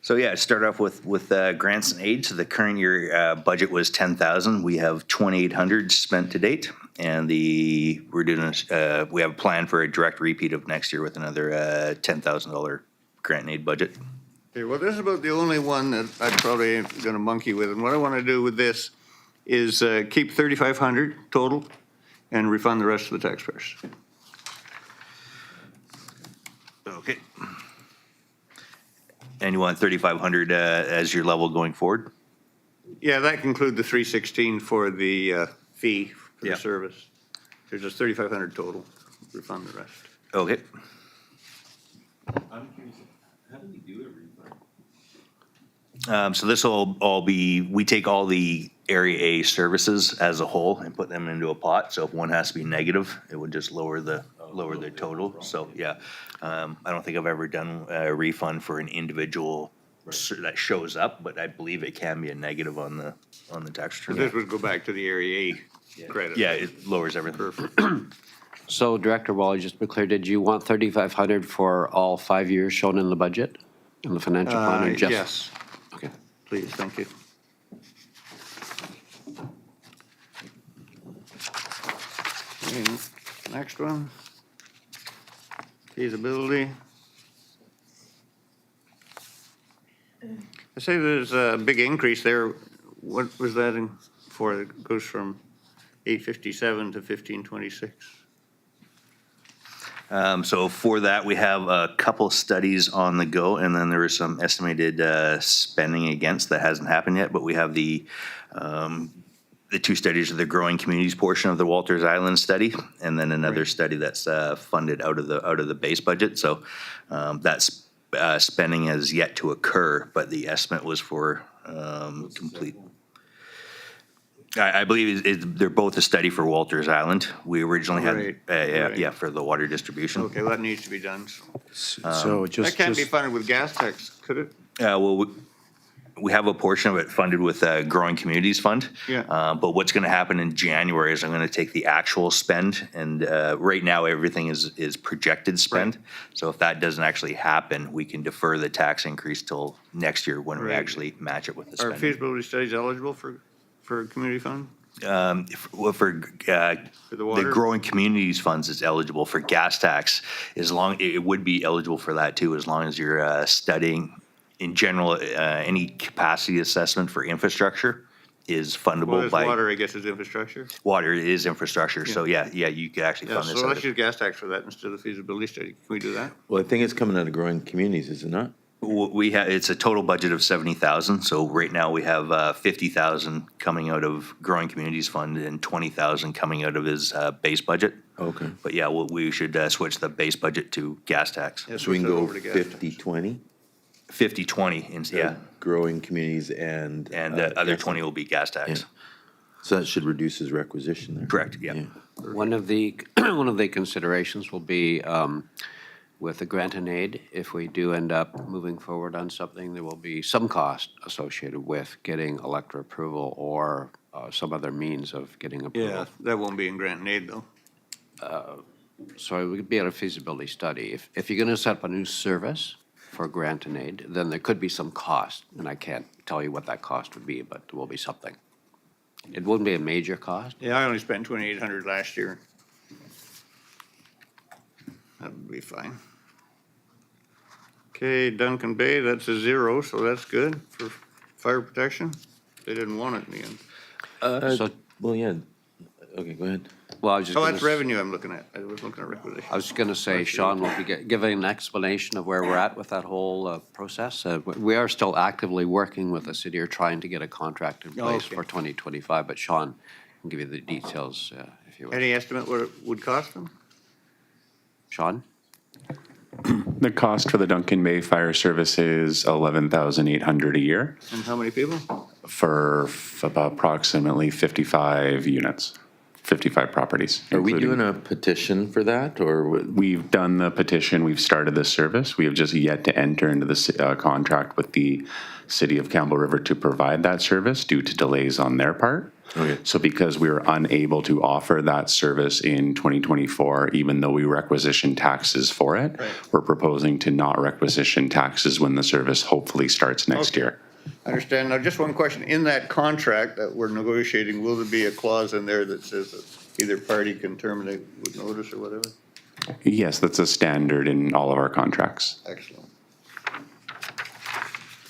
So yeah, start off with grants and aid. So the current year budget was 10,000. We have 2,800 spent to date, and we have a plan for a direct repeat of next year with another $10,000 grant and aid budget. Okay, well, this is about the only one that I probably ain't going to monkey with, and what I want to do with this is keep 3,500 total and refund the rest of the taxpayers. Okay. And you want 3,500 as your level going forward? Yeah, that can include the 316 for the fee for Yeah. the service. There's just 3,500 total. Refund the rest. Okay. I'm curious, how do we do a refund? So this will all be, we take all the Area A services as a whole and put them into a pot. So if one has to be negative, it would just lower the total. So yeah, I don't think I've ever done a refund for an individual that shows up, but I believe it can be a negative on the tax So return. this would go back to the Area A credit. Yeah, it lowers everything. So Director Wally, just to be clear, did you want 3,500 for all 5 years shown in the budget, in the financial plan? Or just? Yes, Okay. please, thank you. Okay, next one. Feasibility. I say there's a big increase there. What was that in for? It goes from 857 to 1526. So for that, we have a couple studies on the go, and then there is some estimated spending against that hasn't happened yet. But we have the two studies of the growing communities portion of the Walters Island study, and then another study that's funded out of the base budget. So that's spending has yet to occur, but the estimate was for complete. I believe they're both a study for Walters Island. We originally had, Right. for the water distribution. Okay, well, that needs to be done. So That just, can't be funded with gas tax, could it? Well, we have a portion of it funded with Growing Communities Fund. Yeah. But what's going to happen in January is I'm going to take the actual spend, and right now everything is projected spend. Right. So if that doesn't actually happen, we can defer the tax increase till next year when we Right. actually match it with the Are spending. feasibility studies eligible for community fund? For the the water? Growing Communities Funds is eligible for gas tax. It would be eligible for that too, as long as you're studying. In general, any capacity assessment for infrastructure is fundable Well, there's by. water, I guess, is infrastructure. Water is infrastructure, so yeah, you could actually Yeah, fund this. so out let's of- use gas tax for that instead of feasibility study. Can we do that? well, I think it's coming out of growing communities, is it not? We have, it's a total budget of 70,000, so right now we have 50,000 coming out of Growing Communities Fund and 20,000 coming out of his base budget. Okay. But yeah, we should switch the base budget to gas tax. Yeah, So we can switch that go over to gas tax. 50-20? 50-20, yeah, Growing communities and. the other gas 20 will be gas tax. Yeah. So that should reduce his requisition there. Correct, yeah. One of the, one of the considerations will be with the grant and aid, if we do end up moving forward on something, there will be some cost associated with getting elector approval or some other means of getting approval. Yeah, that won't be in grant and aid, though. So it would be at a feasibility study. If you're going to set up a new service for grant and aid, then there could be some cost, and I can't tell you what that cost would be, but there will be something. It wouldn't be a major cost. Yeah, I only spent 2,800 last year. That would be fine. Okay, Duncan Bay, that's a 0, so that's good for fire protection. They didn't want it in the end. So, Well, yeah. Okay, go ahead. well, I was just Oh, gonna that's revenue I'm looking at. I was looking at requisition. I was going to say, Sean will be giving an explanation of where we're at with that whole process. We are still actively working with the city or trying to get a contract in place Okay. for 2025, but Sean can give you the details if you wish. Any estimate what it would cost them? Sean? The cost for the Duncan Bay Fire Service is $11,800 a year And how many people? for approximately 55 units, 55 properties. Are we including- doing a petition for that, or? We've done the petition, we've started the service. We have just yet to enter into the contract with the City of Campbell River to provide that service due to delays on their part. Okay. So because we were unable to offer that service in 2024, even though we requisitioned taxes for it, Right. we're proposing to not requisition taxes when the service hopefully starts next Okay. year. I understand. Now, just one question. In that contract that we're negotiating, will there be a clause in there that says that either party can terminate with notice or whatever? Yes, that's a standard in all of our contracts. Excellent.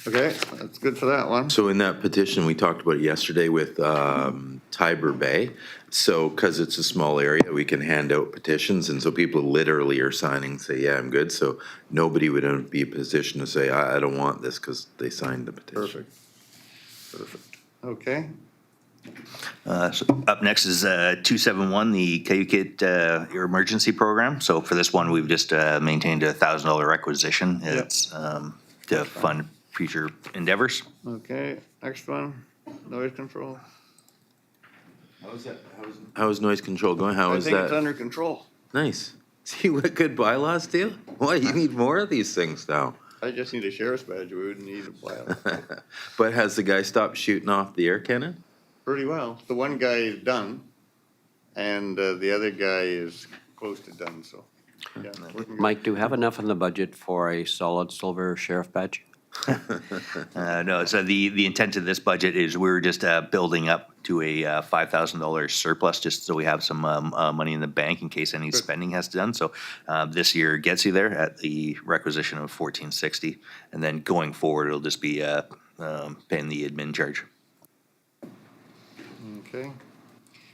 Okay, that's good for that one. So in that petition, we talked about it yesterday with Tiber Bay. So, because it's a small area, we can hand out petitions, and so people literally are signing, say, yeah, I'm good. So nobody would be in a position to say, I don't want this, because they signed the petition. Perfect. Okay, So up next is 271, the Cayucit emergency program. So for this one, we've just maintained a $1,000 requisition. It's to fund future endeavors. okay. Next one, noise control. How is noise control going? How I is think it's that? under control. Nice. See what good bylaws do? Why, you need more of these things now. I just need a sheriff's badge. We wouldn't need a bylaw. But has the guy stopped shooting off the air cannon? Pretty well. The one guy is done, and the other guy is close to done, so. Yeah, working good. Mike, do we have enough in the budget for a solid silver sheriff badge? No, so the intent of this budget is we're just building up to a $5,000 surplus, just so we have some money in the bank in case any spending has to done. So this year gets you there at the requisition of $1,460, and then going forward, it'll just be paying the admin charge. Okay.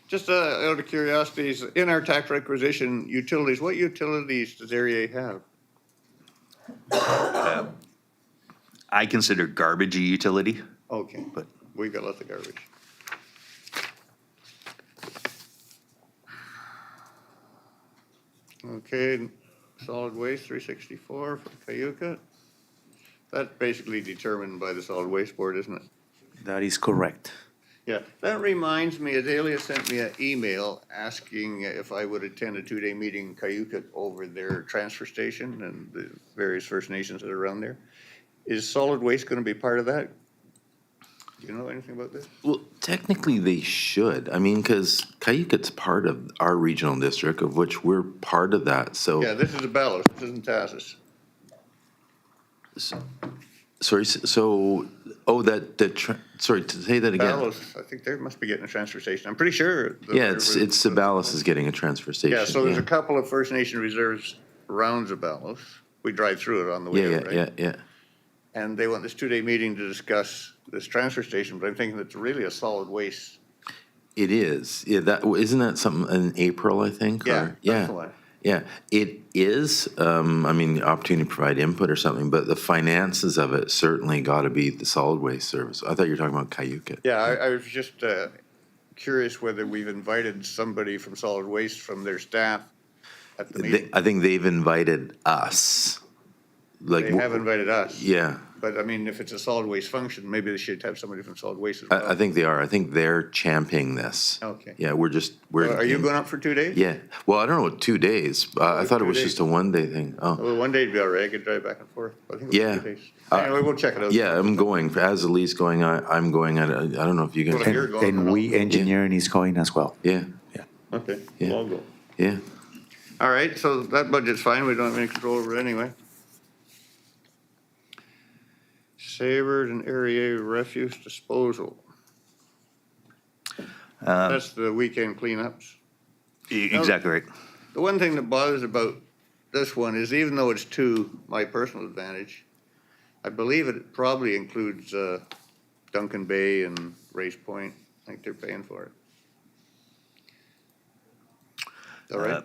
Just out of curiosity, in our tax requisition utilities, what utilities does area have? I consider garbage a utility. Okay, But- we got lots of garbage. Okay, solid waste 364 for Cayucit. That's basically determined by the solid waste board, isn't it? That is correct. Yeah, that reminds me, Azalea sent me an email asking if I would attend a 2-day meeting in Cayucit over their transfer station and the various First Nations that are around there. Is solid waste gonna be part of that? Do you know anything about this? Well, technically they should. I mean, because Cayucit's part of our regional district, of which we're part of that, so. Yeah, this is a Bellows, this isn't Tassus. Sorry, so, sorry, to say that again. Bellows, I think they must be getting a transfer station. I'm pretty sure. that Yeah, there it's was- Sabalis is getting a transfer station. Yeah, so there's a couple of First Nation reserves around Zabalos. We drive through it on the way Yeah, out, yeah, right? yeah. And they want this 2-day meeting to discuss this transfer station, but I'm thinking it's really a solid waste. It is. Yeah, isn't that something in April, I think? Yeah, or- that's the one. Yeah, it is. I mean, the opportunity to provide input or something, but the finances of it certainly got to be the solid waste service. I thought you were talking about Cayucit. Yeah, I was just curious whether we've invited somebody from solid waste from their staff at the meeting. I think they've invited us. Like, They have invited us. yeah, But I mean, if it's a solid waste function, maybe they should have somebody from solid waste as I well. think they are. I think they're championing this. Okay. Yeah, we're. Are you going up for 2 days? Yeah. Well, I don't know, 2 days. I thought it 2 was days. just a 1-day thing. Oh, Well, 1 day would be all right. I could drive back and forth. I think it Yeah. was 2 days. Anyway, we'll check it out. yeah, I'm going. As Elise going, I'm going. I don't know if you Well, guys. if you're going, And then we, I'll- engineering is going as well. Yeah, Okay, Yeah. we'll all go. yeah. All right, so that budget's fine. We don't have any control over it anyway. Sabred and area refuse disposal. That's the weekend cleanups. Exactly right. The one thing that bothers about this one is even though it's to my personal advantage, I believe it probably includes Duncan Bay and Race Point. I think they're paying for it. All right?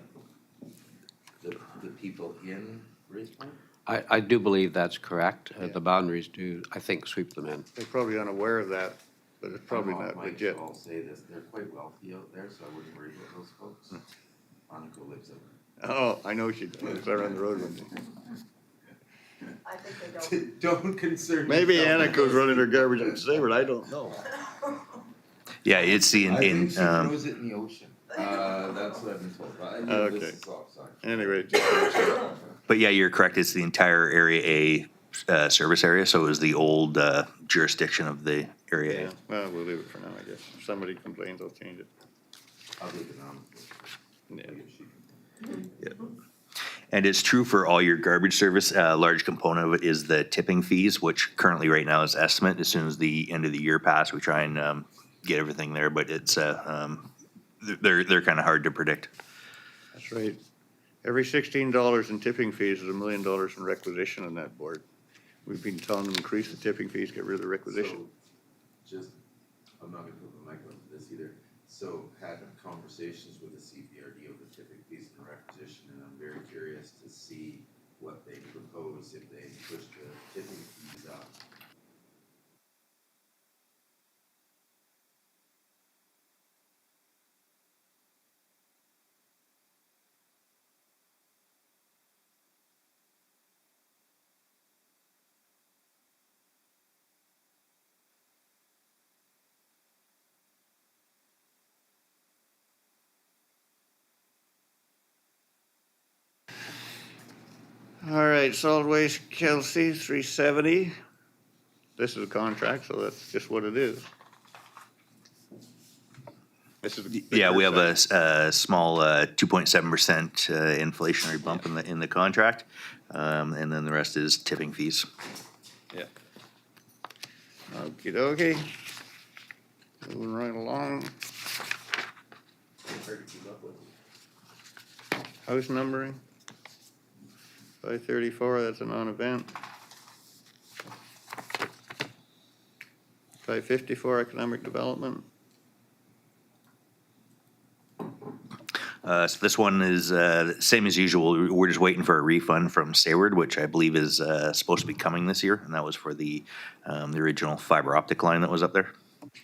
The people in Racepoint? I do believe that's correct. The boundaries do, I think, sweep them in. They're probably unaware of that, but it's probably not legit. I'll say this, they're quite wealthy out there, so I wouldn't worry about those folks. Monica lives out Oh, I know she does. I run the road with me. I think they don't. there. Don't concern Maybe Annico's running her garbage in Sabred, I don't know. Yeah, it's the, it in the ocean. That's what I've been told. I know Okay. this is offside. Anyway, just, but yeah, you're correct. It's the entire Area A service area. So it was the old jurisdiction of the area. Yeah, well, we'll leave it for now, I guess. If somebody complains, I'll change it. I'll leave it on. Yeah. And it's true for all your garbage service. A large component of it is the tipping fees, which currently right now is estimate. As soon as the end of the year pass, we try and get everything there, but it's they're kind of hard to predict. That's right. Every $16 in tipping fees is $1 million in requisition on that board. We've been telling them increase the tipping fees, get rid of the requisition. Just, I'm not gonna put the mic on for this either. So had conversations with the CPRD over tipping fees and requisition, and I'm very curious to see what they propose if they push the tipping fees up. All right, solid waste Kelsey, 370. This is a contract, so that's just what it is. This is the Yeah, we have current a small 2.7% inflationary bump in the contract, and then the rest is tipping fees. Yeah. Okey dokey. Moving right along. House numbering. 534, that's a non-event. 554, economic development. So this one is same as usual. We're just waiting for a refund from Sayward, which I believe is supposed to be coming this year, and that was for the original fiber optic line that was up there.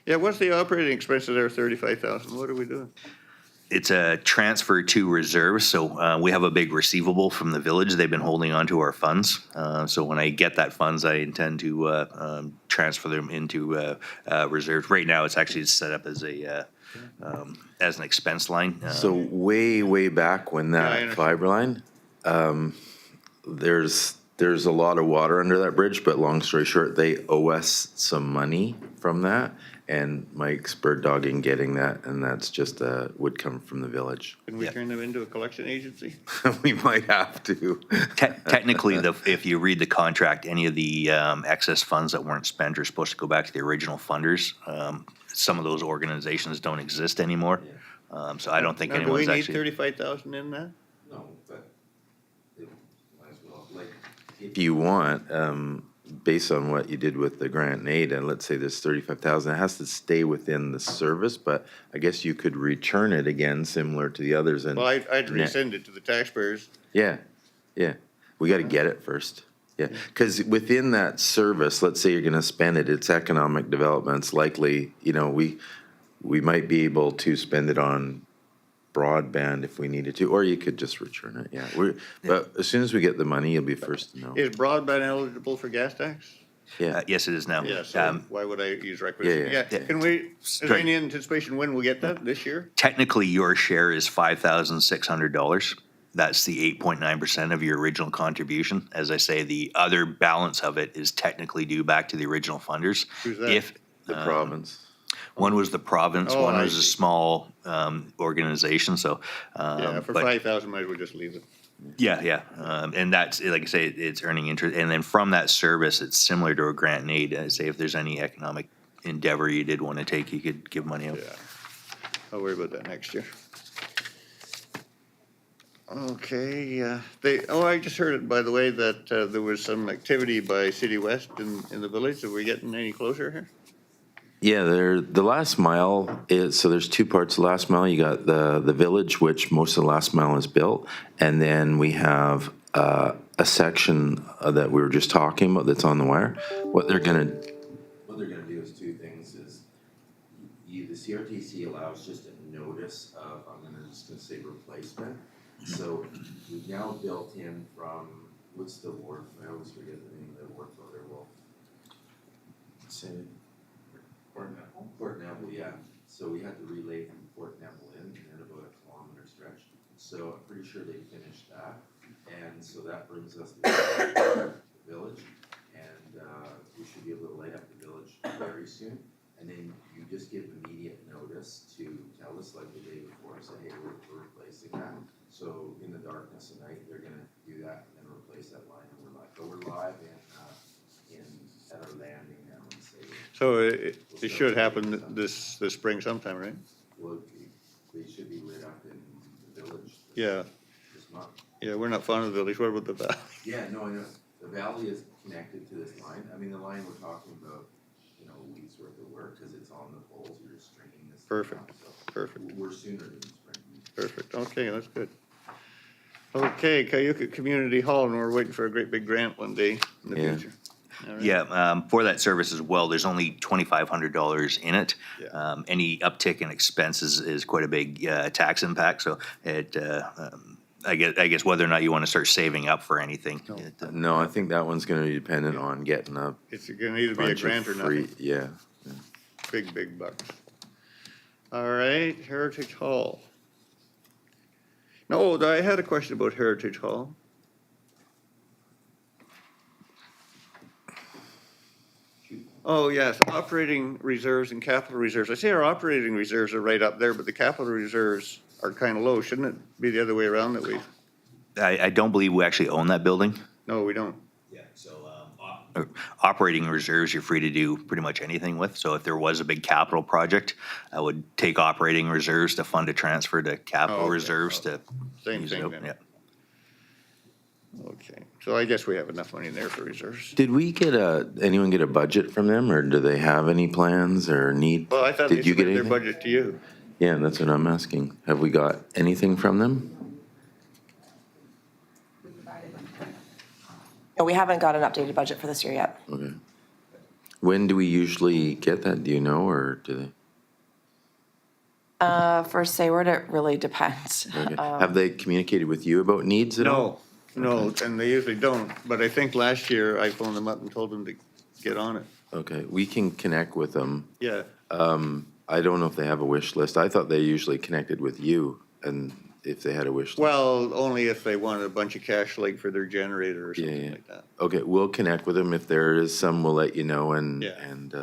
Yeah, what's the operating expenses there, 35,000? What are we doing? It's a transfer to reserves, so we have a big receivable from the village. They've been holding on to our funds. So when I get that funds, I intend to transfer them into reserves. Right now, it's actually set up as an expense line. So way back when I that understand. fiber line, there's a lot of water under that bridge, but long story short, they owe us some money from that. And Mike's bird dogging getting that, and that's just, would come from the village. Can we Yeah. turn them into a collection agency? We might have to. Technically, if you read the contract, any of the excess funds that weren't spent are supposed to go back to the original funders. Some of those organizations don't exist anymore, so I don't think Now, do we anyone's need actually. 35,000 in that? No, but it might as well, like, if you want, based on what you did with the grant and aid, and let's say there's 35,000, it has to stay within the service, but I guess you could return it again, similar to the others, and. Well, I'd net- resend it to the taxpayers. Yeah, we gotta get it first. Yeah, because within that service, let's say you're gonna spend it, it's economic development, it's likely, we might be able to spend it on broadband if we needed to, or you could just return it, yeah. But as soon as we get the money, you'll be first to know. Is broadband eligible for gas tax? Yeah, Yes, it is now. Yeah, so why would I use requisition? yeah. Yeah, can we, is there any anticipation when we'll get that, this year? Technically, your share is $5,600. That's the 8.9% of your original contribution. As I say, the other balance of it is technically due back to the original funders. Who's that? If the province. one was the province, Oh, one I was a see. small organization. So Yeah, for but- 5,000, might as well just leave it. Yeah. And that's, like I say, it's earning interest. And then from that service, it's similar to a grant and aid. Say if there's any economic endeavor you did want to take, you could give money out. Yeah, I'll worry about that next year. Okay, I just heard it, by the way, that there was some activity by City West in the village. Are we getting any closer here? Yeah, the last mile is, so there's two parts. The last mile, you got the village, which most of the last mile is built. And then we have a section that we were just talking about that's on the wire. What they're gonna do is two things is, the CRTC allows just a notice of, just gonna say replacement. So we've now built in from, what's the wharf? I always forget the name of the wharf over there, Wolf. Say it. Port Neville, yeah. So we had to relay from Port Neville in about a kilometer stretch. So I'm pretty sure they finished that. And so that brings us to the village. And we should be able to light up the village very soon. and then you just give immediate notice to tell us like the day before, say, hey, we're replacing that. So in the darkness of night, they're gonna do that and then replace that line, and we're live. But we're live at our landing now and say, So it should happen this spring sometime, right? well, they should be lit up in the village Yeah, this month. yeah, we're not fond of the village. What about the valley? Yeah, no, I know. The valley is connected to this line. I mean, the line we're talking about, you know, a week's worth of work, cause it's on the poles, you're just stringing this. Perfect, up, so perfect. We're sooner than spring. Perfect, okay, that's good. Okay, Cayuga Community Hall, and we're waiting for a great big grant one day in the Yeah. future. All right. Yeah, for that service as well, there's only $2,500 in it. Yeah. Any uptick in expenses is quite a big tax impact, so I guess whether or not you want to start saving up for anything. No, I think that one's gonna be dependent on getting a It's gonna either be a bunch grant or of free, nothing, yeah. big bucks. All right, Heritage Hall. No, I had a question about Heritage Hall. Oh, yes, operating reserves and capital reserves. I see our operating reserves are right up there, but the capital reserves are kind of low. Shouldn't it be the other way around that we, I don't believe we actually own that building. no, we don't. Yeah, so operating reserves, you're free to do pretty much anything with. So if there was a big capital project, I would take operating reserves to fund a transfer to capital Oh, okay. reserves to Same use thing it. then. Yeah. Okay, so I guess we have enough money in there for reserves. Did we get anyone get a budget from them, or do they have any plans or need? Well, I thought they Did you get submitted their anything? budget to you. Yeah, that's what I'm asking. Have we got anything from them? No, we haven't got an updated budget for this year yet. Okay. When do we usually get that? Do you know, or do they? For Sayward, it really depends. Okay. Have they communicated with you about needs at all? No, and they usually don't, but I think last year I phoned them up and told them to get on it. Okay, we can connect with them. Yeah, I don't know if they have a wish list. I thought they usually connected with you and if they had a wish list. well, only if they wanted a bunch of cash like for their generator or Yeah, something yeah. like that. Okay, we'll connect with them. If there is some, we'll let you know and, Yeah. and,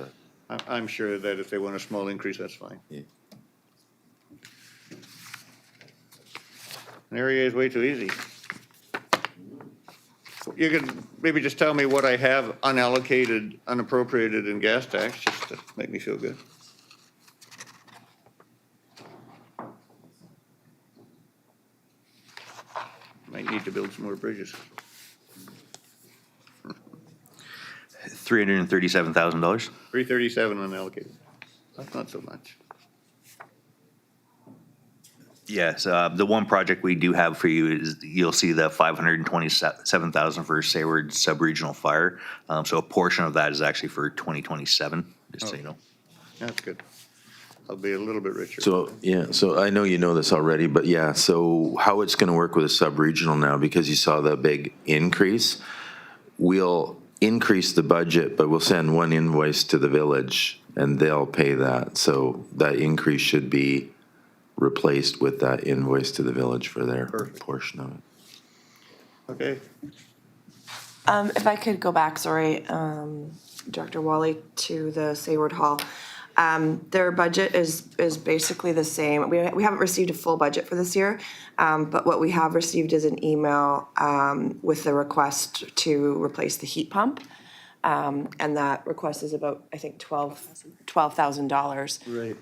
I'm sure that if they want a small increase, that's fine. Yeah. An area is way too easy. You could maybe just tell me what I have unallocated, unappropriated in gas tax, just to make me feel good. Might need to build some more bridges. $337,000. 337 unallocated. That's not so much. Yes, the one project we do have for you is, you'll see the $527,000 for Sayward Sub-Regional Fire. So a portion of that is actually for 2027, just so you know. That's good. I'll be a little bit richer. so, yeah, so I know you know this already, but yeah, so how it's gonna work with a sub-regional now, because you saw the big increase, we'll increase the budget, but we'll send one invoice to the village and they'll pay that. So that increase should be replaced with that invoice to the village for their Perfect. portion of it. Okay, If I could go back, sorry, Director Wally, to the Sayward Hall. Their budget is basically the same. We haven't received a full budget for this year, but what we have received is an email with the request to replace the heat pump. And that request is about, I think, $12,000. right.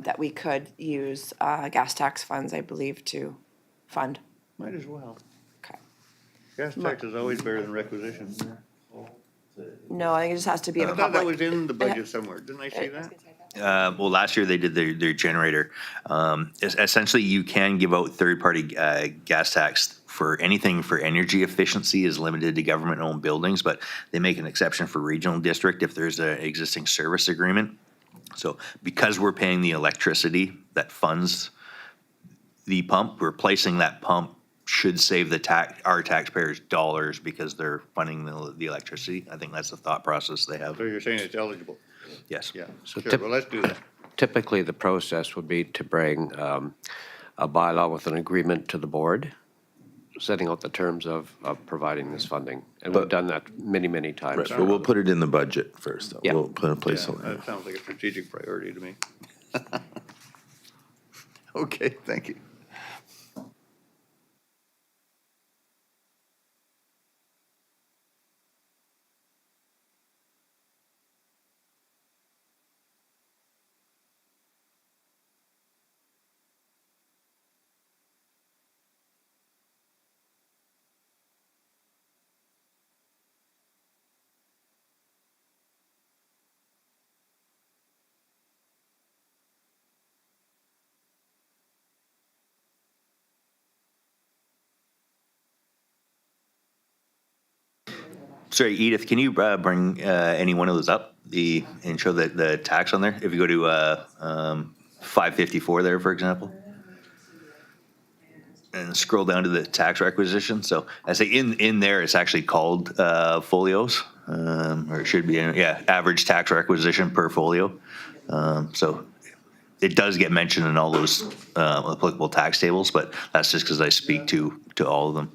That we could use gas tax funds, I believe, to fund. Might as well. Okay. Gas tax is always better than requisition. No, I think it just has to be I in a thought that public. was in the budget somewhere. Didn't I see that? Well, last year they did their generator. Essentially, you can give out third-party gas tax for anything for energy efficiency is limited to government-owned buildings, but they make an exception for regional district if there's an existing service agreement. So because we're paying the electricity that funds the pump, replacing that pump should save our taxpayers dollars because they're funding the electricity. I think that's the thought process they have. So you're saying it's eligible? Yes. Yeah, So sure, well, let's do that. Typically, the process would be to bring a bylaw with an agreement to the board. setting out the terms of providing this funding. And we've done that many, many times. But we'll put it in the budget first, though. Yeah. We'll put a Yeah, placeholder. that sounds like a strategic priority to me. Okay, thank you. Sorry, Edith, can you bring any one of those up, and show the tax on there? If you go to 554 there, for example, and scroll down to the tax requisition. So I say in there, it's actually called folios, or it should be, yeah, average tax requisition per folio. So it does get mentioned in all those applicable tax tables, but that's just because I speak to all of them.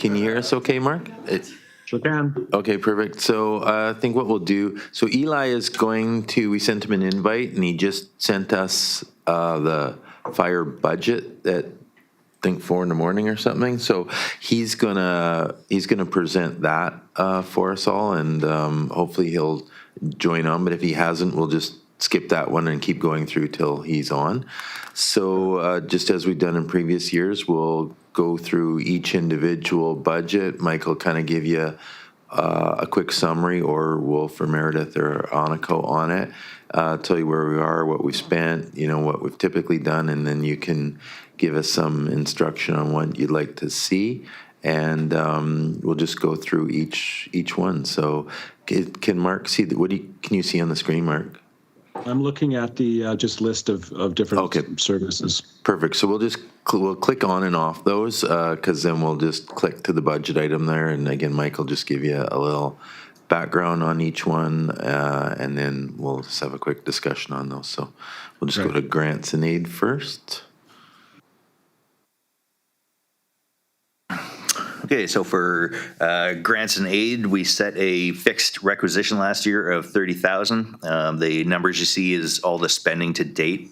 Can you hear us okay, Mark? Sure can. Okay, perfect. So I think what we'll do, so Eli is going to, we sent him an invite and he just sent us the fire budget at, I think 4 a.m. or something. So he's gonna present that for us all, and hopefully he'll join on. But if he hasn't, we'll just skip that one and keep going through till he's on. So just as we've done in previous years, we'll go through each individual budget. Mike will kind of give you a quick summary, or Wolf or Meredith or Aniko on it, tell you where we are, what we've spent, what we've typically done, and then you can give us some instruction on what you'd like to see, and we'll just go through each one. So can Mark see, can you see on the screen, Mark? I'm looking at the just list of different services. Perfect. So we'll click on and off those, because then we'll just click to the budget item there. And again, Mike will just give you a little background on each one, and then we'll just have a quick discussion on those. So we'll just go to grants and aid first. Okay, so for grants and aid, we set a fixed requisition last year of 30,000. The numbers you see is all the spending to date,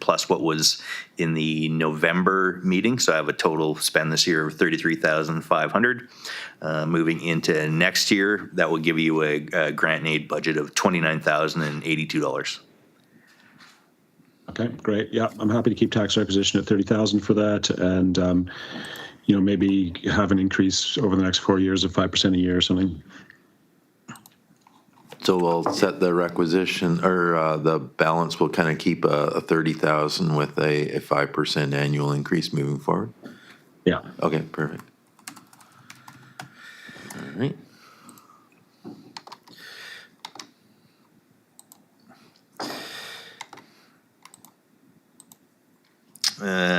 plus what was in the November meeting. So I have a total spend this year of 33,500. Moving into next year, that will give you a grant and aid budget of $29,082. Okay, great. Yeah, I'm happy to keep tax requisition at 30,000 for that, and maybe have an increase over the next 4 years of 5% a year or something. So we'll set the requisition, or the balance, we'll kind of keep a 30,000 with a 5% annual increase moving forward? Yeah. Okay, perfect. All right.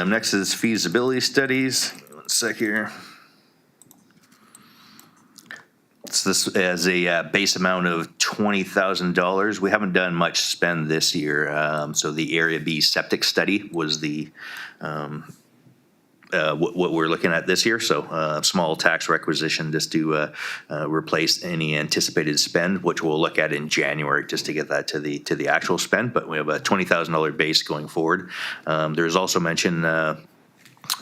Next is feasibility studies. One sec here. This as a base amount of $20,000. We haven't done much spend this year. So the Area B septic study was the what we're looking at this year. So small tax requisition just to replace any anticipated spend, which we'll look at in January just to get that to the actual spend. But we have a $20,000 base going forward. There's also mention.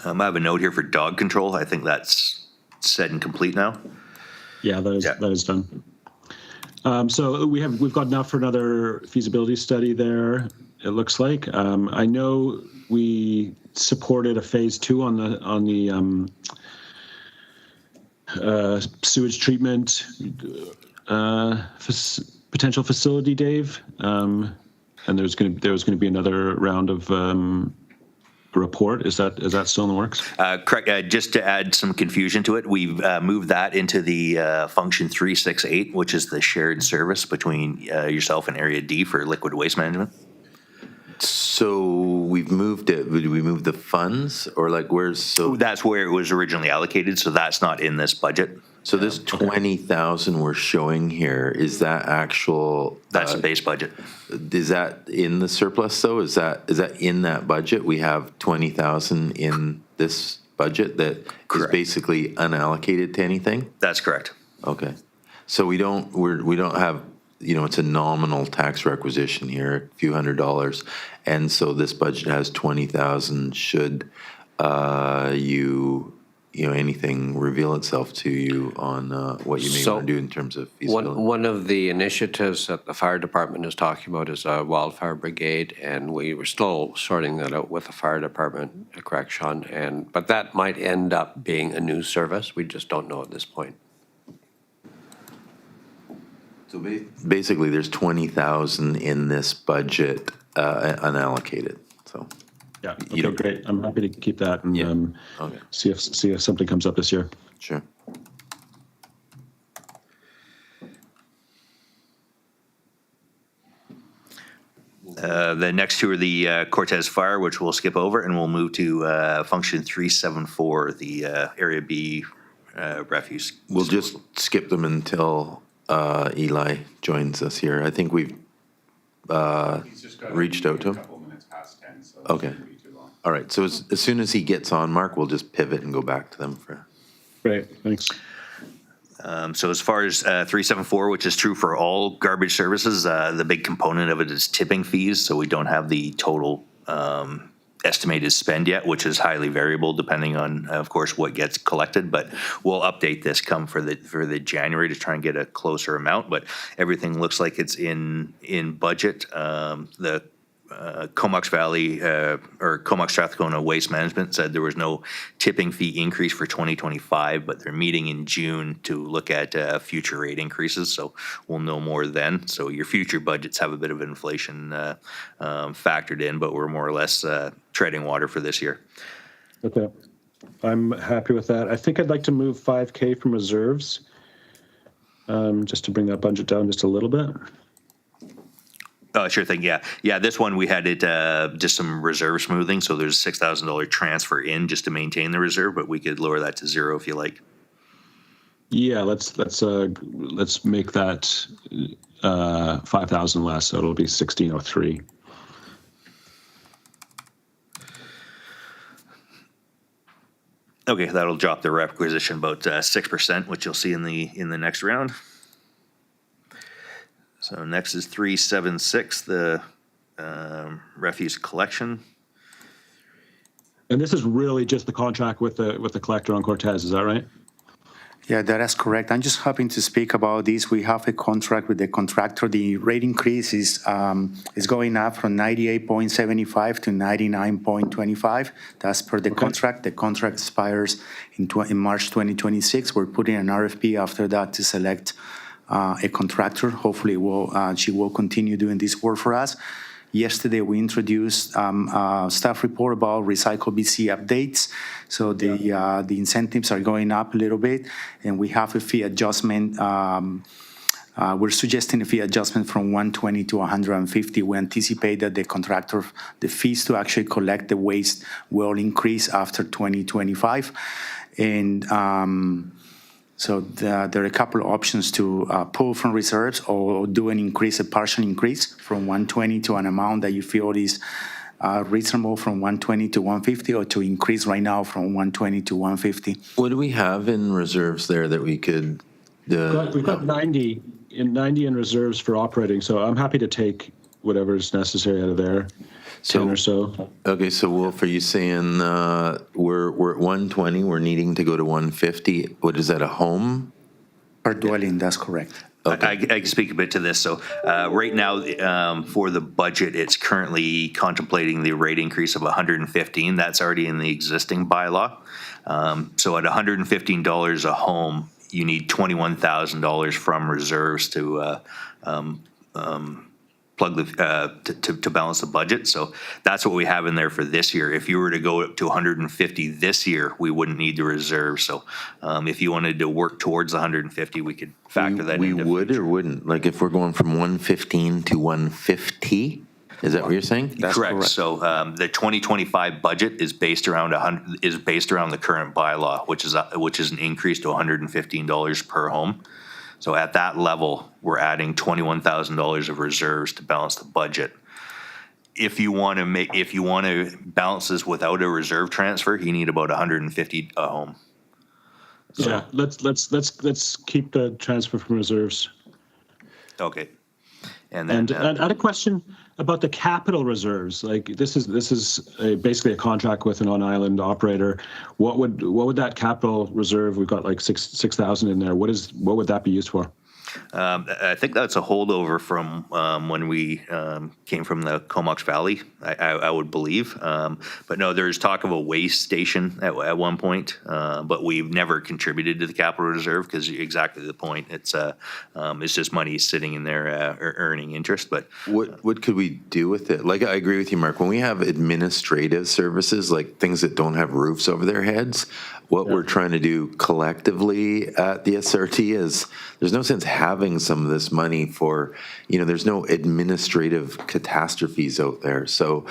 I have a note here for dog control. I think that's said and complete now. Yeah, that is done. So we've got enough for another feasibility study there, it looks like. I know we supported a phase 2 on the sewage treatment potential facility, Dave. And there was going to be another round of report. Is that still in the works? Correct. Just to add some confusion to it, we've moved that into the function 368, which is the shared service between yourself and Area D for liquid waste management. So we've moved it. Did we move the funds, or where's so? That's where it was originally allocated, so that's not in this budget. So this 20,000 we're showing here, is that actual? That's the base budget. Is that in the surplus though? Is that in that budget? We have 20,000 in this budget that is basically unallocated to anything? That's correct. Okay. So we don't have, it's a nominal tax requisition here, a few $100s. And so this budget has 20,000 should anything reveal itself to you on what you may want to do in terms of feasibility. One of the initiatives that the fire department is talking about is a wildfire brigade, and we were still sorting that out with the fire department, correct, Sean? But that might end up being a new service. We just don't know at this point. So basically, there's 20,000 in this budget unallocated. So. Yeah. Okay, great. I'm happy to keep that and see if something comes up this year. Sure. The next two are the Cortez Fire, which we'll skip over, and we'll move to function 374, the Area B refuse. We'll just skip them until Eli joins us here. I think we've reached out to him. Okay. All right. So as soon as he gets on, Mark, we'll just pivot and go back to them for. Great, thanks. So as far as 374, which is true for all garbage services, the big component of it is tipping fees. So we don't have the total estimated spend yet, which is highly variable depending on, of course, what gets collected. But we'll update this come for the January to try and get a closer amount. But everything looks like it's in budget. The Comox Valley or Comox Strathcona Waste Management said there was no tipping fee increase for 2025, but they're meeting in June to look at future rate increases. So we'll know more then. So your future budgets have a bit of inflation factored in, but we're more or less treading water for this year. Okay, I'm happy with that. I think I'd like to move 5K from reserves, just to bring that budget down just a little bit. Sure thing, yeah. Yeah, this one we had it just some reserve smoothing, so there's a $6,000 transfer in just to maintain the reserve, but we could lower that to zero if you like. Yeah, let's make that 5,000 less, so it'll be 1,603. Okay, that'll drop the requisition about 6%, which you'll see in the next round. So next is 376, the refuse collection. And this is really just the contract with the collector on Cortez, is that right? Yeah, that is correct. I'm just hoping to speak about this. We have a contract with the contractor. The rate increase is going up from 98.75 to 99.25. That's per the contract. The contract expires in March 2026. We're putting an RFP after that to select a contractor. Hopefully, she will continue doing this work for us. Yesterday, we introduced a staff report about Recycle BC updates. So the incentives are going up a little bit, and we have a fee adjustment. We're suggesting a fee adjustment from 120 to 150. We anticipate that the fees to actually collect the waste will increase after 2025. And so there are a couple of options to pull from reserves or do a partial increase from 120 to an amount that you feel is reasonable from 120 to 150, or to increase right now from 120 to 150. What do we have in reserves there that we could? We've got 90 in reserves for operating, so I'm happy to take whatever's necessary out of there. 10 or so. Okay, so Wolf, are you saying we're at 120, we're needing to go to 150? What is that, a home? Per dwelling, that's correct. I can speak a bit to this. So right now, for the budget, it's currently contemplating the rate increase of 115. That's already in the existing bylaw. So at $115 a home, you need $21,000 from reserves to plug to balance the budget. So that's what we have in there for this year. If you were to go up to 150 this year, we wouldn't need the reserve. So if you wanted to work towards 150, we could factor that in. We would or wouldn't? Like if we're going from 115 to 150, is that what you're saying? That's correct. So the 2025 budget is based around the current bylaw, which is an increase to $115 per home. So at that level, we're adding $21,000 of reserves to balance the budget. If you want to balance this without a reserve transfer, you need about 150 a home. So, yeah, let's keep the transfer from reserves. Okay. And then I had a question about the capital reserves. Like this is basically a contract with an on-island operator. What would that capital reserve? We've got like 6,000 in there. What would that be used for? I think that's a holdover from when we came from the Comox Valley, I would believe. But no, there's talk of a waste station at one point, but we've never contributed to the capital reserve because exactly the point. It's just money sitting in there earning interest. But what could we do with it? Like I agree with you, Mark. When we have administrative services, like things that don't have roofs over their heads, what we're trying to do collectively at the SRT is there's no sense having some of this money for, there's no administrative catastrophes out there. So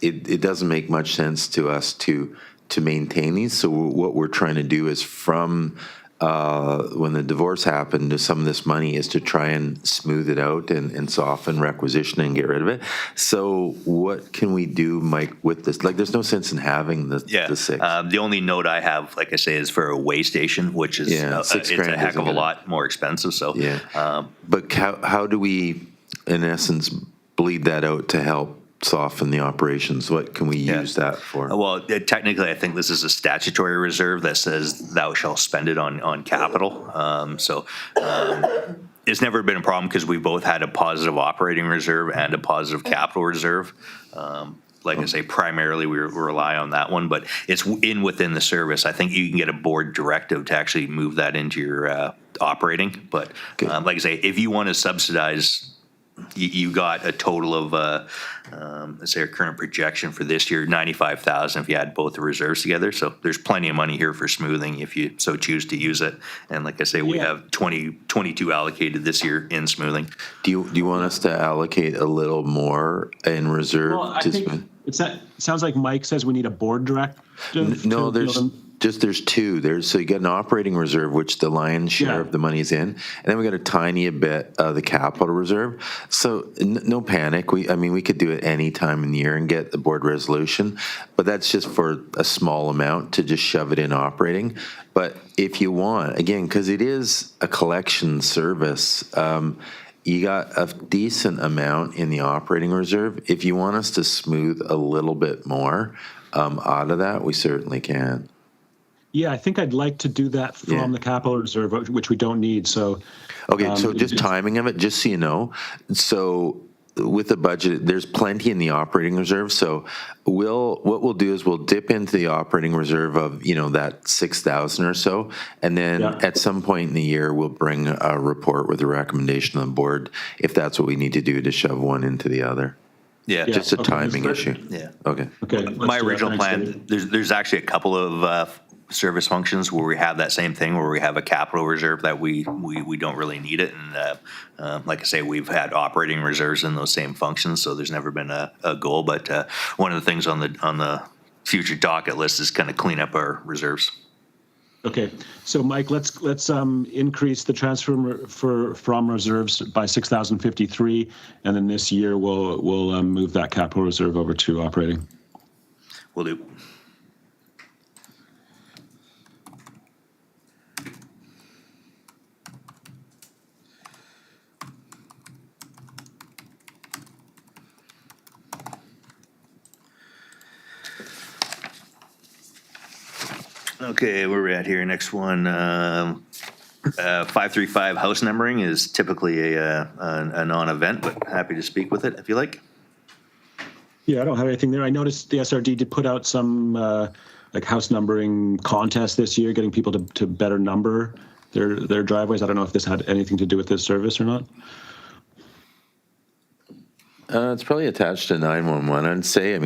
it doesn't make much sense to us to maintain these. So what we're trying to do is from when the divorce happened, some of this money is to try and smooth it out and soften requisition and get rid of it. So what can we do, Mike, with this? Like, there's no sense in having the six. The only note I have, like I say, is for a way station, which is Yeah, it's $6,000 a heck of a isn't gonna- lot more expensive. So Yeah. But how do we, in essence, bleed that out to help soften the operations? What can we use that for? Well, technically, I think this is a statutory reserve that says thou shalt spend it on capital. It's never been a problem because we both had a positive operating reserve and a positive capital reserve. Like I say, primarily we rely on that one, but it's within the service. I think you can get a board directive to actually move that into your operating. But like I say, if you want to subsidize, you got a total of, let's say our current projection for this year, 95,000 if you add both the reserves together. So there's plenty of money here for smoothing if you so choose to use it. And like I say, we have 22 allocated this year in smoothing. Do you want us to allocate a little more in reserve? Well, I think it sounds like Mike says we need a board directive. No, to there's two. So you get an operating reserve, which the lion's share of the money's in, and then we got a tiny bit of the capital reserve. So no panic. We could do it any time in the year and get the board resolution, but that's just for a small amount to just shove it in operating. But if you want, again, because it is a collection service, you got a decent amount in the operating reserve. If you want us to smooth a little bit more out of that, we certainly can. Yeah, I think I'd like to do that from the capital reserve, which we don't need. So, okay, so just timing of it, just so you know. So with the budget, there's plenty in the operating reserve. So what we'll do is we'll dip into the operating reserve of that 6,000 or so, and then at some point in the year we'll bring a report with a recommendation on the board if that's what we need to do to shove one into the other. Yeah, just a timing issue. Yeah. Okay. My original plan, there's actually a couple of service functions where we have that same thing, where we have a capital reserve that we don't really need it. And like I say, we've had operating reserves in those same functions, so there's never been a goal. But one of the things on the future docket list is kind of clean up our reserves. Okay, so Mike, let's increase the transfer from reserves by 6,053, and then this year we'll move that capital reserve over to operating. Will do. Okay, where are we at here? Next one, 535 house numbering is typically a non-event, but happy to speak with it if you like. Yeah, I don't have anything there. I noticed the SRD did put out some like house numbering contest this year, getting people to better number their driveways. I don't know if this had anything to do with this service or not. It's probably attached to 911. I'd say,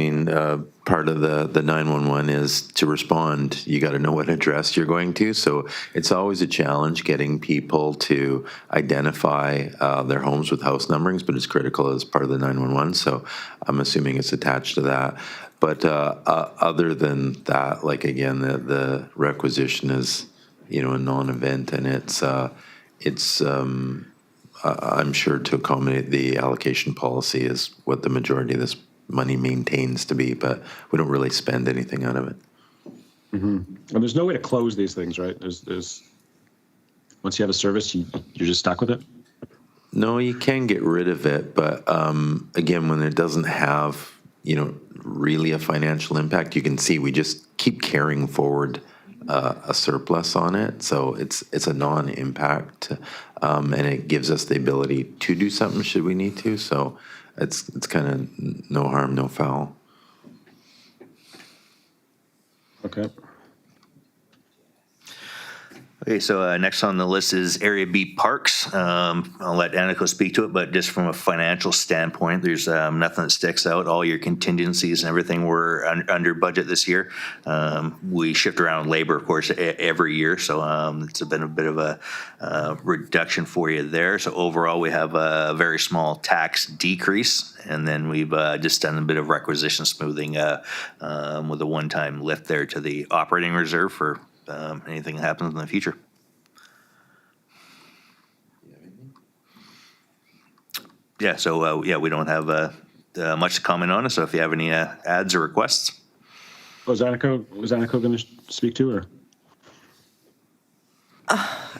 part of the 911 is to respond. You got to know what address you're going to. So it's always a challenge getting people to identify their homes with house numberings, but it's critical as part of the 911. So I'm assuming it's attached to that. But other than that, like again, the requisition is, a non-event, and it's I'm sure to accommodate the allocation policy is what the majority of this money maintains to be, but we don't really spend anything out of it. Mm-hmm. And there's no way to close these things, right? There's once you have a service, you're just stuck with it. No, you can get rid of it, but again, when it doesn't have, really a financial impact, you can see we just keep carrying forward a surplus on it, so it's a non-impact, and it gives us the ability to do something should we need to. So it's kind of no harm, no foul. Okay. Okay, so next on the list is Area B Parks. I'll let Annika speak to it, but just from a financial standpoint, there's nothing that sticks out. All your contingencies and everything were under budget this year. We shift around labor, of course, every year, so it's been a bit of a reduction for you there. So overall, we have a very small tax decrease, and then we've just done a bit of requisition smoothing with a one-time lift there to the operating reserve for anything that happens in the future. yeah, so, yeah, we don't have much to comment on it, so if you have any ads or requests. Was Aniko going to speak to, or?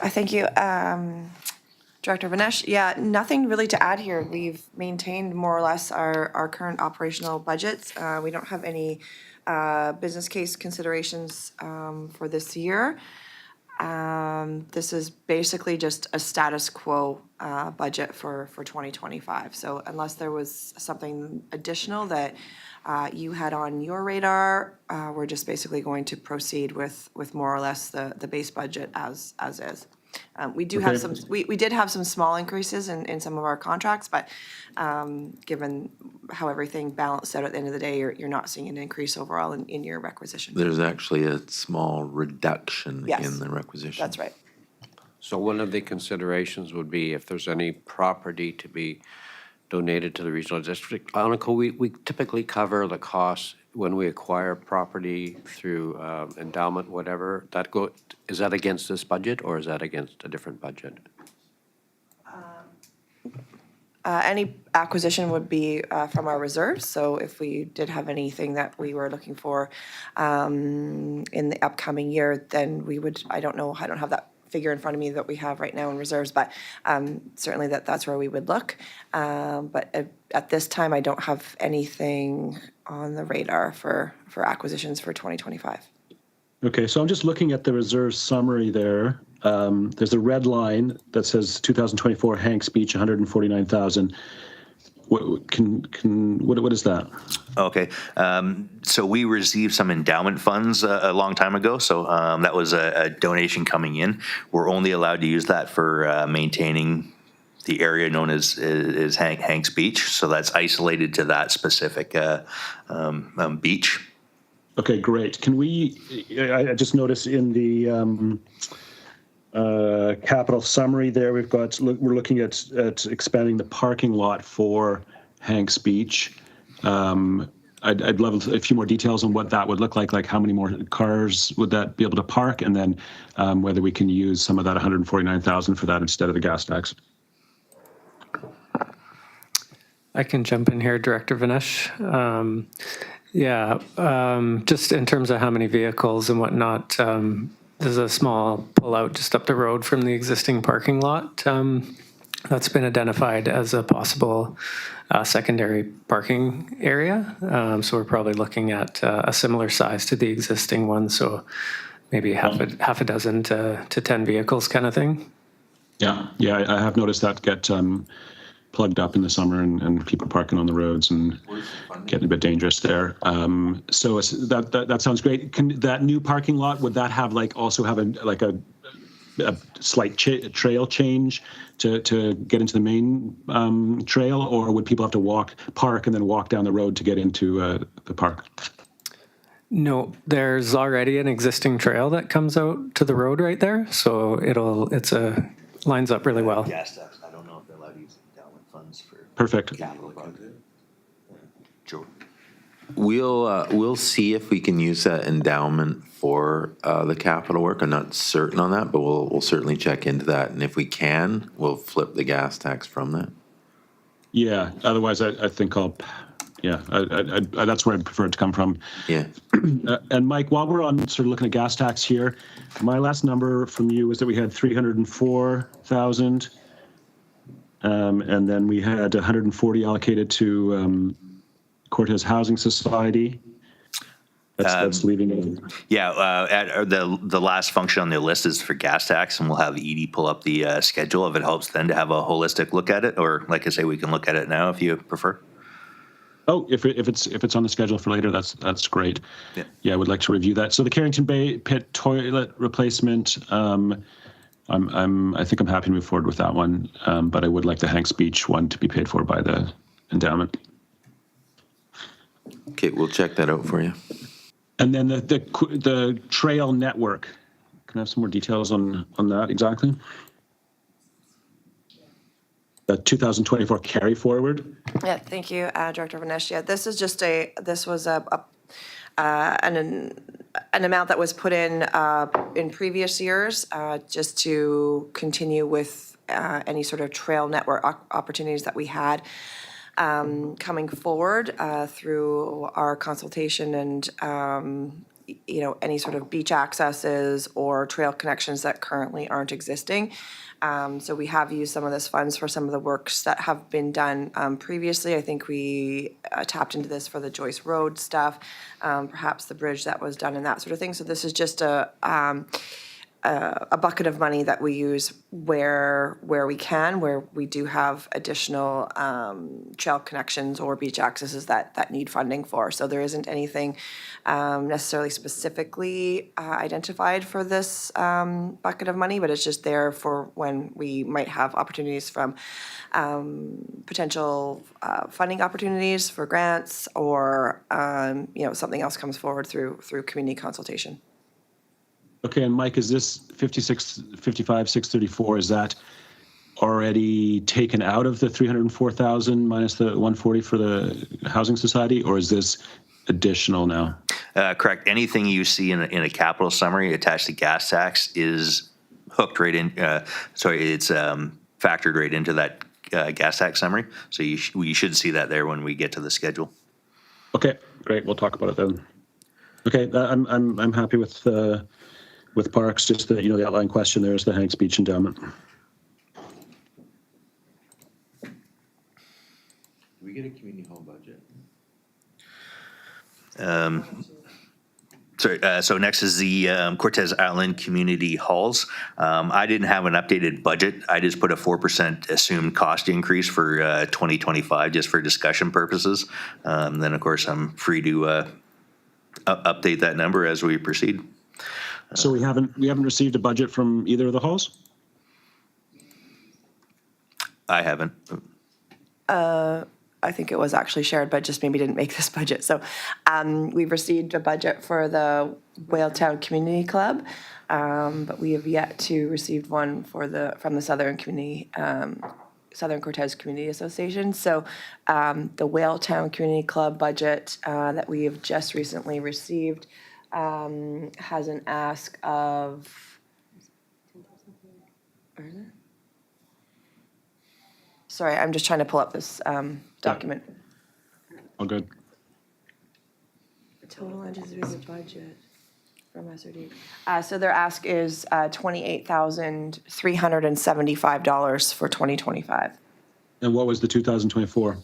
Thank you. Director Vinesh, yeah, nothing really to add here. We've maintained more or less our current operational budgets. We don't have any business case considerations for this year. This is basically just a status quo budget for 2025. So unless there was something additional that you had on your radar, we're just basically going to proceed with more or less the base budget as is. We do have Okay. we did have some small increases in some of our contracts, but given how everything balanced out at the end of the day, you're not seeing an increase overall in your requisition. There's actually a small reduction Yes. in the requisition. That's right. So one of the considerations would be if there's any property to be donated to the regional district. Aniko, we typically cover the costs when we acquire property through endowment, whatever. Is that against this budget or is that against a different budget? Any acquisition would be from our reserves, so if we did have anything that we were looking for in the upcoming year, then we would, I don't have that figure in front of me that we have right now in reserves, but certainly that's where we would look. But at this time, I don't have anything on the radar for acquisitions for 2025. Okay, so I'm just looking at the reserve summary there. There's a red line that says 2024 Hanks Beach, 149,000. What is that? Okay, so we received some endowment funds a long time ago, so that was a donation coming in. We're only allowed to use that for maintaining the area known as Hanks Beach, so that's isolated to that specific beach. Okay, great. Can I just noticed in the capital summary there, we're looking at expanding the parking lot for Hanks Beach. I'd love a few more details on what that would look like how many more cars would that be able to park, and then whether we can use some of that 149,000 for that instead of the gas tax. I can jump in here, Director Vinesh. Just in terms of how many vehicles and whatnot, there's a small pullout just up the road from the existing parking lot that's been identified as a possible secondary parking area. So we're probably looking at a similar size to the existing one, so maybe half a dozen to 10 vehicles kind of thing. Yeah, I have noticed that get plugged up in the summer and people parking on the roads and getting a bit dangerous there. So that sounds great. Can that new parking lot, would that have also have a slight trail change to get into the main trail, or would people have to park and then walk down the road to get into the park? No, there's already an existing trail that comes out to the road right there, so lines up really well. Gas tax, I don't know if they're allowed to use endowment funds for Perfect. capital projects. Sure. We'll see if we can use that endowment for the capital work. I'm not certain on that, but we'll certainly check into that. And if we can, we'll flip the gas tax from that. Yeah, otherwise I think that's where I'd prefer it to come from. Yeah. And Mike, while we're on sort of looking at gas tax here, my last number from you was that we had 304,000, and then we had 140 allocated to Cortez Housing Society. That's leaving it. Yeah, the last function on the list is for gas tax, and we'll have Edie pull up the schedule if it helps then to have a holistic look at it, or like I say, we can look at it now if you prefer. Oh, if it's on the schedule for later, that's great. Yeah, I would like to review that. So the Carrington Bay pit toilet replacement, I think I'm happy to move forward with that one, but I would like the Hanks Beach one to be paid for by the endowment. Okay, we'll check that out for you. And then the trail network. Can I have some more details on that exactly? The 2024 carry forward. Yeah, thank you, Director Vinesh. Yeah, this is just an amount that was put in previous years, just to continue with any sort of trail network opportunities that we had coming forward through our consultation and any sort of beach accesses or trail connections that currently aren't existing. So we have used some of this funds for some of the works that have been done previously. I think we tapped into this for the Joyce Road stuff, perhaps the bridge that was done and that sort of thing. So this is just a bucket of money that we use where we can, where we do have additional trail connections or beach accesses that need funding for. So there isn't anything necessarily specifically identified for this bucket of money, but it's just there for when we might have opportunities from potential funding opportunities for grants, or something else comes forward through community consultation. Okay, and Mike, is this 634, is that already taken out of the 304,000 minus the 140 for the Housing Society, or is this additional now? Correct. Anything you see in a capital summary attached to gas tax is hooked right in, it's factored right into that gas tax summary. So you should see that there when we get to the schedule. Okay, great. We'll talk about it then. Okay, I'm happy with parks. Just the outline question there is the Hanks Beach endowment. Do we get a community hall budget? So next is the Cortez Island Community Halls. I didn't have an updated budget. I just put a 4% assumed cost increase for 2025 just for discussion purposes. Then, of course, I'm free to update that number as we proceed. So we haven't received a budget from either of the halls? I haven't. I think it was actually shared, but just maybe didn't make this budget. So we've received a budget for the Whaletown Community Club, but we have yet to receive one from the Southern Cortez Community Association. So the Whaletown Community Club budget that we have just recently received has an ask of, where is it? Sorry, I'm just trying to pull up this document. All good. Total anticipated budget from SRD. So their ask is $28,375 for 2025. And what was the 2024?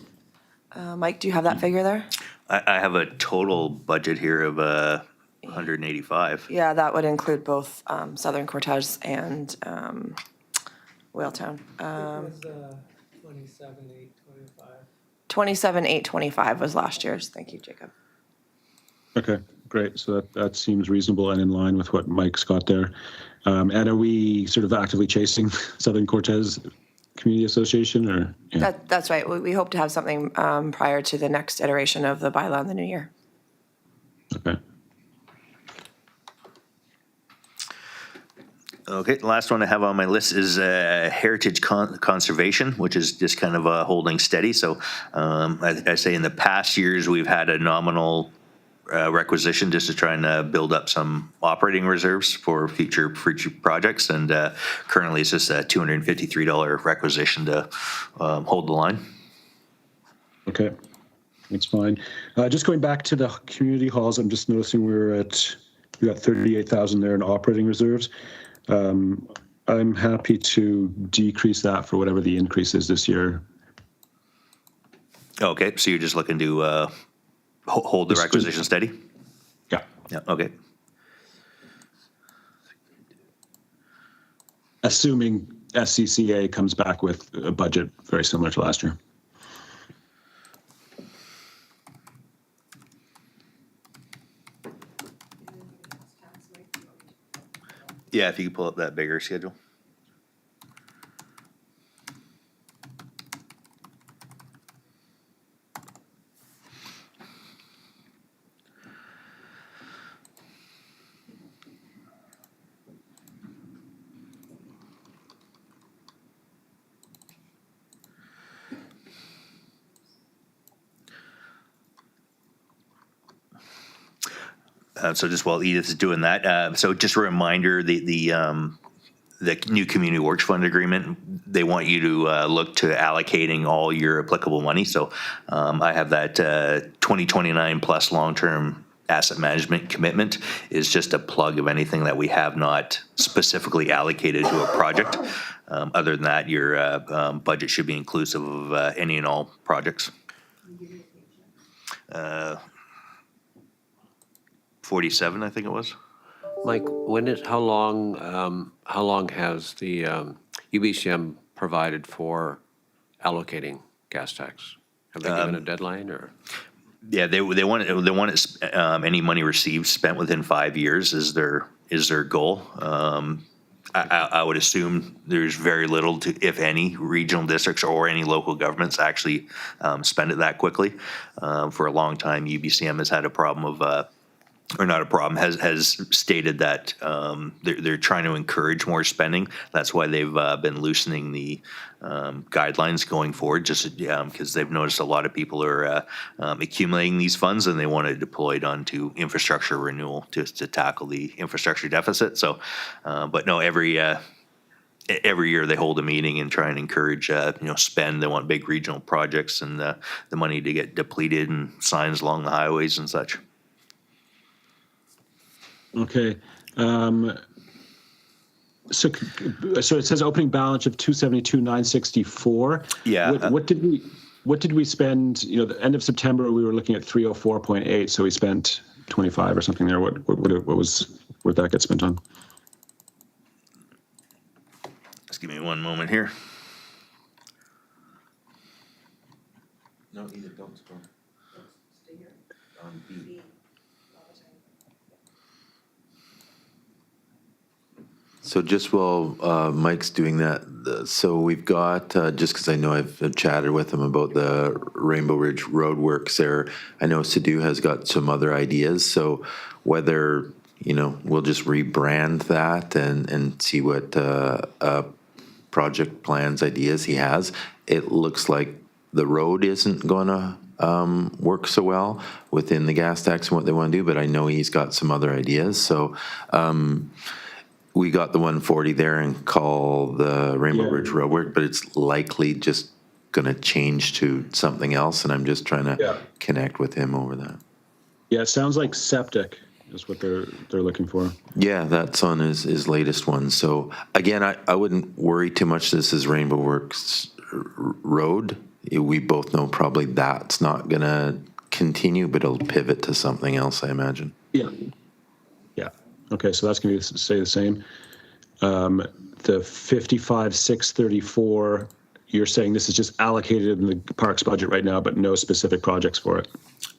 Mike, do you have that figure there? I have a total budget here of 185. Yeah, that would include both Southern Cortez and Whaletown. 27,825 was last year's. Thank you, Jacob. Okay, great. So that seems reasonable and in line with what Mike's got there. And are we sort of actively chasing Southern Cortez Community Association, or? Yeah. That's right. We hope to have something prior to the next iteration of the bylaw in the new year. Okay. Okay, the last one I have on my list is heritage conservation, which is just kind of holding steady. So I say in the past years, we've had a nominal requisition just to try and build up some operating reserves for future projects. And currently it's just a $253 requisition to hold the line. Okay, that's fine. Just going back to the community halls, I'm just noticing we got 38,000 there in operating reserves. I'm happy to decrease that for whatever the increase is this year. Okay, so you're just looking to hold the requisition steady? Yeah. Yeah, okay. Assuming SCCA comes back with a budget very similar to last year. Yeah, if you could pull up that bigger schedule. So just while Edith is doing that, so just a reminder, the new Community Works Fund agreement, they want you to look to allocating all your applicable money. So I have that 2029 plus long-term asset management commitment is just a plug of anything that we have not specifically allocated to a project. Other than that, your budget should be inclusive of any and all projects. 47, I think it was. Mike, how long has the UBCM provided for allocating gas tax? Have they given a deadline or? Yeah, they want any money received spent within 5 years is their goal. I would assume there's very little to, if any, regional districts or any local governments actually spend it that quickly. For a long time, UBCM has had a problem of, or not a problem, has stated that they're trying to encourage more spending. That's why they've been loosening the guidelines going forward, just because they've noticed a lot of people are accumulating these funds and they want to deploy it onto infrastructure renewal to tackle the infrastructure deficit. So, but no, every year they hold a meeting and try and encourage spend. They want big regional projects and the money to get depleted and signs along the highways and such. Okay. So it says opening balance of 272,964. Yeah. What did we spend? The end of September we were looking at 304.8. So we spent 25 or something there. What did that get spent on? Just give me one moment here. No, either don't scroll. On B. So just while Mike's doing that, so we've got, just because I know I've chatted with him about the Rainbow Ridge Roadworks there, I know Sadhu has got some other ideas. So whether, we'll just rebrand that and see what project plans, ideas he has. It looks like the road isn't going to work so well within the gas tax and what they want to do, but I know he's got some other ideas. So, we got the 140 there and call the Rainbow Ridge Roadwork, but it's likely just going to change to something else, and I'm just trying to connect with him over that. Yeah, it sounds like septic is what they're looking for. Yeah, that's on his latest one. So again, I wouldn't worry too much. This is Rainbow Works Road. We both know probably that's not going to continue, but it'll pivot to something else, I imagine. Yeah. Okay, so that's going to stay the same. The 55,634, you're saying this is just allocated in the parks budget right now, but no specific projects for it.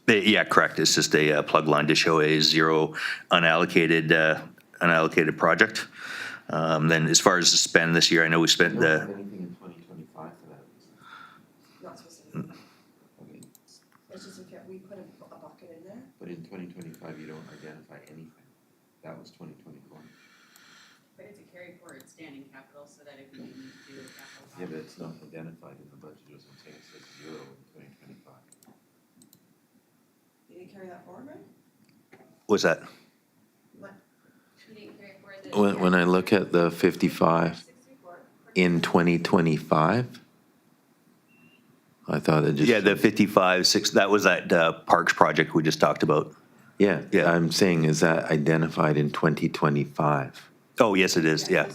Yeah, correct. It's just a plug line to show a zero unallocated project. Then as far as the spend this year, I know we spent the. Anything in 2025 for that? Not specific. It's just we put a bucket in there. But in 2025, you don't identify anything. That was 2024. But it's a carry forward standing capital so that if we need to do a capital. Yeah, but it's not identified in the budget, as I'm saying, it says zero in 2025. You didn't carry that forward, right? What's that? What? You didn't carry forward the. When I look at the 55 in 2025, I thought it just. Yeah, the 55,6, that was that parks project we just talked about. Yeah, I'm saying, is that identified in 2025? Oh, yes, it is. Yeah.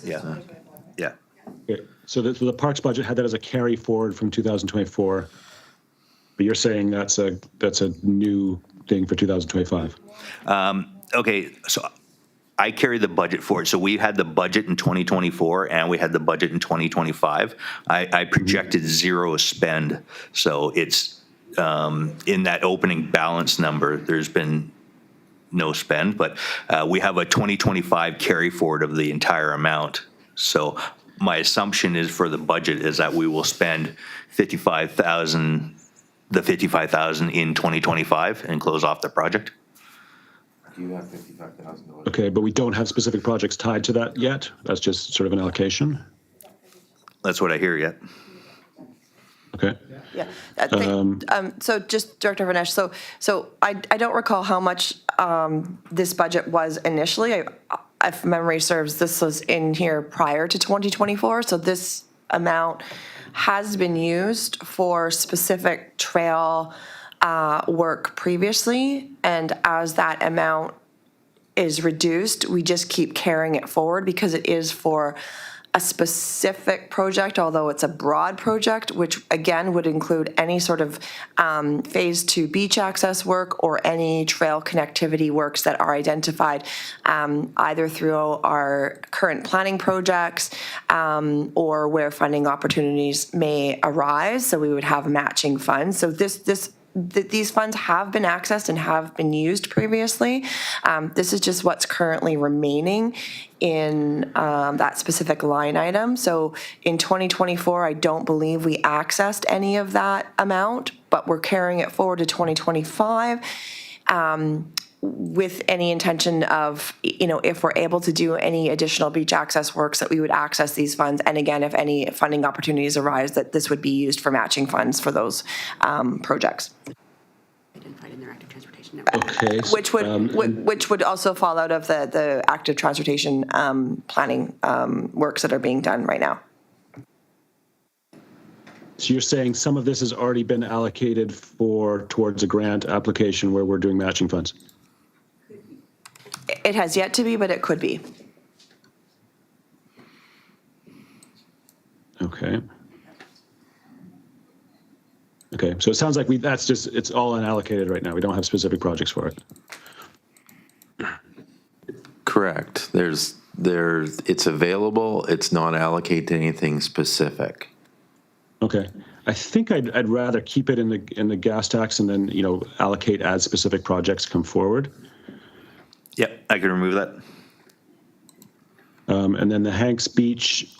Okay, so the parks budget had that as a carry forward from 2024, but you're saying that's a new thing for 2025. Okay, so I carry the budget forward. So we had the budget in 2024 and we had the budget in 2025. I projected zero spend. So it's in that opening balance number, there's been no spend, but we have a 2025 carry forward of the entire amount. So my assumption is for the budget is that we will spend 55,000 in 2025 and close off the project. Do you have $55,000? Okay, but we don't have specific projects tied to that yet. That's just sort of an allocation. That's what I hear yet. Okay. Yeah. So just Director Vanesh, so I don't recall how much this budget was initially. If memory serves, this was in here prior to 2024, so this amount has been used for specific trail work previously, and as that amount is reduced, we just keep carrying it forward because it is for a specific project, although it's a broad project, which again would include any sort of phase 2 beach access work or any trail connectivity works that are identified either through our current planning projects or where funding opportunities may arise. So we would have matching funds. So these funds have been accessed and have been used previously. This is just what's currently remaining in that specific line item. So in 2024, I don't believe we accessed any of that amount, but we're carrying it forward to 2025 with any intention of, if we're able to do any additional beach access works, that we would access these funds. And again, if any funding opportunities arise, that this would be used for matching funds for those projects. Identified in their active transportation network. Okay. Which would also fall out of the active transportation planning works that are being done right now. So you're saying some of this has already been allocated towards a grant application where we're doing matching funds? It has yet to be, but it could be. Okay. Okay, so it sounds like it's all unallocated right now. We don't have specific projects for it. Correct. It's available. It's not allocated to anything specific. Okay. I think I'd rather keep it in the gas tax and then, allocate as specific projects come forward. Yep, I can remove that. And then the Hanks Beach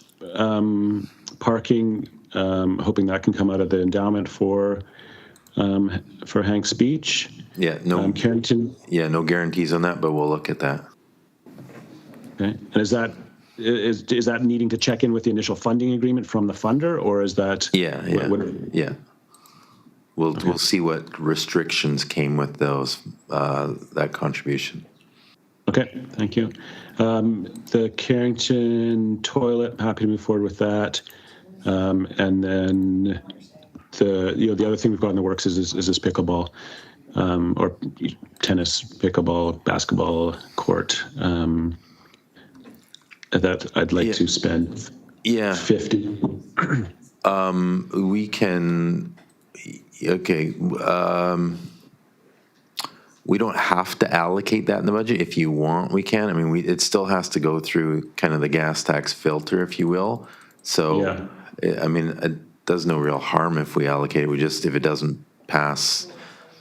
parking, hoping that can come out of the endowment for Hanks Beach. Yeah, no. Carrington. Yeah, no guarantees on that, but we'll look at that. Okay. And is that needing to check in with the initial funding agreement from the funder, or is that? Yeah. Yeah. We'll see what restrictions came with that contribution. Okay, thank you. The Carrington toilet, happy to move forward with that. And then the other thing we've got in the works is this pickleball, or tennis, pickleball, basketball court, that I'd like to spend 50. We can, okay. We don't have to allocate that in the budget. If you want, we can. I mean, it still has to go through kind of the gas tax filter, if you will. So, I mean, it does no real harm if we allocate it. If it doesn't pass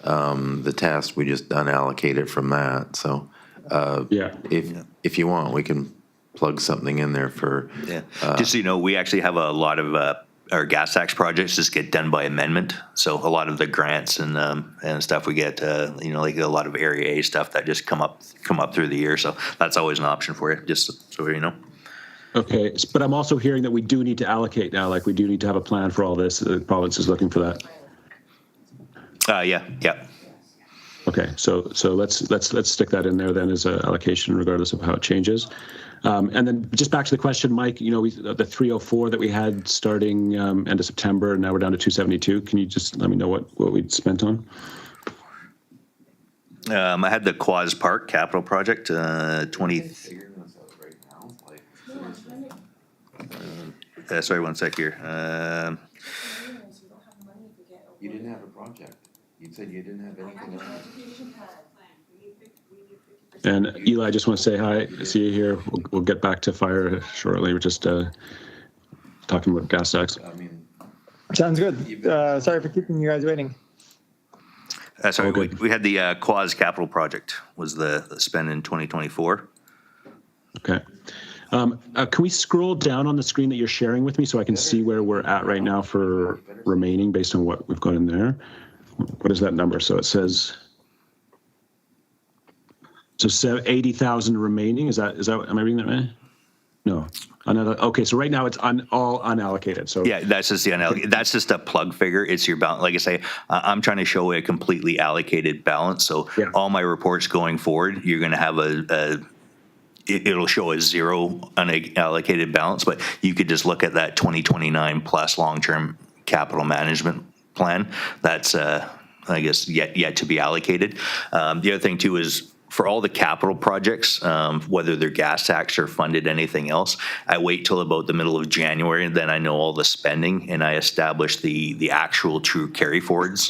the test, we just unallocate it from that. So, if you want, we can plug something in there for. Just so you know, we actually have a lot of our gas tax projects just get done by amendment. So a lot of the grants and stuff we get, like a lot of Area A stuff that just come up through the year. So that's always an option for you, just so you know. Okay, but I'm also hearing that we do need to allocate now. Like we do need to have a plan for all this. The province is looking for that. Yeah. Okay, so let's stick that in there then as an allocation, regardless of how it changes. And then just back to the question, Mike. The 304 that we had starting end of September, and now we're down to 272. Can you just let me know what we'd spent on? I had the Quaz Park capital project, 20. Sorry, one sec here. You didn't have a project. You said you didn't have anything else. And Eli, I just want to say hi. I see you here. We'll get back to fire shortly. We're just talking about gas tax. Sounds good. Sorry for keeping you guys waiting. Sorry, we had the Quaz capital project was the spend in 2024. Okay. Can we scroll down on the screen that you're sharing with me so I can see where we're at right now for remaining based on what we've got in there? What is that number? So it says, 80,000 remaining. Is that, am I reading that right? No. Okay, so right now it's all unallocated, so. Yeah, that's just that's just a plug figure. It's your balance. Like I say, I'm trying to show a completely allocated balance. So Yeah. all my reports going forward, you're going to have it'll show a zero unallocated balance, but you could just look at that 2029 plus long-term capital management plan. That's, I guess, yet to be allocated. The other thing too is for all the capital projects, whether they're gas tax or funded anything else, I wait till about the middle of January, and then I know all the spending, and I establish the actual true carry forwards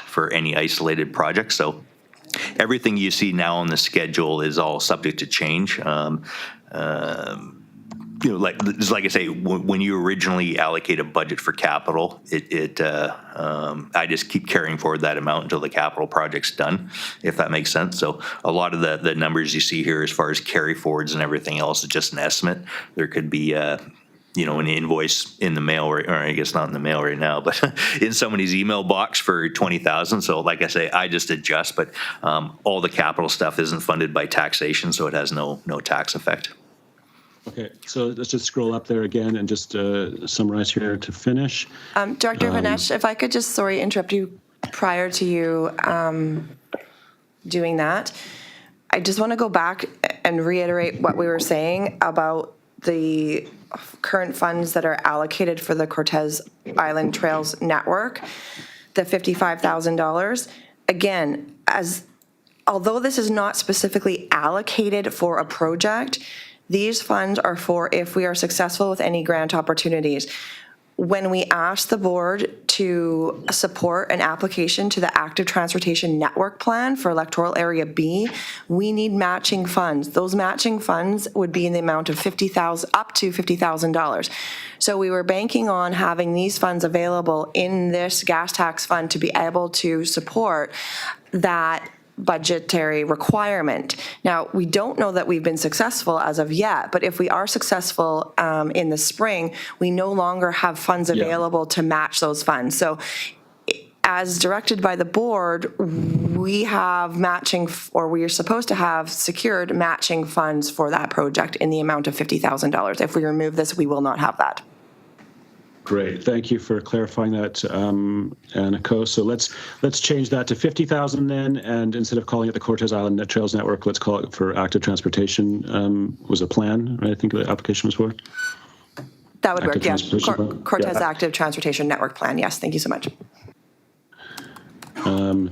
for any isolated project. So everything you see now on the schedule is all subject to change. Like I say, when you originally allocate a budget for capital, I just keep carrying forward that amount until the capital project's done, if that makes sense. So a lot of the numbers you see here as far as carry forwards and everything else is just an estimate. There could be an invoice in the mail, or I guess not in the mail right now, but in somebody's email box for $20,000. So like I say, I just adjust, but all the capital stuff isn't funded by taxation, so it has no tax effect. Okay, so let's just scroll up there again and just summarize here to finish. Director Vanesh, if I could just, sorry, interrupt you prior to you doing that. I just want to go back and reiterate what we were saying about the current funds that are allocated for the Cortez Island Trails Network, the $55,000. Again, although this is not specifically allocated for a project, these funds are for if we are successful with any grant opportunities. When we ask the board to support an application to the Active Transportation Network Plan for Electoral Area B, we need matching funds. Those matching funds would be in the amount of up to $50,000. So we were banking on having these funds available in this gas tax fund to be able to support that budgetary requirement. Now, we don't know that we've been successful as of yet, but if we are successful in the spring, we no longer have funds available to match those funds. So as directed by the board, we have matching, or we are supposed to have secured matching funds for that project in the amount of $50,000. If we remove this, we will not have that. Great, thank you for clarifying that, Aniko. So let's change that to 50,000 then, and instead of calling it the Cortez Island Trails Network, let's call it for Active Transportation. Was a plan, right? I think the application was for. That would work, yes. Cortez Yeah. Active Transportation Network Plan. Yes, thank you so much. And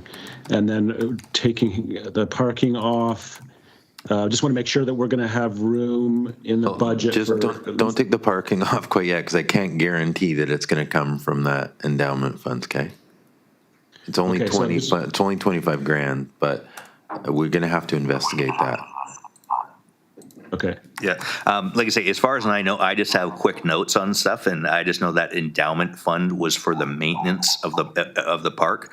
then taking the parking off. Just want to make sure that we're going to have room in the budget. Just don't take the parking off quite yet, because I can't guarantee that it's going to come from that endowment funds. Okay, it's only it's only 25 grand, but we're going to have to investigate that. Okay. Yeah, like I say, as far as I know, I just have quick notes on stuff, and I just know that endowment fund was for the maintenance of the park.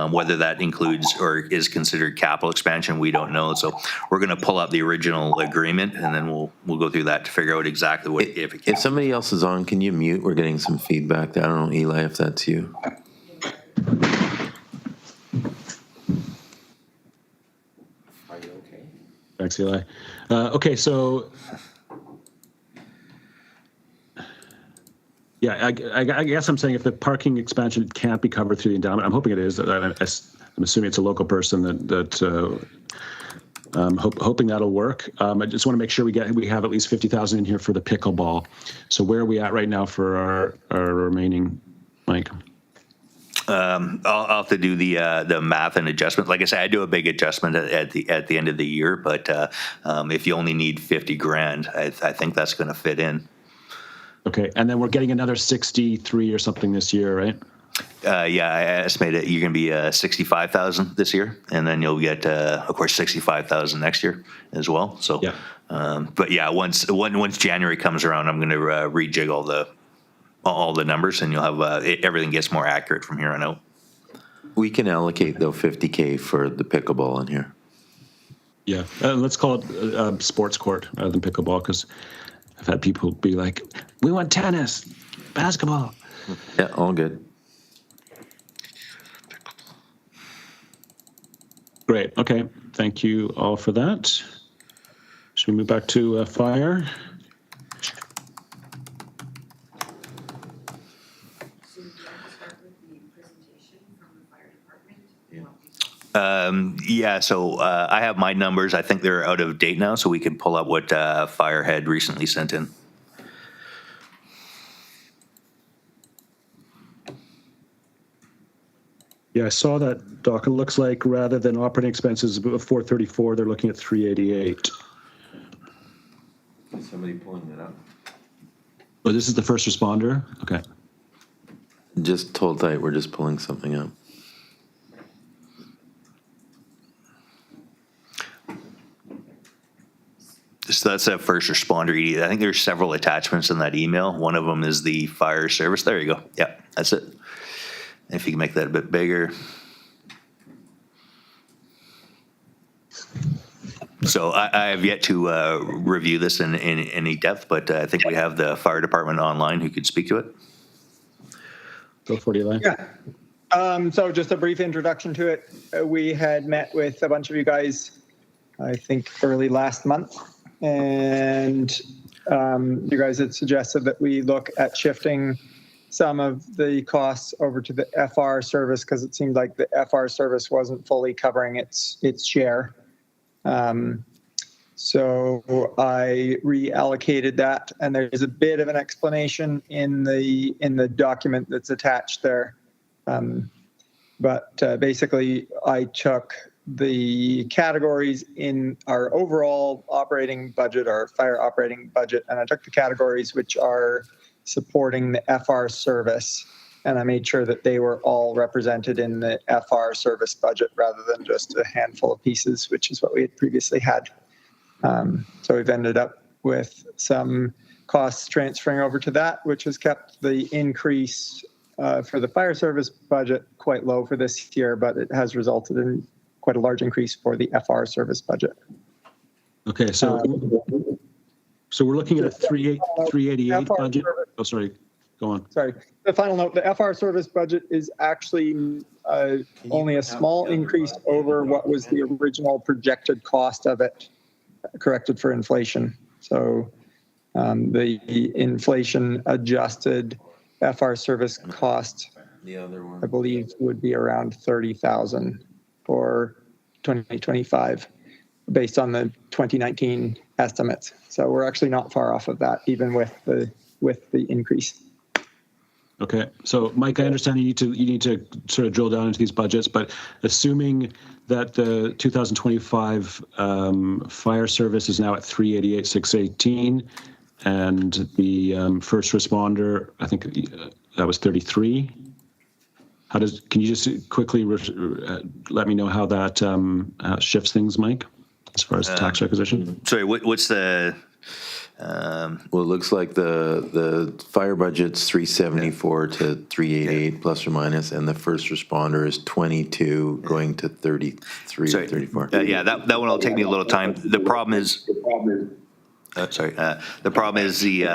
Whether that includes or is considered capital expansion, we don't know. So we're going to pull up the original agreement, and then we'll go through that to figure out exactly what. If somebody else is on, can you mute? We're getting some feedback. I don't know, Eli, if that's you. Are you okay? Thanks, Eli. Okay, so yeah, I guess I'm saying if the parking expansion can't be covered through the endowment, I'm hoping it is. I'm assuming it's a local person that hoping that'll work. I just want to make sure we have at least 50,000 in here for the pickleball. So where are we at right now for our remaining, Mike? I'll have to do the math and adjustment. Like I said, I do a big adjustment at the end of the year, but if you only need 50 grand, I think that's going to fit in. Okay, and then we're getting another 63 or something this year, right? Yeah, I estimate it. You're going to be 65,000 this year, and then you'll get, of course, 65,000 next year as well. So, yeah. But yeah, once January comes around, I'm going to rejig all the numbers, and you'll have everything gets more accurate from here on out. We can allocate though $50K for the pickleball in here. Yeah, let's call it sports court rather than pickleball, because I've had people be like, "We want tennis, basketball." Yeah, all good. Great. Okay. Thank you all for that. Should we move back to fire? Yeah, so I have my numbers. I think they're out of date now, so we can pull up what Fire had recently sent in. Yeah, I saw that, Doc. It looks like rather than operating expenses of 434, they're looking at 388. Somebody pulling it up. Oh, this is the first responder? Okay. Just hold tight, we're just pulling something up. So that's a first responder. I think there's several attachments in that email. One of them is the fire service. There you go. Yeah, that's it. If you can make that a bit bigger. So I have yet to review this in any depth, but I think we have the fire department online who could speak to it. Go for it, Eli. Yeah. So just a brief introduction to it. We had met with a bunch of you guys, I think early last month, and you guys had suggested that we look at shifting some of the costs over to the FR service because it seemed like the FR service wasn't fully covering its share. So I reallocated that, and there's a bit of an explanation in the document that's attached there. But basically, I took the categories in our overall operating budget, our fire operating budget, and I took the categories which are supporting the FR service, and I made sure that they were all represented in the FR service budget rather than just a handful of pieces, which is what we had previously had. So we've ended up with some costs transferring over to that, which has kept the increase for the fire service budget quite low for this year, but it has resulted in quite a large increase for the FR service budget. Okay, so we're looking at a 388 FR budget. service. Oh, sorry. Go on. Sorry. The final note, the FR service budget is actually only a small increase over what was the original projected cost of it, corrected for inflation. So the inflation adjusted FR service cost, The other one. I believe, would be around 30,000 for 2025 based on the 2019 estimates. So we're actually not far off of that, even with the increase. Okay, so Mike, I understand you need to sort of drill down into these budgets, but assuming that the 2025 fire service is now at 388,618, and the first responder, I think that was 33. Can you just quickly let me know how that shifts things, Mike, as far as tax requisition? Sorry, what's the? Well, it looks like the fire budget's 374 to 388 plus or minus, and the first responder is 22 going to 33 or 34. Yeah, that one will take me a little time. The problem is. The problem is the.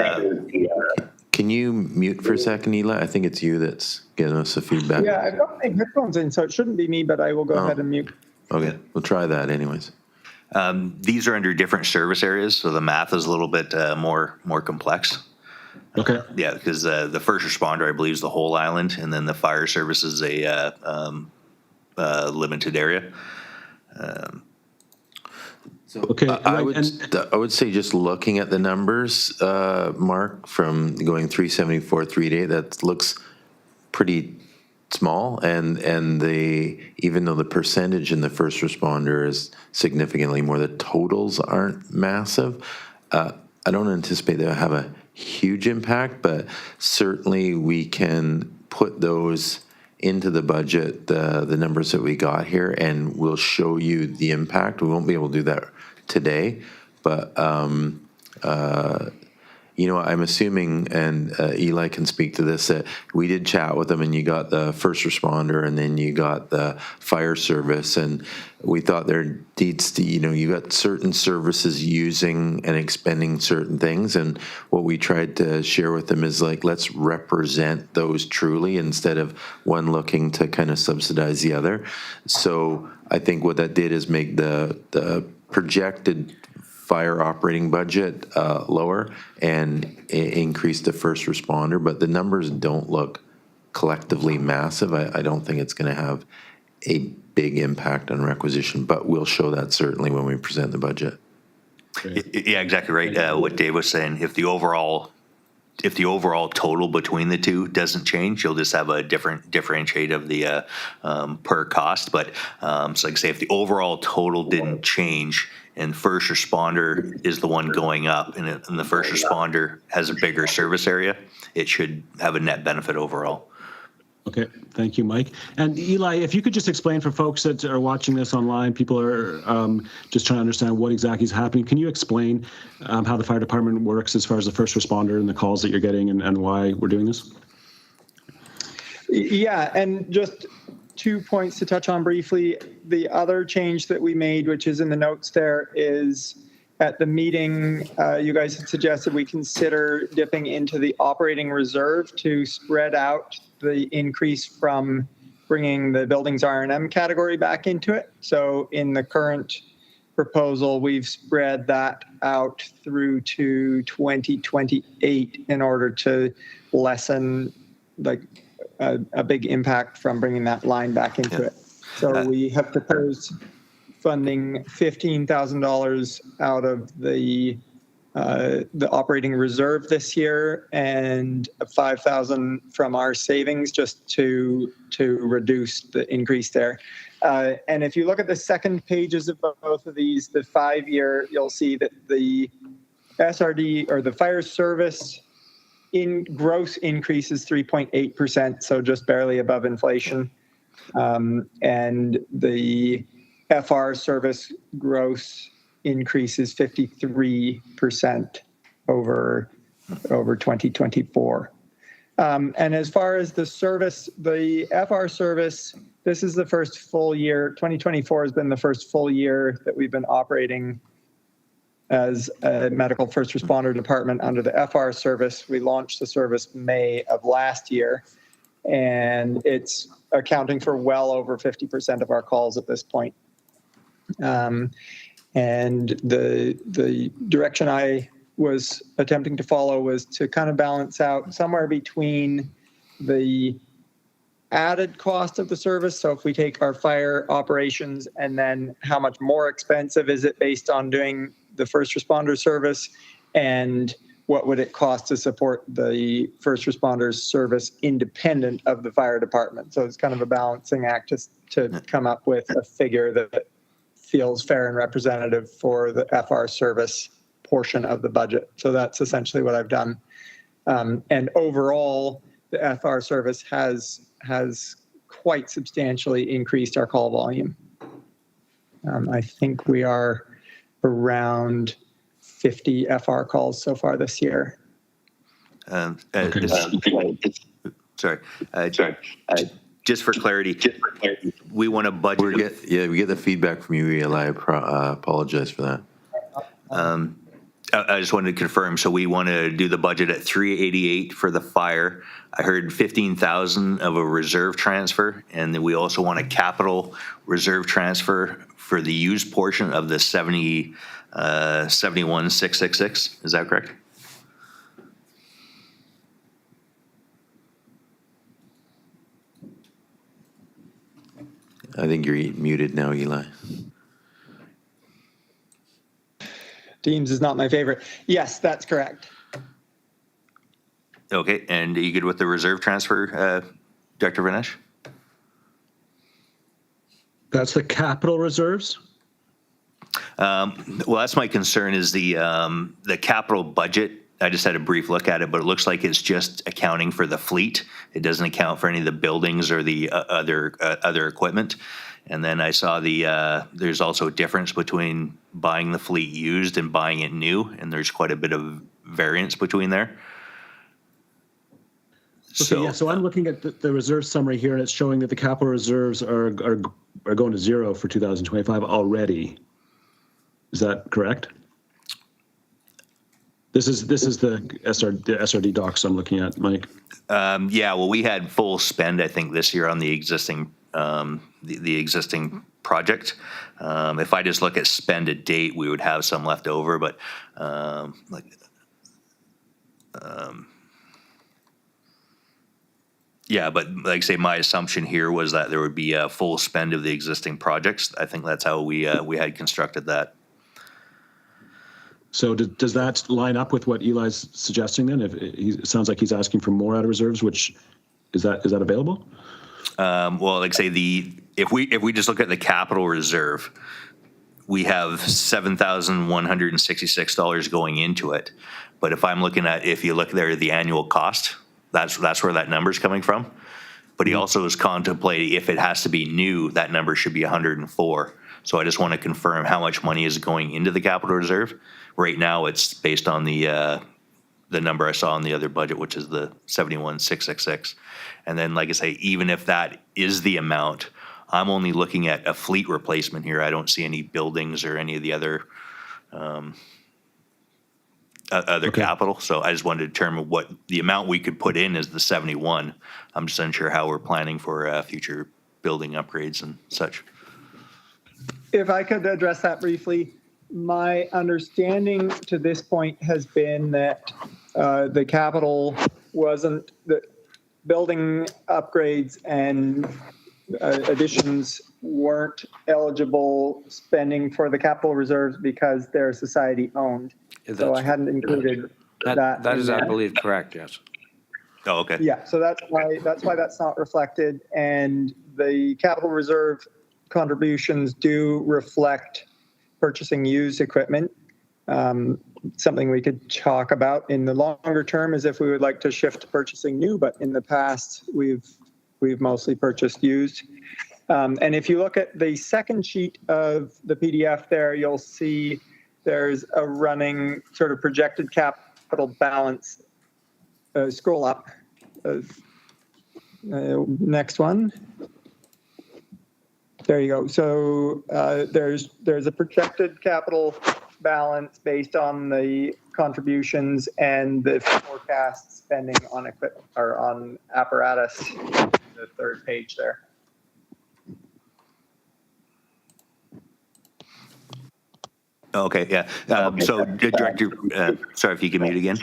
Can you mute for a second, Eli? I think it's you that's giving us the feedback. Yeah, I've got my headphones in, so it shouldn't be me, but I will go ahead and mute. Okay, we'll try that anyways. These are under different service areas, so the math is a little bit more complex. Okay. Yeah, because the first responder, I believe, is the whole island, and then the fire service is a limited area. Okay, I would say just looking at the numbers, Mark, from going 374, 388, that looks pretty small, and even though the percentage in the first responder is significantly more, the totals aren't massive. I don't anticipate they'll have a huge impact, but certainly we can put those into the budget, the numbers that we got here, and we'll show you the impact. We won't be able to do that today, but I'm assuming, and Eli can speak to this, that we did chat with them, and you got the first responder, and then you got the fire service, and we thought there needs to, you got certain services using and expending certain things, and what we tried to share with them is like, let's represent those truly instead of one looking to kind of subsidize the other. So I think what that did is make the projected fire operating budget lower and increase the first responder, but the numbers don't look collectively massive. I don't think it's going to have a big impact on requisition, but we'll show that certainly when we present the budget. Yeah, exactly right. What Dave was saying, if the overall total between the two doesn't change, you'll just have a differentiate of the per cost. But so like say if the overall total didn't change and first responder is the one going up and the first responder has a bigger service area, it should have a net benefit overall. Okay, thank you, Mike. And Eli, if you could just explain for folks that are watching this online, people are just trying to understand what exactly is happening. Can you explain how the fire department works as far as the first responder and the calls that you're getting and why we're doing this? Yeah, and just 2 points to touch on briefly. The other change that we made, which is in the notes there, is at the meeting, you guys had suggested we consider dipping into the operating reserve to spread out the increase from bringing the buildings R&M category back into it. So in the current proposal, we've spread that out through to 2028 in order to lessen like a big impact from bringing that line back into it. So we have proposed funding $15,000 out of the operating reserve this year and $5,000 from our savings just to reduce the increase there. And if you look at the second pages of both of these, the 5-year, you'll see that the SRD or the fire service in gross increase is 3.8%, so just barely above inflation. And the FR service gross increase is 53% over 2024. And as far as the service, the FR service, this is the first full year. 2024 has been the first full year that we've been operating as a medical first responder department under the FR service. We launched the service May of last year, and it's accounting for well over 50% of our calls at this point. And the direction I was attempting to follow was to kind of balance out somewhere between the added cost of the service. So if we take our fire operations and then how much more expensive is it based on doing the first responder service, and what would it cost to support the first responders service independent of the fire department? So it's kind of a balancing act to come up with a figure that feels fair and representative for the FR service portion of the budget. So that's essentially what I've done. And overall, the FR service has quite substantially increased our call volume. I think we are around 50 FR calls so far this year. Sorry. Just for clarity, we want to budget. We get the feedback from you, Eli. I apologize for that. I just wanted to confirm. So we want to do the budget at 388 for the fire. I heard 15,000 of a reserve transfer, and then we also want a capital reserve transfer for the used portion of the 71,666. Is that correct? I think you're muted now, Eli. Teams is not my favorite. Yes, that's correct. Okay, and are you good with the reserve transfer, Dr. Vinesh? That's the capital reserves? Well, that's my concern is the capital budget. I just had a brief look at it, but it looks like it's just accounting for the fleet. It doesn't account for any of the buildings or the other equipment. And then I saw there's also a difference between buying the fleet used and buying it new, and there's quite a bit of variance between there. Okay, so I'm looking at the reserve summary here, and it's showing that the capital reserves are going to zero for 2025 already. Is that correct? This is the SRD docs I'm looking at, Mike. Yeah, well, we had full spend, I think, this year on the existing the existing project. If I just look at spend to date, we would have some left over, but Yeah, but like I say, my assumption here was that there would be a full spend of the existing projects. I think that's how we had constructed that. So does that line up with what Eli's suggesting then? If it sounds like he's asking for more out of reserves, which is that available? Well, like I say, if we just look at the capital reserve, we have $7,166 going into it. But if I'm looking at, if you look there, the annual cost, that's where that number's coming from. But he also is contemplating if it has to be new, that number should be 104. So I just want to confirm how much money is going into the capital reserve. Right now, it's based on the number I saw in the other budget, which is the 71,666. And then, like I say, even if that is the amount, I'm only looking at a fleet replacement here. I don't see any buildings or any of the other capital. So I just wanted to determine what the amount we could put in is the 71. I'm just unsure how we're planning for future building upgrades and such. If I could address that briefly, my understanding to this point has been that the capital wasn't, the building upgrades and additions weren't eligible spending for the capital reserves because they're society owned. So I hadn't included that. That is, I believe, correct, yes. Oh, okay. Yeah, so that's why that's not reflected, and the capital reserve contributions do reflect purchasing used equipment. Something we could talk about in the longer term is if we would like to shift to purchasing new, but in the past we've mostly purchased used. And if you look at the second sheet of the PDF there, you'll see there's a running sort of projected capital balance. Scroll up. Next one. There you go. So there's a projected capital balance based on the contributions and the forecast spending on equipment or on apparatus. The third page there. Okay, yeah. So Director, sorry if you can mute again.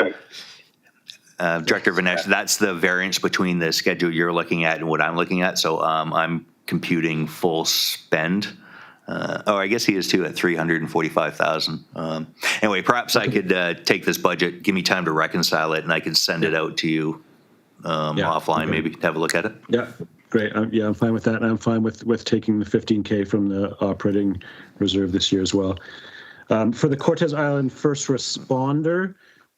Director Vanesh, that's the variance between the schedule you're looking at and what I'm looking at. So I'm computing full spend. I guess he is too at 345,000. Anyway, perhaps I could take this budget, give me time to reconcile it, and I could send it out to you offline, maybe to have a look at it. Yeah, great. I'm fine with that. And I'm fine with taking the 15K from the operating reserve this year as well. For the Cortez Island first responder,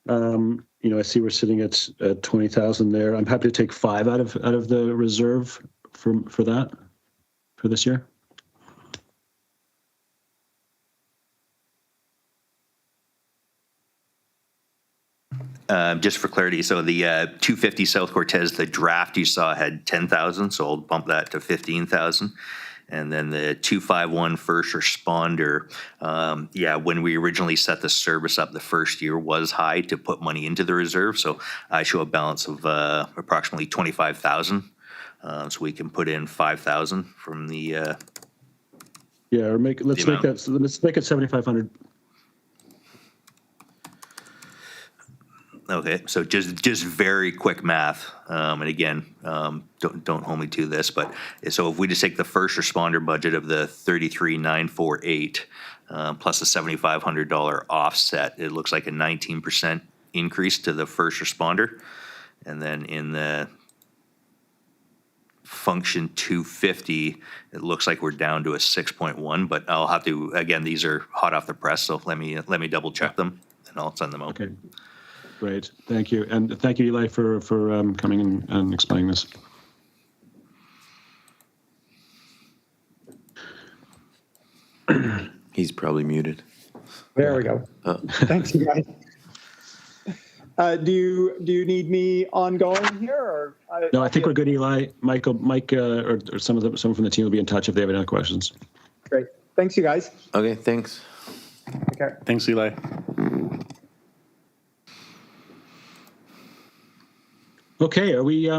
I see we're sitting at 20,000 there. I'm happy to take 5 out of the reserve for that for this year. Just for clarity, so the 250 South Cortez, the draft you saw had 10,000, so I'll bump that to 15,000. And then the 251 first responder, when we originally set the service up the first year was high to put money into the reserve. So I show a balance of approximately 25,000. So we can put in 5,000 from the. Or let's make it 7,500. Okay, so just very quick math, and again, don't hold me to this, but so if we just take the first responder budget of the 33,948 plus a $7,500 offset, it looks like a 19% increase to the first responder, and then in the function 250, it looks like we're down to a 6.1, but I'll have to, again, these are hot off the press, so let me double check them and I'll send them out. Okay. Great, thank you, and thank you, Eli, for coming in and explaining this. He's probably muted. There we go. Thanks, you guys. Do you need me ongoing here, or? No, I think we're good, Eli. Mike, or someone from the team will be in touch if they have any other questions. Great. Thanks, you guys. Okay, thanks. Okay. Thanks, Eli. Okay, are we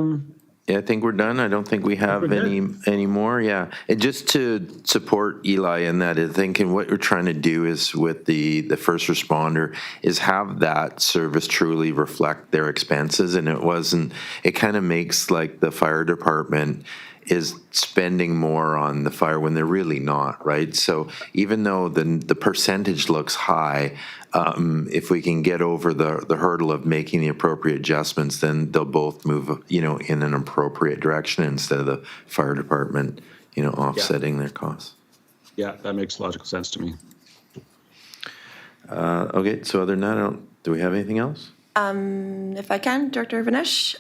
Yeah, I think we're done. I don't think we have we're good. any more. Yeah, and just to support Eli in that, I think, and what we're trying to do is with the first responder is have that service truly reflect their expenses, and it wasn't. It kind of makes like the fire department is spending more on the fire when they're really not, right? So even though the percentage looks high, if we can get over the hurdle of making the appropriate adjustments, then they'll both move, in an appropriate direction instead of the fire department, offsetting their costs. Yeah, that makes logical sense to me. Okay, so other than that, do we have anything else? If I can, Director Vanish,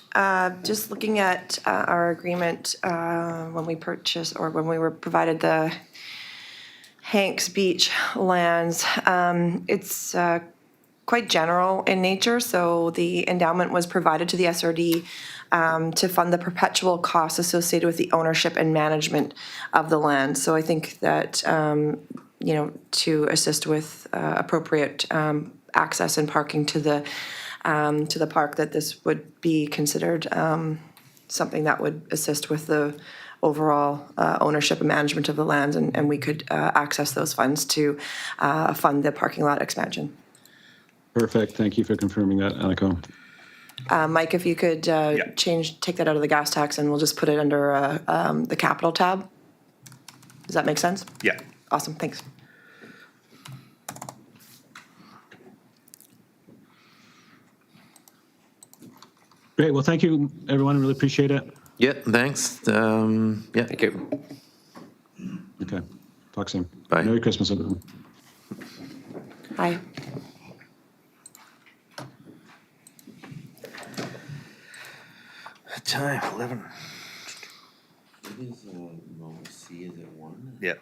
just looking at our agreement when we purchased or when we were provided the Hanks Beach lands, it's quite general in nature. So the endowment was provided to the SRD to fund the perpetual costs associated with the ownership and management of the land. So I think that, to assist with appropriate access and parking to the park, that this would be considered something that would assist with the overall ownership and management of the lands, and we could access those funds to fund the parking lot expansion. Perfect. Thank you for confirming that, Aniko. Mike, if you could take that out of the gas tax, and we'll just put it under the capital tab. Does that make sense? Yeah. Awesome, thanks. Great. Well, thank you, everyone. I really appreciate it. Yeah, thanks. Yeah. Thank you. Okay. Talk soon. Bye. Merry Christmas, everyone. Hi. Time 11. What is C? Is it 1? Yeah.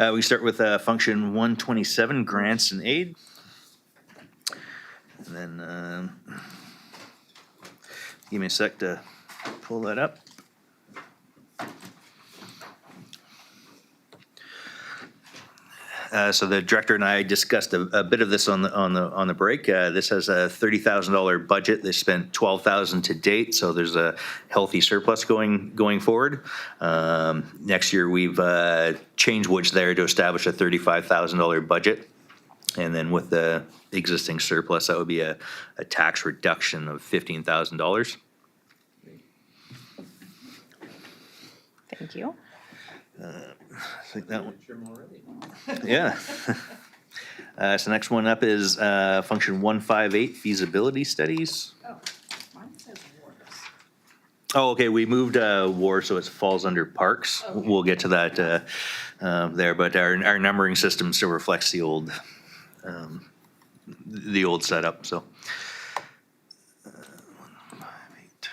We start with function 127, grants and aid. And then, give me a sec to pull that up. So the director and I discussed a bit of this on the break. This has a $30,000 budget. They spent $12,000 to date, so there's a healthy surplus going forward. Next year, we've changed what's there to establish a $35,000 budget, and then with the existing surplus, that would be a tax reduction of $15,000. Thank you. I think that one. Yeah. So next one up is function 158, feasibility studies. Oh, mine says wars. Oh, okay, we moved war, so it falls under parks. Okay. We'll get to that there, but our numbering system still reflects the old setup, so. 158.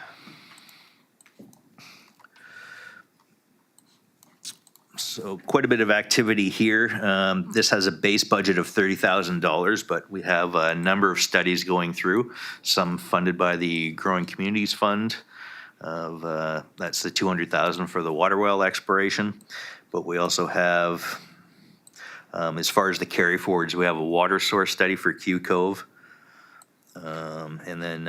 So quite a bit of activity here. This has a base budget of $30,000, but we have a number of studies going through, some funded by the Growing Communities Fund. That's the $200,000 for the water well exploration. But we also have, as far as the carry forwards, we have a water source study for Q Cove. And then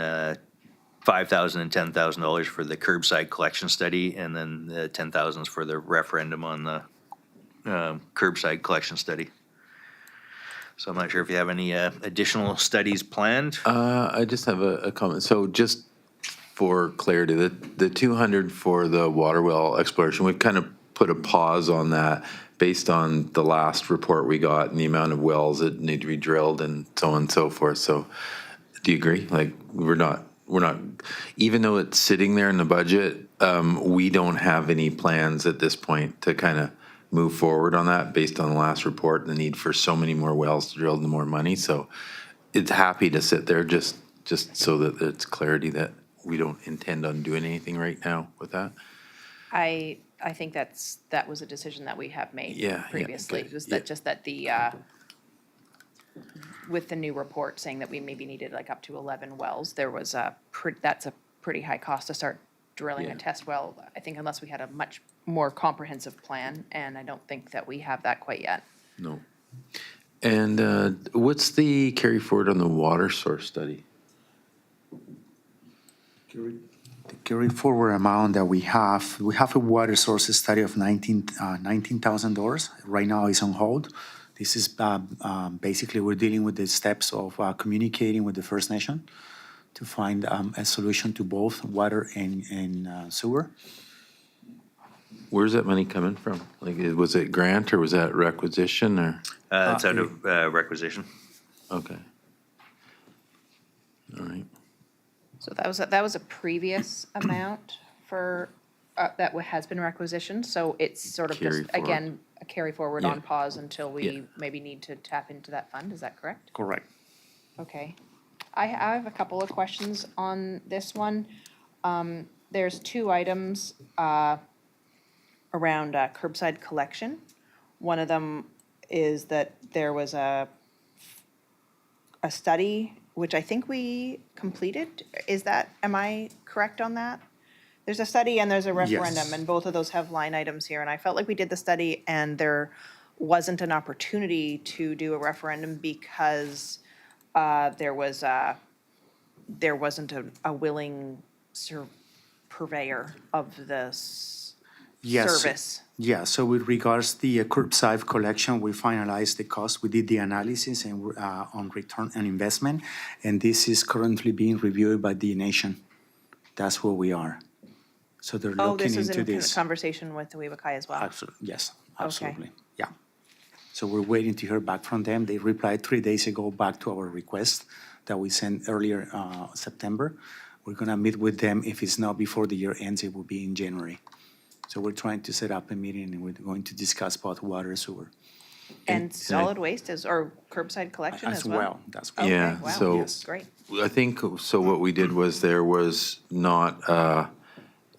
$5,000 and $10,000 for the curbside collection study, and then the $10,000 for the referendum on the curbside collection study. So I'm not sure if you have any additional studies planned. I just have a comment. So just for clarity, the 200 for the water well exploration, we've kind of put a pause on that based on the last report we got and the amount of wells that need to be drilled and so on and so forth. So do you agree? Like, we're not, even though it's sitting there in the budget, we don't have any plans at this point to kind of move forward on that based on the last report and the need for so many more wells to drill and more money. So it's happy to sit there just so that it's clarity that we don't intend on doing anything right now with that. I think that was a decision that we have made previously. good. Was that just that the with the new report saying that we maybe needed like up to 11 wells, there was that's a pretty high cost to start drilling a test well. I think unless we had a much more comprehensive plan, and I don't think that we have that quite yet. No. And what's the carry forward on the water source study? The carry forward amount that we have a water source study of $19,000. Right now it's on hold. This is basically we're dealing with the steps of communicating with the First Nation to find a solution to both water and sewer. Where's that money coming from? Like, was it grant or was that requisition or? It's out of requisition. Okay. All right. So that was a previous amount for that has been requisitioned. So it's sort of Carry just forward. again a carry forward Yeah. on pause until we Yeah. maybe need to tap into that fund. Is that correct? Correct. Okay. I have a couple of questions on this one. There's two items around curbside collection. One of them is that there was a study, which I think we completed. Am I correct on that? There's a study and there's a referendum, Yes. and both of those have line items here. And I felt like we did the study and there wasn't an opportunity to do a referendum because there wasn't a willing purveyor of this Yes. service. Yeah, so with regards the curbside collection, we finalized the cost. We did the analysis and on return on investment, and this is currently being reviewed by the nation. That's where we are. So they're Oh, looking this was into in this. conversation with the Weewakai as well? Absolutely, yes, absolutely, yeah. So we're waiting to hear back from them. They replied 3 days ago back to our request that we sent earlier September. We're gonna meet with them. If it's not before the year ends, it will be in January. So we're trying to set up a meeting and we're going to discuss both water, sewer. And solid waste or curbside collection as well? That's Okay, Yeah, wow, so- Yes. great. I think, so what we did was there was not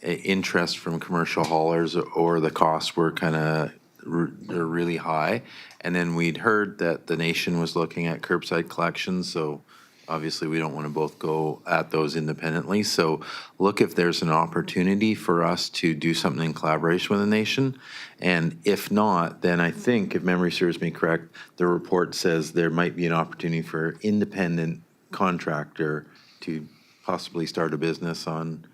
interest from commercial haulers or the costs were kind of they're really high. And then we'd heard that the nation was looking at curbside collections, so obviously we don't want to both go at those independently. So look if there's an opportunity for us to do something in collaboration with the nation. And if not, then I think, if memory serves me correct, the report says there might be an opportunity for independent contractor to possibly start a business on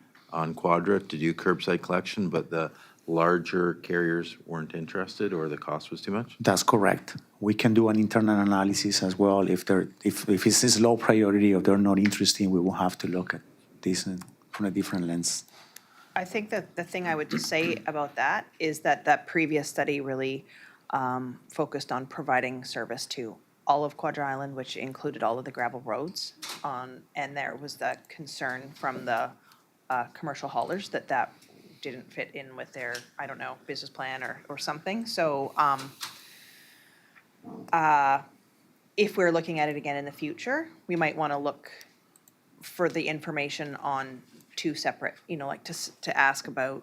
Quadra to do curbside collection, but the larger carriers weren't interested or the cost was too much? That's correct. We can do an internal analysis as well. If it's this low priority or they're not interested, we will have to look at this from a different lens. I think that the thing I would just say about that is that that previous study really focused on providing service to all of Quadra Island, which included all of the gravel roads. And there was that concern from the commercial haulers that that didn't fit in with their, I don't know, business plan or something. So if we're looking at it again in the future, we might want to look for the information on two separate, like to ask about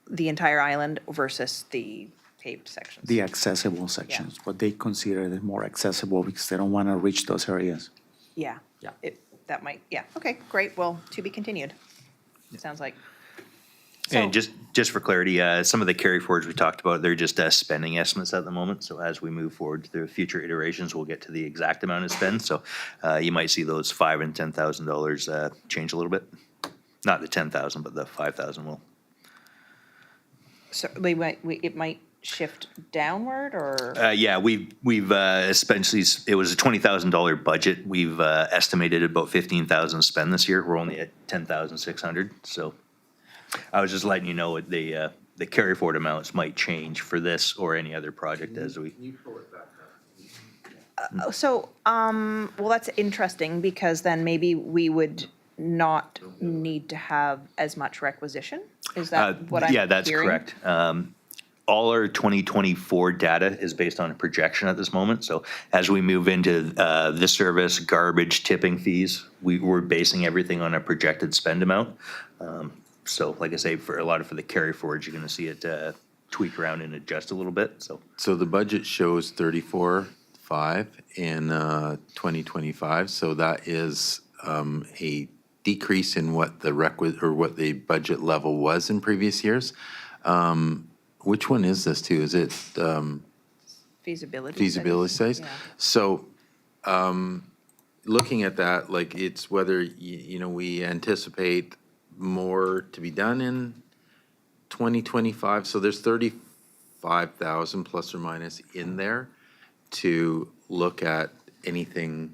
the entire island versus the paved sections. The accessible sections, but they consider it more accessible because they don't want to reach those areas. Yeah. That might, okay, great. Well, to be continued. Sounds like. And just for clarity, some of the carry forwards we talked about, they're just spending estimates at the moment. So as we move forward through future iterations, we'll get to the exact amount of spend. So you might see those $5,000 and $10,000 change a little bit. Not the 10,000, but the 5,000 will. So it might shift downward or? Yeah, we've essentially, it was a $20,000 budget. We've estimated about 15,000 spend this year. We're only at 10,600. So I was just letting you know what the carry forward amounts might change for this or any other project as we. Well, that's interesting because then maybe we would not need to have as much requisition. Is that what I'm hearing? Yeah, that's correct. All our 2024 data is based on a projection at this moment. So as we move into this service, garbage, tipping fees, we're basing everything on a projected spend amount. So like I say, for the carry forwards, you're going to see it tweak around and adjust a little bit. So the budget shows 34.5 in 2025. So that is a decrease in what what the budget level was in previous years. Which one is this too? Is it feasibility studies? Yeah. So looking at that, like it's whether we anticipate more to be done in 2025. So there's 35,000 plus or minus in there to look at anything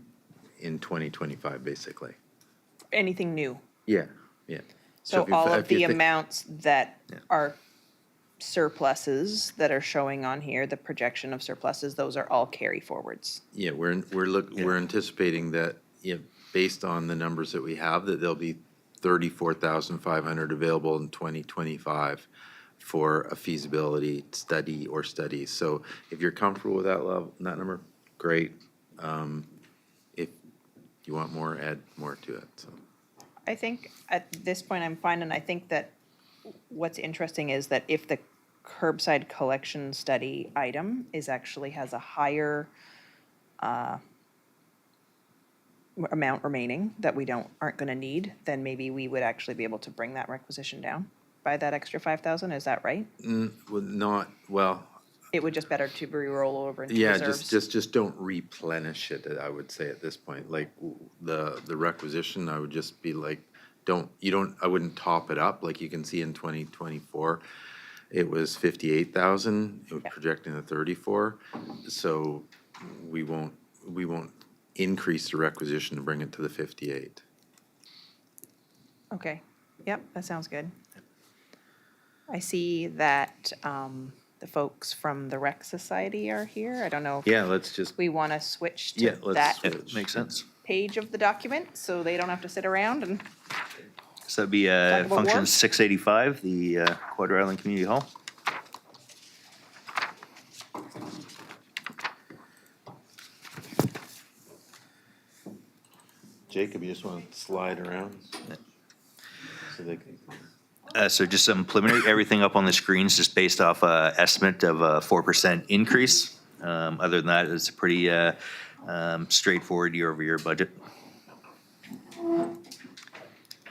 in 2025 basically. Anything new? Yeah. So if you- all if of the you think- amounts that are surpluses that are showing on here, the projection of surpluses, those are all carry forwards. Yeah, we're anticipating that, based on the numbers that we have, that there'll be 34,500 available in 2025 for a feasibility study or studies. So if you're comfortable with that level, that number, great. If you want more, add more to it, so. I think at this point I'm fine, and I think that what's interesting is that if the curbside collection study item has a higher amount remaining that we aren't going to need, then maybe we would actually be able to bring that requisition down by that extra 5,000. Is that right? It would just better to re-roll over into reserves. just don't replenish it, I would say at this point. Like the requisition, I would just be like, I wouldn't top it up. Like you can see in 2024, it was 58,000, it was projecting to 34. So we won't increase the requisition to bring it to the 58. Okay, yep, that sounds good. I see that the folks from the Rec Society are here. I don't know Yeah, let's just, if we want to switch to that Makes sense. page of the document so they don't have to sit around and. So that'd be about function work? 685, the Quadra Island Community Hall. Jacob, you just want to slide around? So they can. So just some preliminary, everything up on the screens just based off estimate of a 4% increase. Other than that, it's a pretty straightforward year-over-year budget.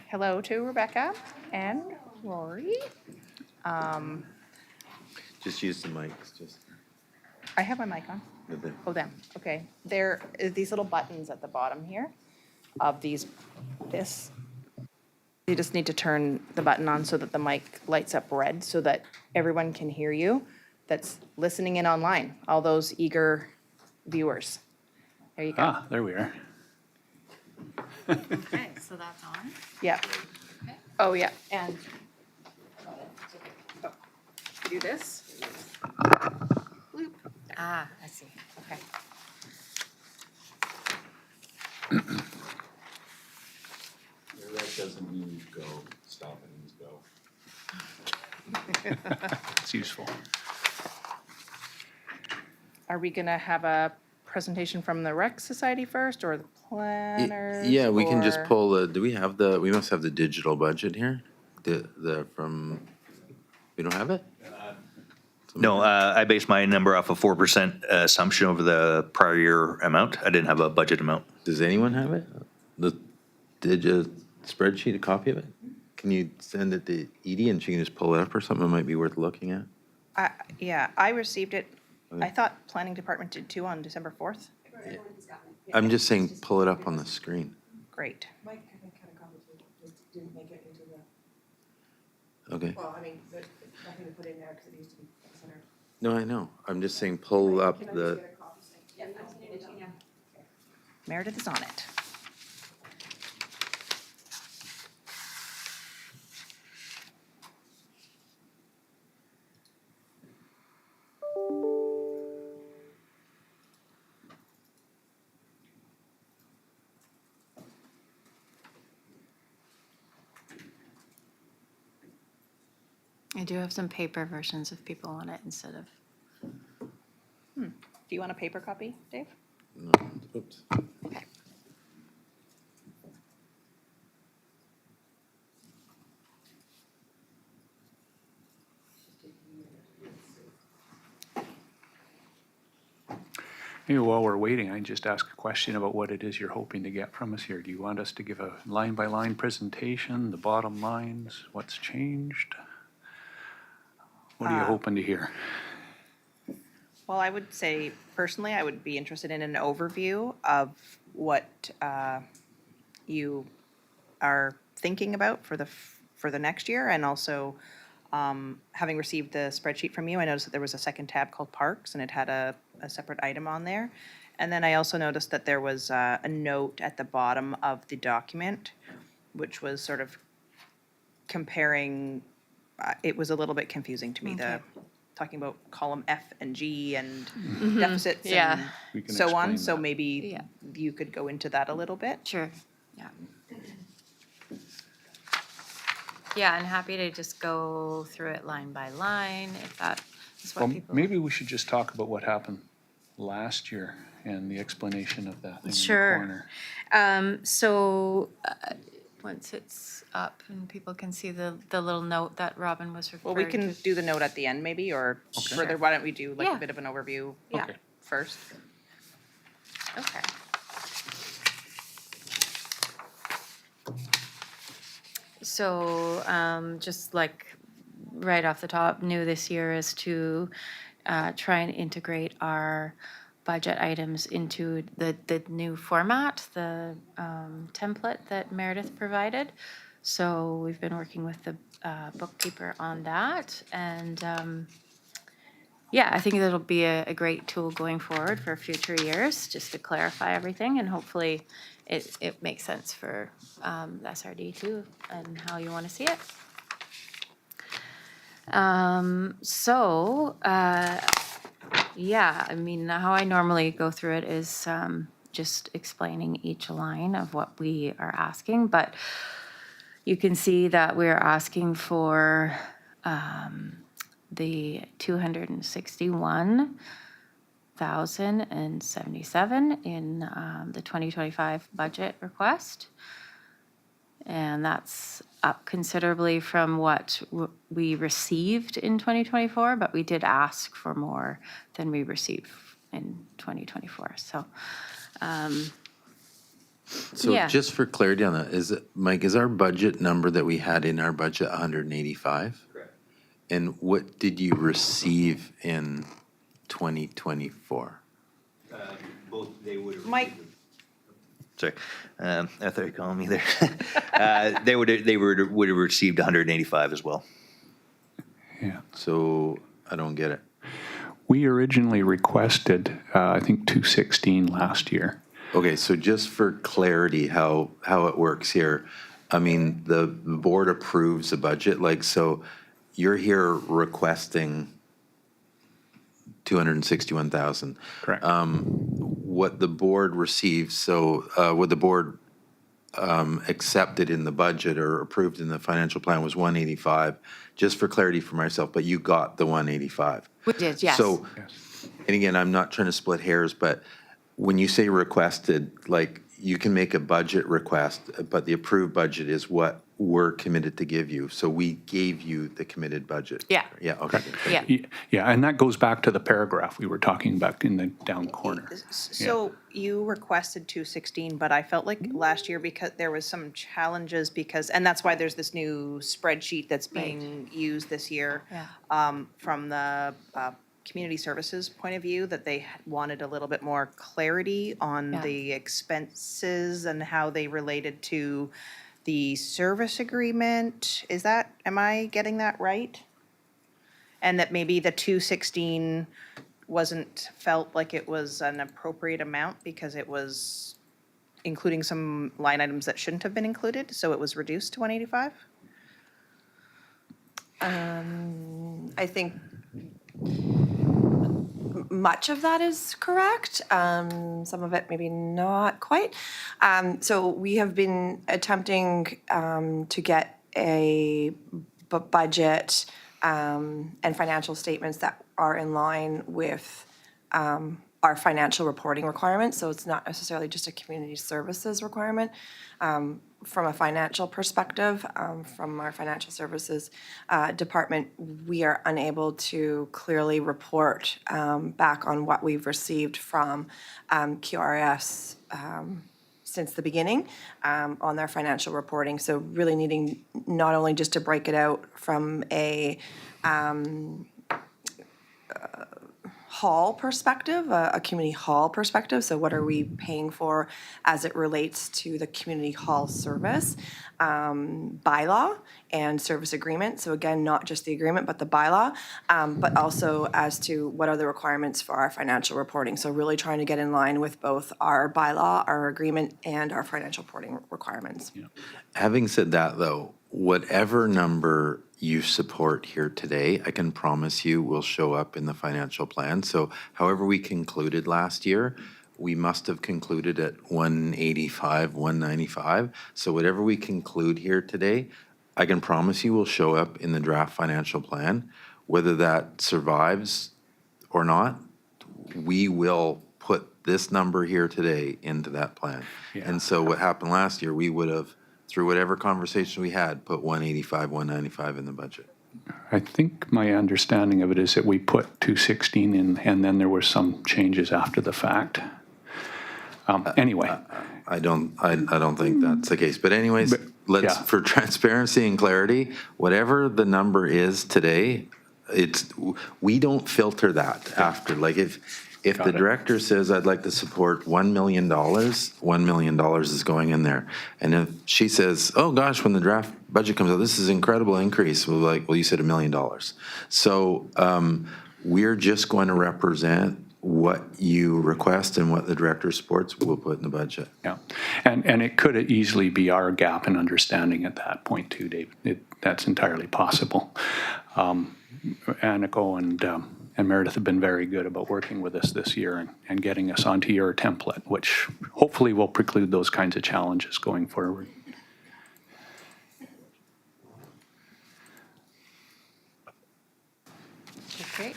Hello to Rebecca and Rory. Just use the mics, just. I have my mic on. Oh, them, okay. There is these little buttons at the bottom here of this. You just need to turn the button on so that the mic lights up red so that everyone can hear you that's listening in online, all those eager viewers. There you go. Ah, there we are. Okay, so that's on. Yeah. Oh, yeah, and oh, do this. Loop. Ah, I see. Okay. That doesn't mean go, stop, it means go. It's useful. Are we gonna have a presentation from the Rec Society first or the planners? Yeah, we can just or- pull we must have the digital budget here, we don't have it? No, I based my number off a 4% assumption over the prior year amount. I didn't have a budget amount. Does anyone have it? Did you spreadsheet, a copy of it? Can you send it to Edie and she can just pull it up or something? It might be worth looking at. Yeah, I received it. Okay. I thought Planning Department did too on December 4th. I'm just saying, pull it up on the screen. Great. Mike, I think, kind of commented, didn't make it into the, Okay. well, I mean, nothing to put in there because it used to be centered. No, I know. I'm just saying, pull up Can I just the, get a copy? Yeah, I just need it, yeah. Meredith is on it. I do have some paper versions if people want it instead of. Do you want a paper copy, Dave? no, oops. Okay. Maybe while we're waiting, I can just ask a question about what it is you're hoping to get from us here. Do you want us to give a line-by-line presentation, the bottom lines, what's changed? What are you hoping to hear? Well, I would say personally, I would be interested in an overview of what you are thinking about for the next year, and also having received the spreadsheet from you, I noticed that there was a second tab called Parks, and it had a separate item on there. And then I also noticed that there was a note at the bottom of the document, which was sort of comparing. It was a little bit confusing to me. Okay. Talking about column F and G and deficits Yeah. We can and so on. explain So that. maybe Yeah. you could go into that a little bit. Sure, yeah. Yeah, I'm happy to just go through it line by line if that is what Well, people. maybe we should just talk about what happened last year and the explanation of that thing in the Sure. corner. Once it's up and people can see the little note that Robin was Well, referring we to. can do the note at the end maybe, or further, why don't we do like Yeah. a bit of an overview Yeah. Okay. first? Okay. So, just like right off the top, new this year is to try and integrate our budget items into the new format, the template that Meredith provided. So we've been working with the bookkeeper on that, and yeah, I think it'll be a great tool going forward for future years, just to clarify everything, and hopefully it makes sense for the SRD too, and how you want to see it. Yeah, I mean, how I normally go through it is just explaining each line of what we are asking, but you can see that we're asking for the 261,077 in the 2025 budget request. And that's up considerably from what we received in 2024, but we did ask for more than we received in 2024. So, So yeah. just for clarity on that, is it, Mike, is our budget number that we had in our budget 185? Correct. And what did you receive in 2024? Both, they would have. Mike. Sorry, I thought you were calling me there. They would have received 185 as well. Yeah. So I don't get it. We originally requested, I think, 216 last year. Okay, so just for clarity, how it works here, I mean, the board approves a budget, like, so you're here requesting 261,000. Correct. What the board receives, so what the board accepted in the budget or approved in the financial plan was 185, just for clarity for myself, but you got the 185. We did, yes. So, and again, I'm not trying to split hairs, but when you say requested, like, you can make a budget request, but the approved budget is what we're committed to give you. So we gave you the committed budget. Yeah. Yeah, okay. Yeah. Yeah, and that goes back to the paragraph we were talking about in the down corner. So you requested 216, but I felt like last year because there was some challenges because, and that's why there's this new spreadsheet that's being used this year. Yeah. From the community services point of view, that they wanted a little bit more clarity on Yeah. the expenses and how they related to the service agreement. Am I getting that right? And that maybe the 216 felt like it was an appropriate amount because it was including some line items that shouldn't have been included, so it was reduced to 185? I think much of that is correct. Some of it maybe not quite. So we have been attempting to get a budget and financial statements that are in line with our financial reporting requirements. So it's not necessarily just a community services requirement. From a financial perspective, from our financial services department, we are unable to clearly report back on what we've received from QRS since the beginning on their financial reporting. So really needing not only just to break it out from a hall perspective, a community hall perspective. So what are we paying for as it relates to the community hall service bylaw and service agreement? So again, not just the agreement, but the bylaw, but also as to what are the requirements for our financial reporting. So really trying to get in line with both our bylaw, our agreement, and our financial reporting requirements. Yeah. Having said that, though, whatever number you support here today, I can promise you will show up in the financial plan. So however we concluded last year, we must have concluded at 185, 195. So whatever we conclude here today, I can promise you will show up in the draft financial plan. Whether that survives or not, we will put this number here today into that plan. Yeah. And so what happened last year, we would have, through whatever conversation we had, put 185, 195 in the budget. I think my understanding of it is that we put 216 in, and then there were some changes after the fact. Anyway. I don't think that's the case. But anyways, let's, yeah. for transparency and clarity, whatever the number is today, we don't filter that after. Like if the director says, I'd like to support $1 million, $1 million is going in there. And if she says, oh gosh, when the draft budget comes out, this is an incredible increase, we're like, well, you said $1 million. So we're just going to represent what you request and what the director supports will put in the budget. Yeah, and it could easily be our gap in understanding at that point too, David. That's entirely possible. Aniko and Meredith have been very good about working with us this year and getting us onto your template, which hopefully will preclude those kinds of challenges going forward. Okay.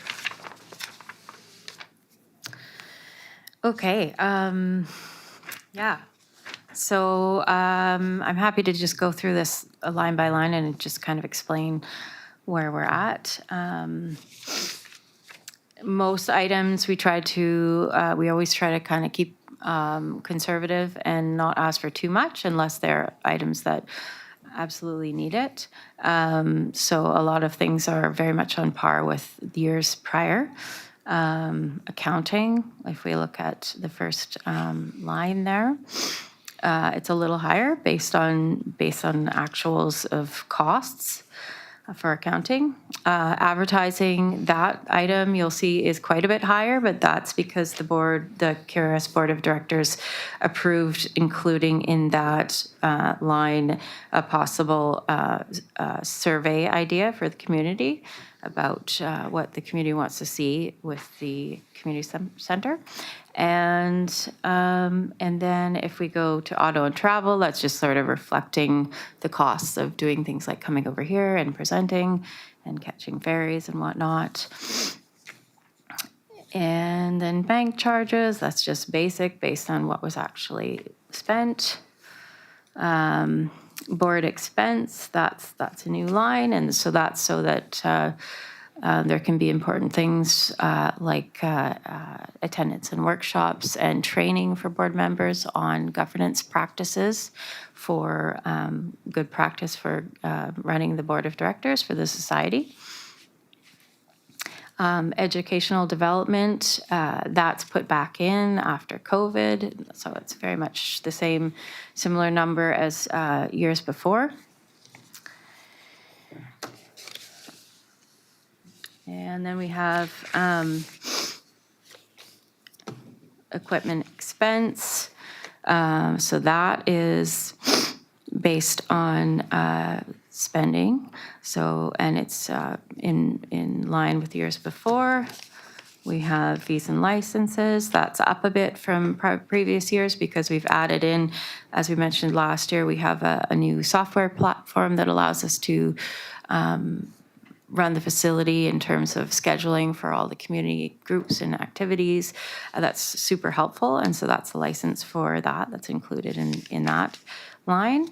Okay, yeah. So I'm happy to just go through this line by line and just kind of explain where we're at. Most items we always try to kind of keep conservative and not ask for too much unless they're items that absolutely need it. So a lot of things are very much on par with years prior. Accounting, if we look at the first line there, it's a little higher based on actuals of costs for accounting. Advertising, that item you'll see is quite a bit higher, but that's because the QRS Board of Directors approved including in that line a possible survey idea for the community about what the community wants to see with the community center. And then if we go to auto and travel, that's just sort of reflecting the costs of doing things like coming over here and presenting and catching ferries and whatnot. And then bank charges, that's just basic based on what was actually spent. Board expense, that's a new line, and so that's so that there can be important things like attendance in workshops and training for board members on governance practices for good practice for running the board of directors for the society. Educational development, that's put back in after COVID, so it's very much the similar number as years before. And then we have equipment expense. So that is based on spending. So, and it's in line with years before. We have fees and licenses. That's up a bit from previous years because we've added in, as we mentioned last year, we have a new software platform that allows us to run the facility in terms of scheduling for all the community groups and activities. That's super helpful, and so that's the license for that. That's included in that line.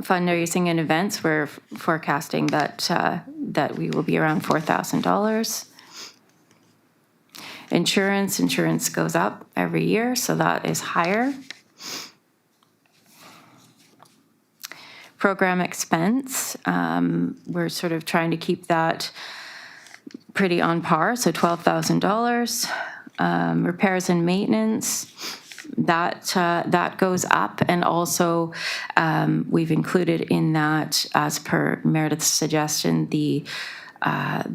Fundraising and events, we're forecasting that we will be around $4,000. Insurance goes up every year, so that is higher. Program expense, we're sort of trying to keep that pretty on par, so $12,000. Repairs and maintenance, that goes up, and also we've included in that, as per Meredith's suggestion, the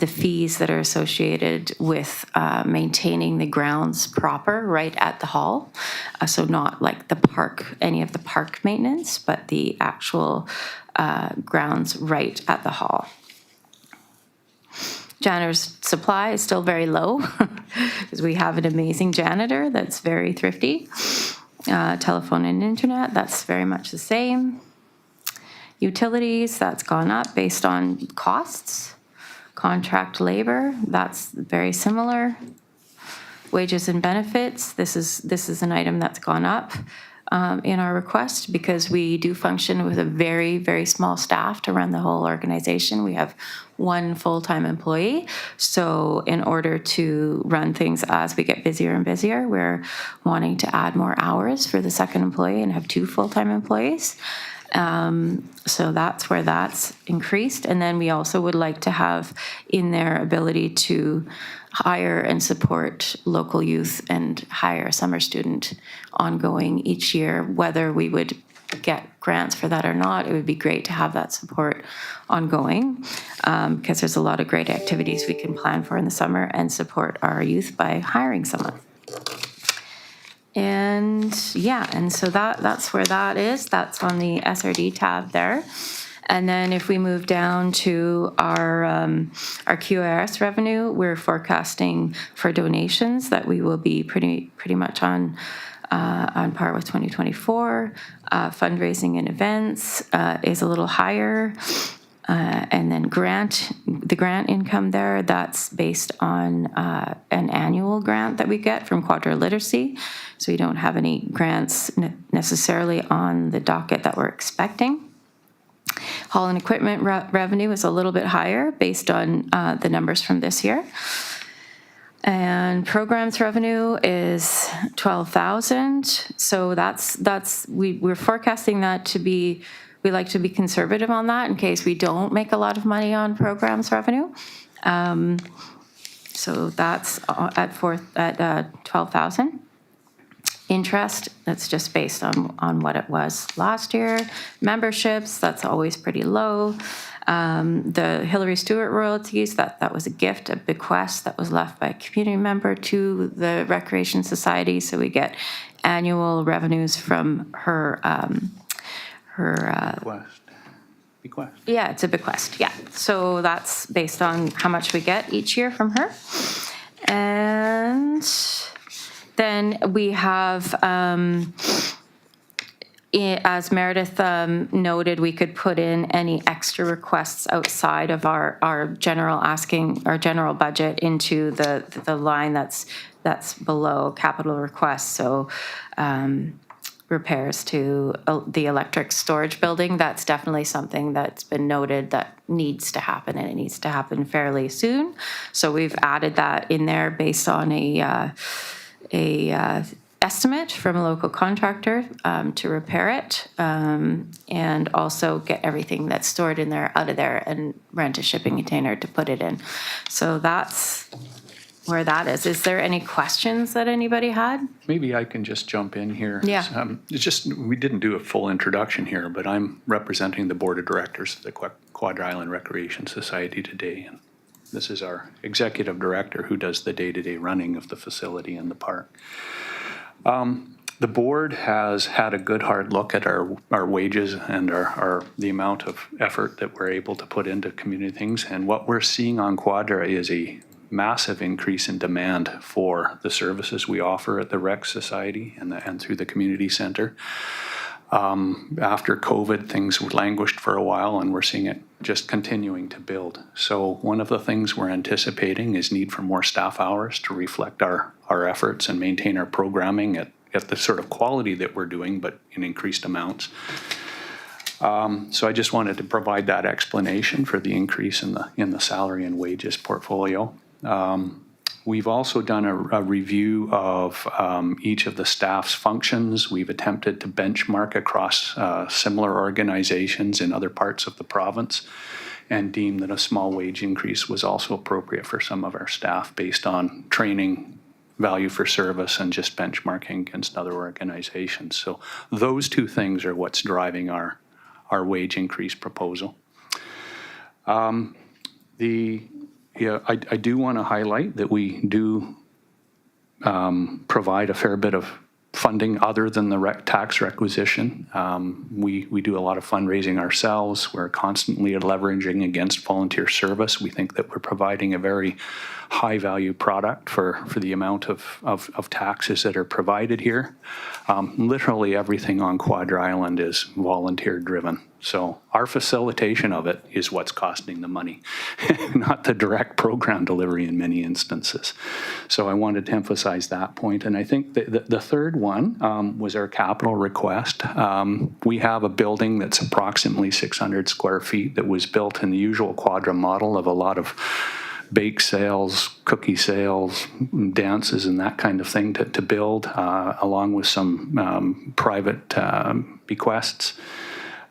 fees that are associated with maintaining the grounds proper right at the hall. So not like the park, any of the park maintenance, but the actual grounds right at the hall. Janitor's supply is still very low because we have an amazing janitor that's very thrifty. Telephone and internet, that's very much the same. Utilities, that's gone up based on costs. Contract labor, that's very similar. Wages and benefits, this is an item that's gone up in our request because we do function with a very, very small staff to run the whole organization. We have one full-time employee. So in order to run things as we get busier and busier, we're wanting to add more hours for the second employee and have 2 full-time employees. So that's where that's increased. And then we also would like to have in their ability to hire and support local youth and hire a summer student ongoing each year, whether we would get grants for that or not. It would be great to have that support ongoing because there's a lot of great activities we can plan for in the summer and support our youth by hiring someone. And yeah, and so that's where that is. That's on the SRD tab there. And then if we move down to our QRS revenue, we're forecasting for donations that we will be pretty much on par with 2024. Fundraising and events is a little higher. And then the grant income there, that's based on an annual grant that we get from Quadra Literacy. So we don't have any grants necessarily on the docket that we're expecting. Hall and equipment revenue is a little bit higher based on the numbers from this year. And programs revenue is 12,000. So we're forecasting that to be, we like to be conservative on that in case we don't make a lot of money on programs revenue. So that's at 12,000. Interest, that's just based on what it was last year. Memberships, that's always pretty low. The Hillary Stewart royalties, that was a gift, a bequest that was left by a community member to the Recreation Society. So we get annual revenues from her. Bequest. Yeah, it's a bequest, yeah. So that's based on how much we get each year from her. And then we have, as Meredith noted, we could put in any extra requests outside of our general budget into the line that's below capital requests. So repairs to the electric storage building, that's definitely something that's been noted that needs to happen, and it needs to happen fairly soon. So we've added that in there based on a estimate from a local contractor to repair it, and also get everything that's stored in there out of there and rent a shipping container to put it in. So that's where that is. Is there any questions that anybody had? Maybe I can just jump in here. Yeah. It's just, we didn't do a full introduction here, but I'm representing the board of directors of the Quadra Island Recreation Society today. And this is our executive director who does the day-to-day running of the facility and the park. The board has had a good hard look at our wages and the amount of effort that we're able to put into community things. And what we're seeing on Quadra is a massive increase in demand for the services we offer at the Rec Society and through the community center. After COVID, things languished for a while, and we're seeing it just continuing to build. So one of the things we're anticipating is need for more staff hours to reflect our efforts and maintain our programming at the sort of quality that we're doing, but in increased amounts. So I just wanted to provide that explanation for the increase in the salary and wages portfolio. We've also done a review of each of the staff's functions. We've attempted to benchmark across similar organizations in other parts of the province and deemed that a small wage increase was also appropriate for some of our staff based on training, value for service, and just benchmarking against other organizations. So those two things are what's driving our wage increase proposal. I do want to highlight that we do provide a fair bit of funding other than the tax requisition. We do a lot of fundraising ourselves. We're constantly leveraging against volunteer service. We think that we're providing a very high value product for the amount of taxes that are provided here. Literally everything on Quadra Island is volunteer driven. So our facilitation of it is what's costing the money, not the direct program delivery in many instances. So I wanted to emphasize that point. And I think the third one was our capital request. We have a building that's approximately 600 square feet that was built in the usual Quadra model of a lot of bake sales, cookie sales, dances, and that kind of thing to build, along with some private bequests.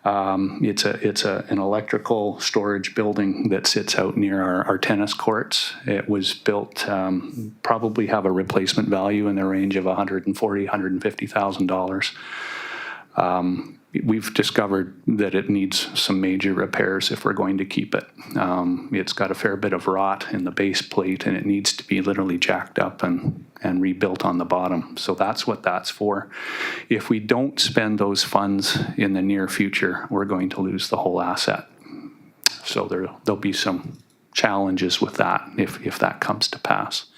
It's an electrical storage building that sits out near our tennis courts. It was built, probably have a replacement value in the range of $140,000, $150,000. We've discovered that it needs some major repairs if we're going to keep it. It's got a fair bit of rot in the base plate, and it needs to be literally jacked up and rebuilt on the bottom. So that's what that's for. If we don't spend those funds in the near future, we're going to lose the whole asset. So there'll be some challenges with that if that comes to pass.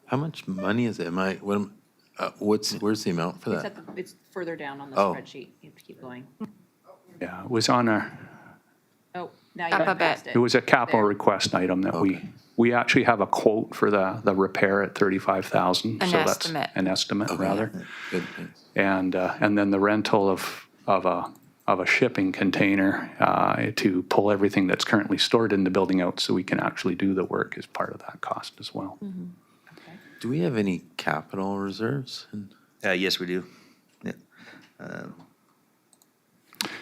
How much money is it? Where's the amount for that? It's further down on the Oh. spreadsheet. You have to keep going. Yeah, it was on our, Oh, now you Up a passed bit. it was a capital request item that we actually have a quote for the repair at 35,000. An So that's estimate. an estimate, rather. Good, thanks. And then the rental of a shipping container to pull everything that's currently stored in the building out so we can actually do the work is part of that cost as well. Do we have any capital reserves? Yes, we do. Yeah.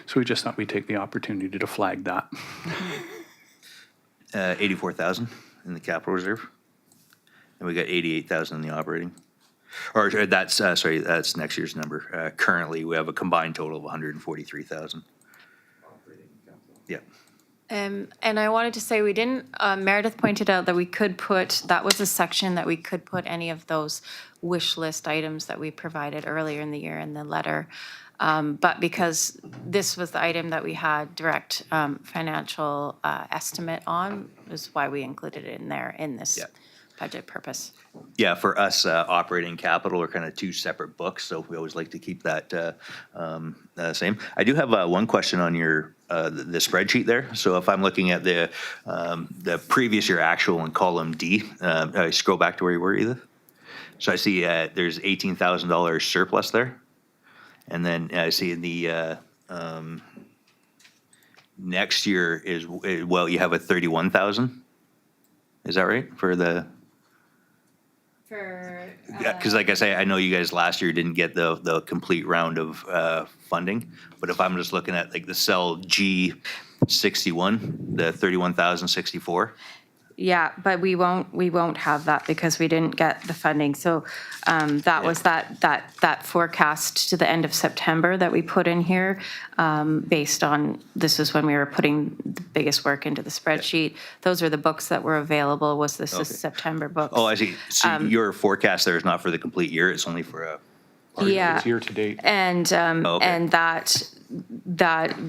So we just thought we'd take the opportunity to flag that. 84,000 in the capital reserve. And we got 88,000 in the operating. Or that's, sorry, that's next year's number. Currently, we have a combined total of 143,000. Yeah. And I wanted to say, we didn't, Meredith pointed out that we could put, that was a section that we could put any of those wish list items that we provided earlier in the year in the letter. But because this was the item that we had direct financial estimate on, is why we included it in there in this Yeah. budget purpose. Yeah, for us, operating capital are kind of two separate books, so we always like to keep that same. I do have one question on your the spreadsheet there. So if I'm looking at the previous year actual in column D, I scroll back to where you were, Edith. So I see there's $18,000 surplus there, and then I see in the next year is well, you have a 31,000. Is that right for the? Yeah, because like I say, I know you guys last year didn't get the complete round of funding, but if I'm just looking at like the cell G61, the 31,064. Yeah, but we won't have that because we didn't get the funding. So that was that forecast to the end of September that we put in here, based on, this is when we were putting the biggest work into the spreadsheet. Those are the books that were available, was the September books. Oh, I see. So your forecast there is not for the complete year, it's only for a. Yeah. It's year to date. And and that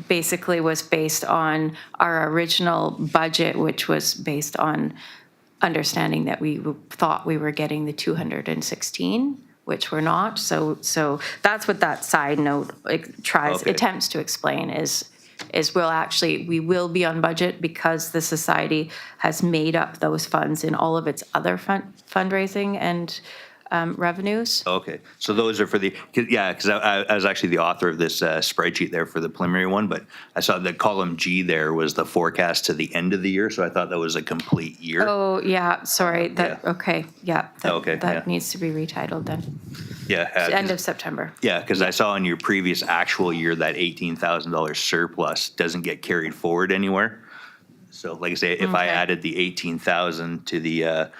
basically was based on our original budget, which was based on understanding that we thought we were getting the 216, which we're not. So that's what that side note attempts to explain is we will be on budget because the society has made up those funds in all of its other fundraising and revenues. Okay, so those are for the, because I was actually the author of this spreadsheet there for the preliminary one, but I saw the column G there was the forecast to the end of the year, so I thought that was a complete year. Oh, yeah, sorry, okay, yeah. That Yeah. needs to be retitled then. Yeah. End of September. Yeah, because I saw in your previous actual year that $18,000 surplus doesn't get carried forward anywhere. So like I say, if I added the 18,000 to the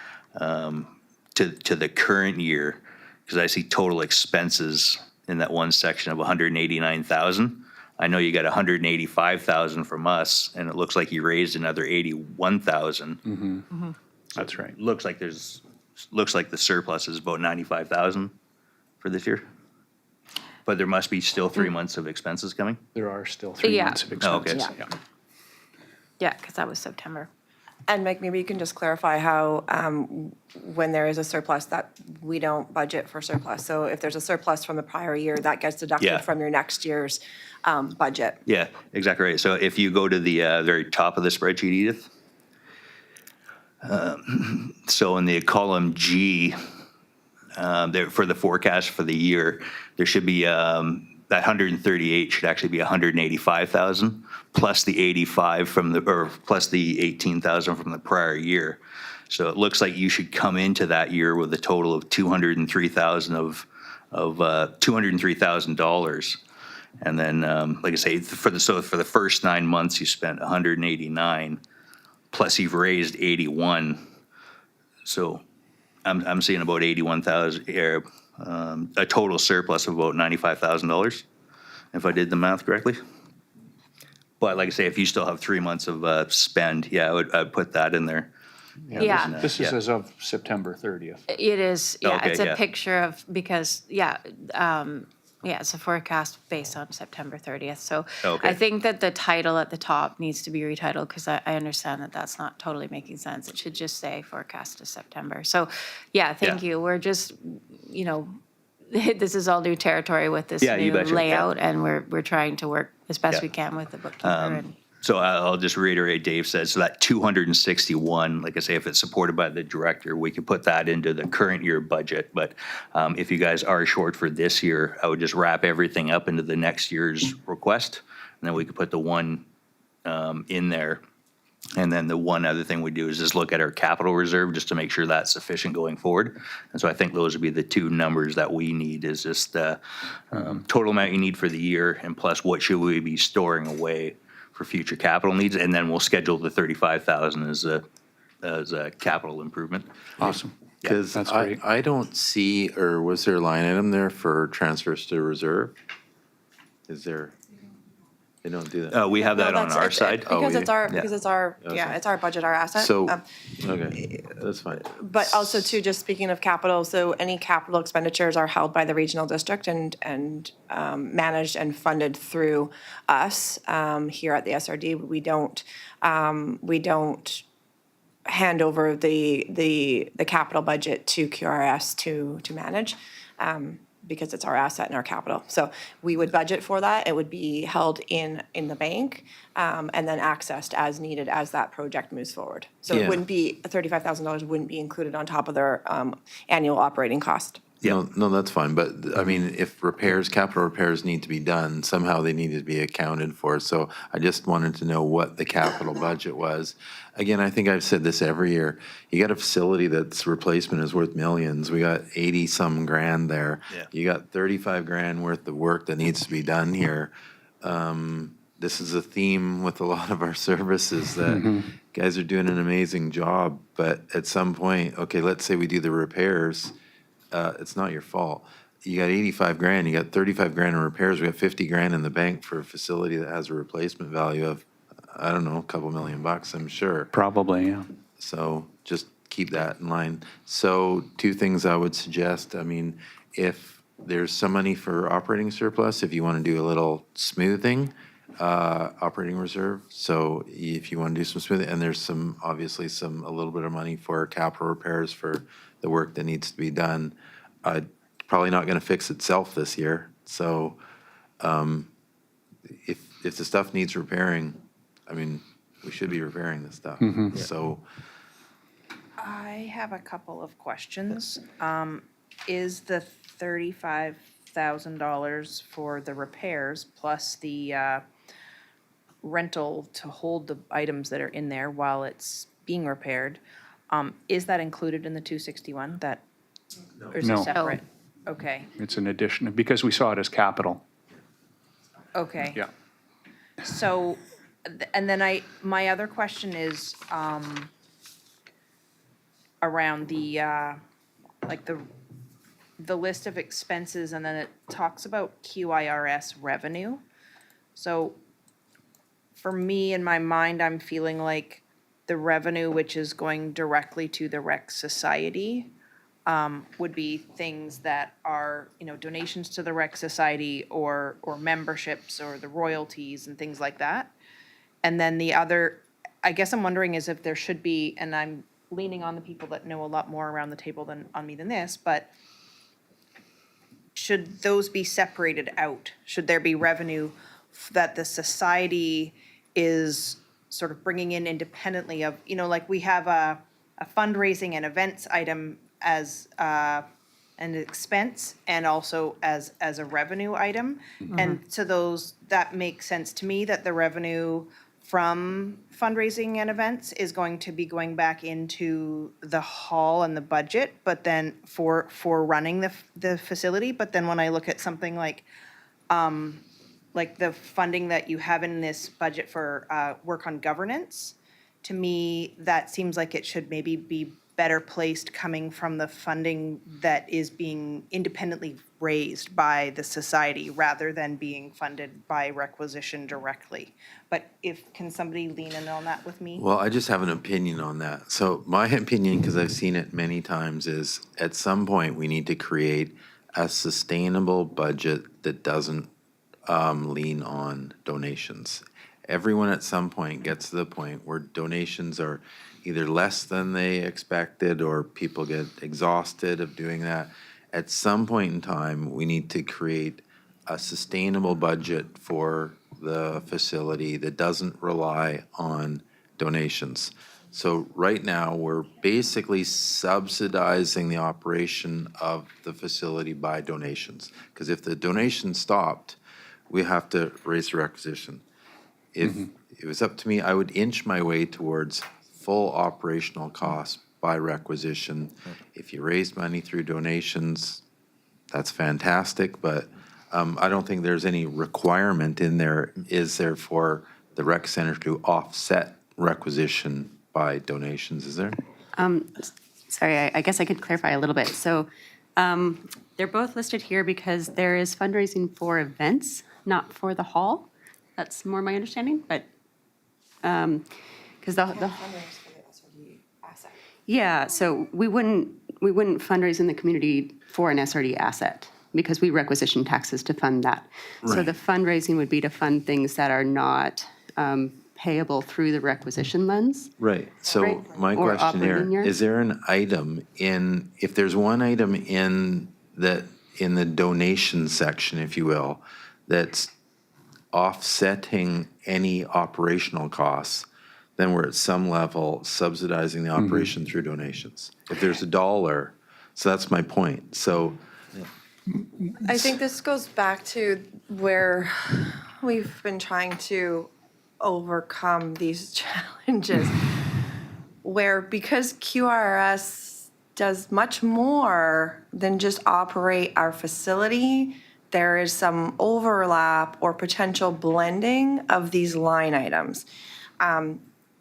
to the current year, because I see total expenses in that one section of 189,000. I know you got 185,000 from us, and it looks like you raised another 81,000. That's right. Looks like the surplus is about 95,000 for this year. But there must be still 3 months of expenses coming. There are still 3 months of expenses. Okay. Yeah. Yeah, because that was September. And Mike, maybe you can just clarify how, when there is a surplus, that we don't budget for surplus. So if there's a surplus from the prior year, that gets Yeah. deducted from your next year's budget. Yeah, exactly right. So if you go to the very top of the spreadsheet, Edith, so in the column G, there for the forecast for the year, there should be that 138 should actually be 185,000 plus the 85 plus the 18,000 from the prior year. So it looks like you should come into that year with a total of 203,000 of $203,000. And then, like I say, for the first 9 months, you spent 189, plus you've raised 81. So I'm seeing about 81,000, a total surplus of about $95,000, if I did the math correctly. But like I say, if you still have 3 months of spend, I'd put that in there. Yeah. This is as of September 30th. It is, yeah, Okay, it's a yeah. picture of, because, it's a forecast based on September 30th. So Okay. I think that the title at the top needs to be retitled because I understand that that's not totally making sense. It should just say forecast to September. So, thank Yeah. you. We're just, this is all new territory with this Yeah, you new betcha, yeah. layout, and we're trying to work as best Yeah. we can with the bookkeeper. And So I'll just reiterate, Dave said, so that 261, like I say, if it's supported by the director, we could put that into the current year budget. But if you guys are short for this year, I would just wrap everything up into the next year's request. And then we could put the one in there. And then the one other thing we do is just look at our capital reserve just to make sure that's sufficient going forward. And so I think those would be the two numbers that we need, is just the total amount you need for the year, and plus what should we be storing away for future capital needs, and then we'll schedule the 35,000 as a capital improvement. Awesome. Because That's great. I don't see, or was there a line item there for transfers to reserve? Is there? They don't do that. We have that on our side. Because we it's our, do? because it's our, yeah, it's our budget, our asset. So, okay, that's fine. But also too, just speaking of capital, so any capital expenditures are held by the regional district and managed and funded through us here at the SRD. We don't hand over the capital budget to QRS to manage. Because it's our asset and our capital. So we would budget for that. It would be held in the bank and then accessed as needed as that project moves forward. So Yeah. it wouldn't be, $35,000 wouldn't be included on top of their annual operating cost. No, that's fine, but I mean, if capital repairs need to be done, somehow they need to be accounted for. So I just wanted to know what the capital budget was. Again, I think I've said this every year. You got a facility that's replacement is worth millions. We got 80-some grand there. Yeah. You got 35 grand worth of work that needs to be done here. This is a theme with a lot of our services that guys are doing an amazing job, but at some point, okay, let's say we do the repairs. It's not your fault. You got 85 grand, you got 35 grand in repairs, we got 50 grand in the bank for a facility that has a replacement value of, I don't know, a couple $1,000,000, I'm sure. Probably, yeah. So just keep that in line. So two things I would suggest, I mean, if there's some money for operating surplus, if you want to do a little smoothing, operating reserve. So if you want to do some smoothing, and there's some, obviously a little bit of money for capital repairs for the work that needs to be done. Probably not going to fix itself this year. So if the stuff needs repairing, I mean, we should be repairing this stuff. So I have a couple of questions. Is the $35,000 for the repairs plus the rental to hold the items that are in there while it's being repaired, is that included in the 261? Or is it No. separate? Okay, It's an addition, because we saw it as capital. okay. Yeah. So, and then my other question is, around the, like the list of expenses, and then it talks about QIRS revenue. So, for me, in my mind, I'm feeling like the revenue, which is going directly to the Rec Society, would be things that are, donations to the Rec Society or memberships or the royalties and things like that. And then the other, I guess I'm wondering is if there should be, and I'm leaning on the people that know a lot more around the table on me than this, but should those be separated out? Should there be revenue that the society is sort of bringing in independently of, like we have a fundraising and events item as an expense and also as a revenue item. And so that makes sense to me that the revenue from fundraising and events is going to be going back into the hall and the budget, but then for running the facility. But then when I look at something like the funding that you have in this budget for work on governance, to me, that seems like it should maybe be better placed coming from the funding that is being independently raised by the society rather than being funded by requisition directly. But can somebody lean in on that with me? well, I just have an opinion on that. So my opinion, because I've seen it many times, is at some point we need to create a sustainable budget that doesn't lean on donations. Everyone at some point gets to the point where donations are either less than they expected or people get exhausted of doing that. at some point in time, we need to create a sustainable budget for the facility that doesn't rely on donations. So right now, we're basically subsidizing the operation of the facility by donations. Because if the donation stopped, we have to raise the requisition. If it was up to me, I would inch my way towards full operational costs by requisition. If you raise money through donations, that's fantastic, but I don't think there's any requirement in there, is there, for the rec center to offset requisition by donations, is there? Sorry, I guess I could clarify a little bit. So they're both listed here because there is fundraising for events, not for the hall. That's more my understanding, but, because yeah, so we wouldn't fundraise in the community for an SRD asset because we requisition taxes to fund that. So the fundraising would be to fund things that are not payable through the requisition lens. Right, so Right. my Or question operating here, year. is there an item in, if there's one item in the donation section, if you will, that's offsetting any operational costs, then we're at some level subsidizing the operation through donations. If there's $1, so that's my point. So I think this goes back to where we've been trying to overcome these challenges, where because QRS does much more than just operate our facility, there is some overlap or potential blending of these line items.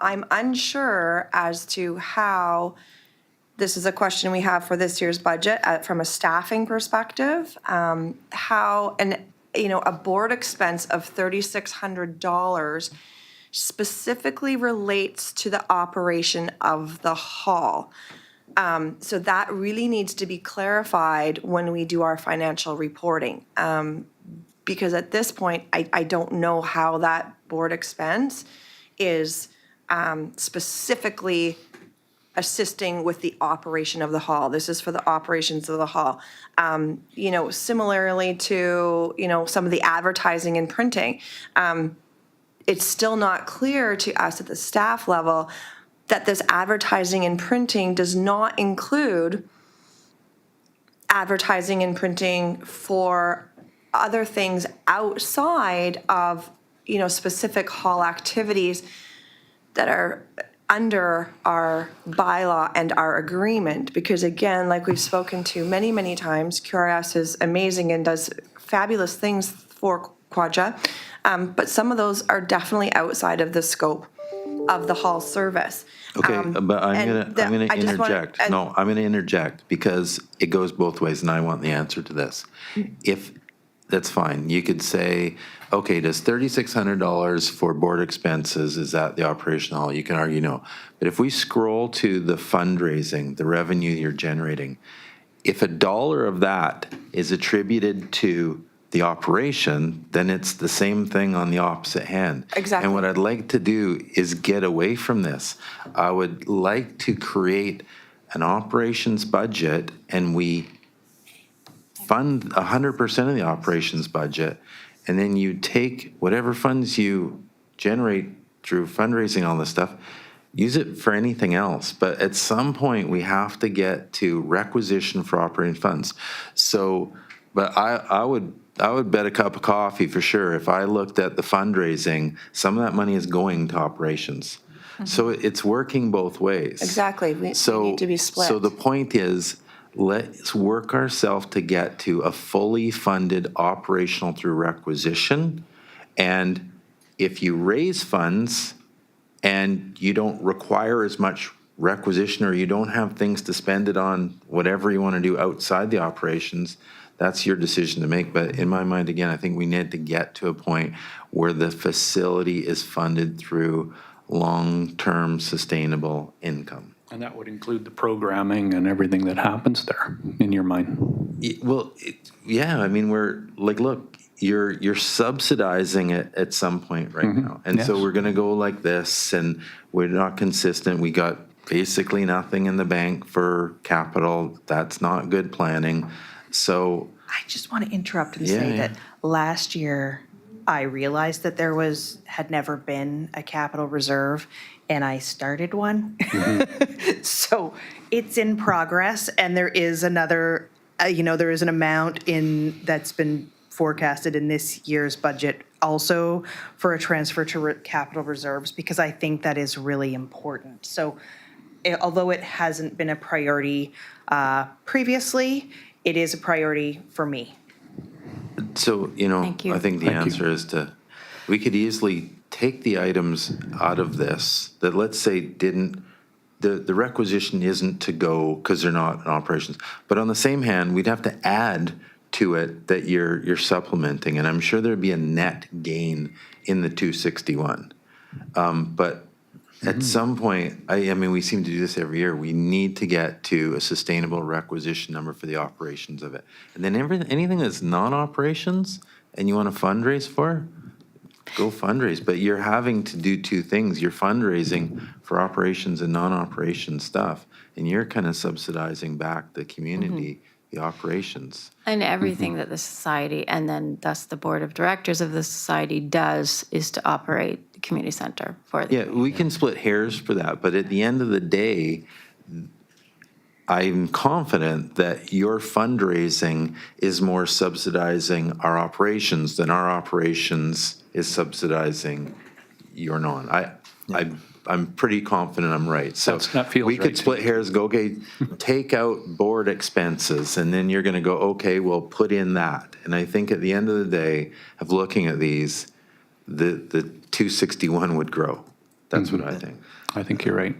I'm unsure as to how, this is a question we have for this year's budget from a staffing perspective, how a board expense of $3,600 specifically relates to the operation of the hall. So that really needs to be clarified when we do our financial reporting. Because at this point, I don't know how that board expense is specifically assisting with the operation of the hall. This is for the operations of the hall. Similarly to, some of the advertising and printing. It's still not clear to us at the staff level that this advertising and printing does not include advertising and printing for other things outside of, specific hall activities that are under our bylaw and our agreement. Because again, like we've spoken to many, many times, QRS is amazing and does fabulous things for Quadra. But some of those are definitely outside of the scope of the hall service. okay, but I'm and gonna I just wanna- interject. No, I'm gonna interject because it goes both ways, and I want the answer to this. If that's fine, you could say, okay, does $3,600 for board expenses, is that the operation hall? You can argue no. But if we scroll to the fundraising, the revenue you're generating, if $1 of that is attributed to the operation, then it's the same thing on the opposite hand. Exactly. And what I'd like to do is get away from this. I would like to create an operations budget, and we fund 100% of the operations budget, and then you take whatever funds you generate through fundraising, all this stuff, use it for anything else. But at some point, we have to get to requisition for operating funds. So, but I would bet a cup of coffee for sure if I looked at the fundraising, some of that money is going to operations. So it's working both ways. Exactly, we need to be split. So the point is, let's work ourselves to get to a fully funded operational through requisition. And if you raise funds and you don't require as much requisition, or you don't have things to spend it on, whatever you want to do outside the operations, that's your decision to make. But in my mind, again, I think we need to get to a point where the facility is funded through long-term sustainable income. And that would include the programming and everything that happens there, in your mind? Well, yeah, I mean, we're like, look, you're subsidizing it at some point right now. And so Yes. we're going to go like this, and we're not consistent. We got basically nothing in the bank for capital. That's not good planning. So, I just want to interrupt and say Yeah, that last year, I realized that had never been a capital reserve, and I started one. So it's in progress, and there is another, there is an amount that's been forecasted in this year's budget also for a transfer to capital reserves, because I think that is really important. So although it hasn't been a priority previously, it is a priority for me. so, Thank you. I think the answer is we could easily take the items out of this that, let's say, the requisition isn't to go because they're not in operations. But on the same hand, we'd have to add to it that you're supplementing, and I'm sure there'd be a net gain in the 261. But at some point, I mean, we seem to do this every year. We need to get to a sustainable requisition number for the operations of it. And then anything that's non-operations and you want to fundraise for, go fundraise. But you're having to do two things. You're fundraising for operations and non-operation stuff, and you're kind of subsidizing back the community, the operations. And everything that the society, and then thus the board of directors of the society does, is to operate the community center for the Yeah, we can split hairs for that, but at the end of the day, I'm confident that your fundraising is more subsidizing our operations than our operations is subsidizing your non. I'm pretty confident I'm right. So That feels we right could to split me. hairs, go, okay, take out board expenses, and then you're gonna go, okay, well, put in that. And I think at the end of the day, of looking at these, the 261 would grow. That's what I think. I think you're right.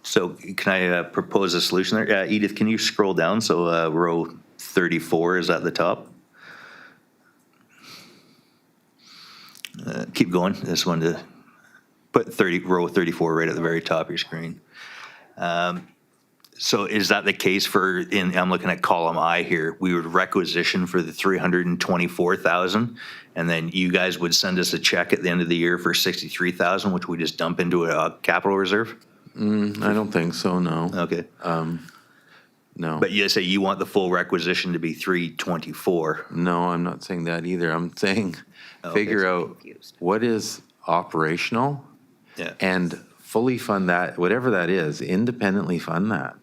So can I propose a solution there? Edith, can you scroll down? So row 34 is at the top. Keep going. This one to put row 34 right at the very top of your screen. So is that the case I'm looking at column I here, we would requisition for the 324,000, and then you guys would send us a check at the end of the year for 63,000, which we just dump into a capital reserve? I don't think so, no. Okay. No. But you say you want the full requisition to be 324. No, I'm not saying that either. I'm saying Okay. figure out what is operational Yeah. and fully fund that, whatever that is, independently fund that.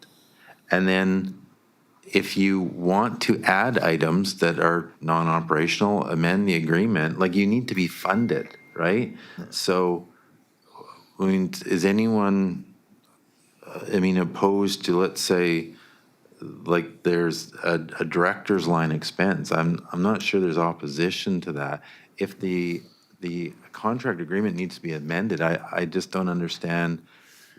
And then if you want to add items that are non-operational, amend the agreement, like you need to be funded, right? So, I mean, is anyone, opposed to, let's say, like there's a director's line expense? I'm not sure there's opposition to that. If the contract agreement needs to be amended, I just don't understand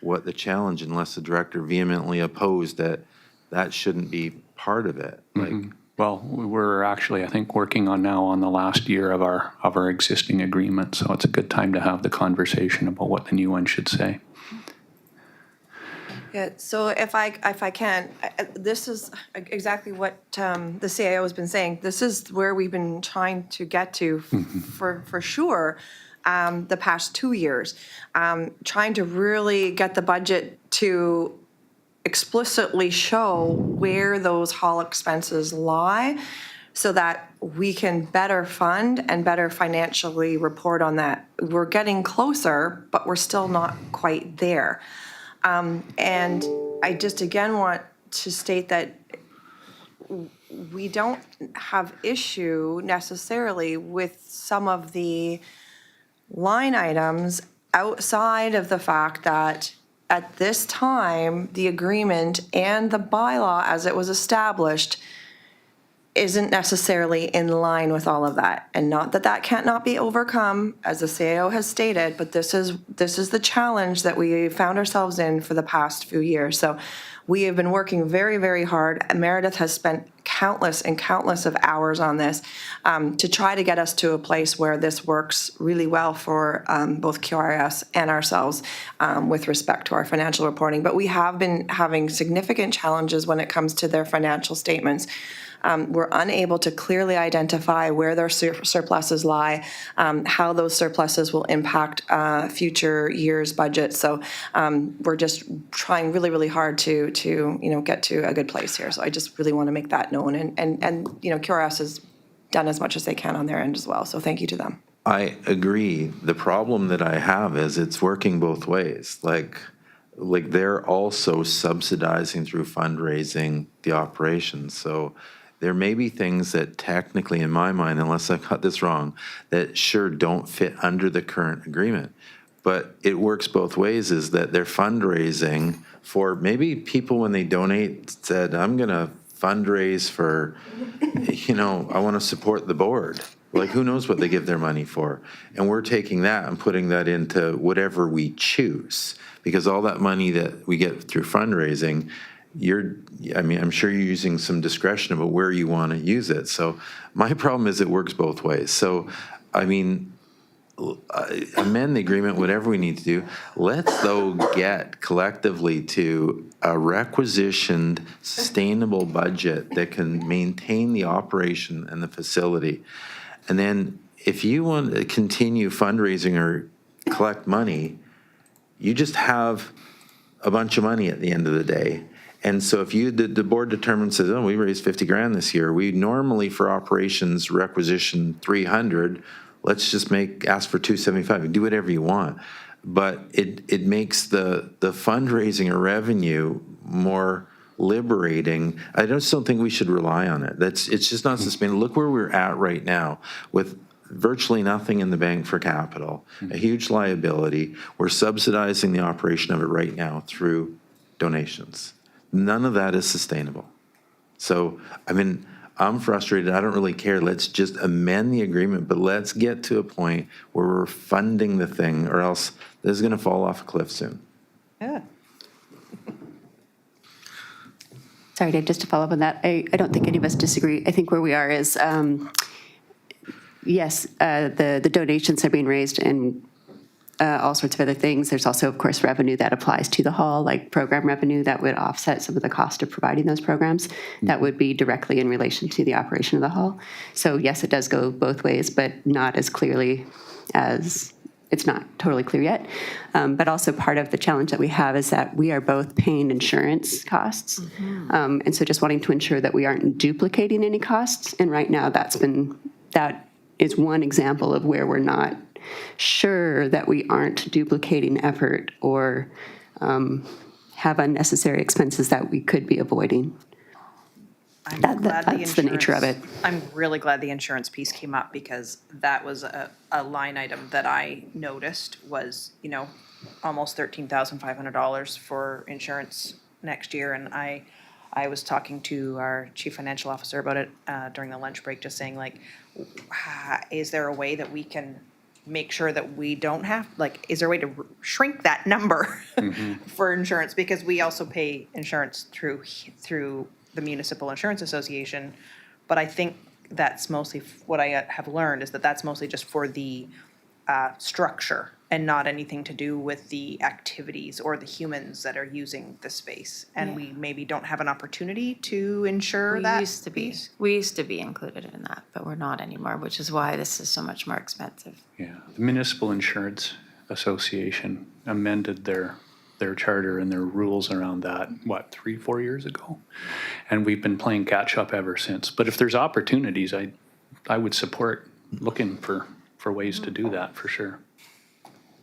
what the challenge, unless the director vehemently opposed that shouldn't be part of it. Like, Well, we're actually, I think, working on the last year of our existing agreement, so it's a good time to have the conversation about what the new one should say. Yeah, so if I can, this is exactly what the CIO has been saying. This is where we've been trying to get to for sure the past 2 years. Trying to really get the budget to explicitly show where those hall expenses lie so that we can better fund and better financially report on that. We're getting closer, but we're still not quite there. And I just again want to state that we don't have issue necessarily with some of the line items outside of the fact that at this time, the agreement and the bylaw as it was established isn't necessarily in line with all of that. And not that that can't not be overcome, as the CAO has stated, but this is the challenge that we found ourselves in for the past few years. So we have been working very, very hard. Meredith has spent countless and countless of hours on this to try to get us to a place where this works really well for both QRS and ourselves with respect to our financial reporting. But we have been having significant challenges when it comes to their financial statements. we're unable to clearly identify where their surpluses lie, how those surpluses will impact future years' budgets. So we're just trying really, really hard to get to a good place here. So I just really want to make that known. And QRS has done as much as they can on their end as well. So thank you to them. I agree. The problem that I have is it's working both ways. Like they're also subsidizing through fundraising the operations. So there may be things that technically, in my mind, unless I got this wrong, that sure don't fit under the current agreement. But it works both ways, is that they're fundraising for maybe people when they donate said, I'm going to fundraise for, I want to support the board. Like, who knows what they give their money for? And we're taking that and putting that into whatever we choose. Because all that money that we get through fundraising, I'm sure you're using some discretion about where you want to use it. So my problem is it works both ways. So, amend the agreement, whatever we need to do. Let's, though, get collectively to a requisitioned, sustainable budget that can maintain the operation and the facility. And then if you want to continue fundraising or collect money, you just have a bunch of money at the end of the day. And so if the board determines, says, we raised 50 grand this year, we normally for operations requisition 300, let's just ask for 275, do whatever you want. But it makes the fundraising or revenue more liberating. I just don't think we should rely on it. It's just not sustainable. Look where we're at right now with virtually nothing in the bank for capital, a huge liability. We're subsidizing the operation of it right now through donations. None of that is sustainable. So, I'm frustrated. I don't really care. Let's just amend the agreement, but let's get to a point where we're funding the thing, or else this is going to fall off a cliff soon. Yeah. Sorry, Dave, just to follow up on that, I don't think any of us disagree. I think where we are is, yes, the donations are being raised and all sorts of other things. There's also, of course, revenue that applies to the hall, like program revenue that would offset some of the cost of providing those programs. That would be directly in relation to the operation of the hall. So yes, it does go both ways, but not as clearly as, it's not totally clear yet. But also part of the challenge that we have is that we are both paying insurance costs. And so just wanting to ensure that we aren't duplicating any costs. And right now that is one example of where we're not sure that we aren't duplicating effort or have unnecessary expenses that we could be avoiding. That's the nature of it. I'm really glad the insurance piece came up, because that was a line item that I noticed was, almost $13,500 for insurance next year. And I was talking to our chief financial officer about it during the lunch break, just saying, like, is there a way that we can make sure that we don't have, is there a way to shrink that number for insurance? Because we also pay insurance through the Municipal Insurance Association. But I think that's mostly, what I have learned is that that's mostly just for the structure and not anything to do with the activities or the humans that are using the space. And we maybe don't have an opportunity to ensure that. We used to be included in that, but we're not anymore, which is why this is so much more expensive. Yeah, the Municipal Insurance Association amended their charter and their rules around that, 3-4 years ago? And we've been playing catch up ever since. But if there's opportunities, I would support looking for ways to do that, for sure.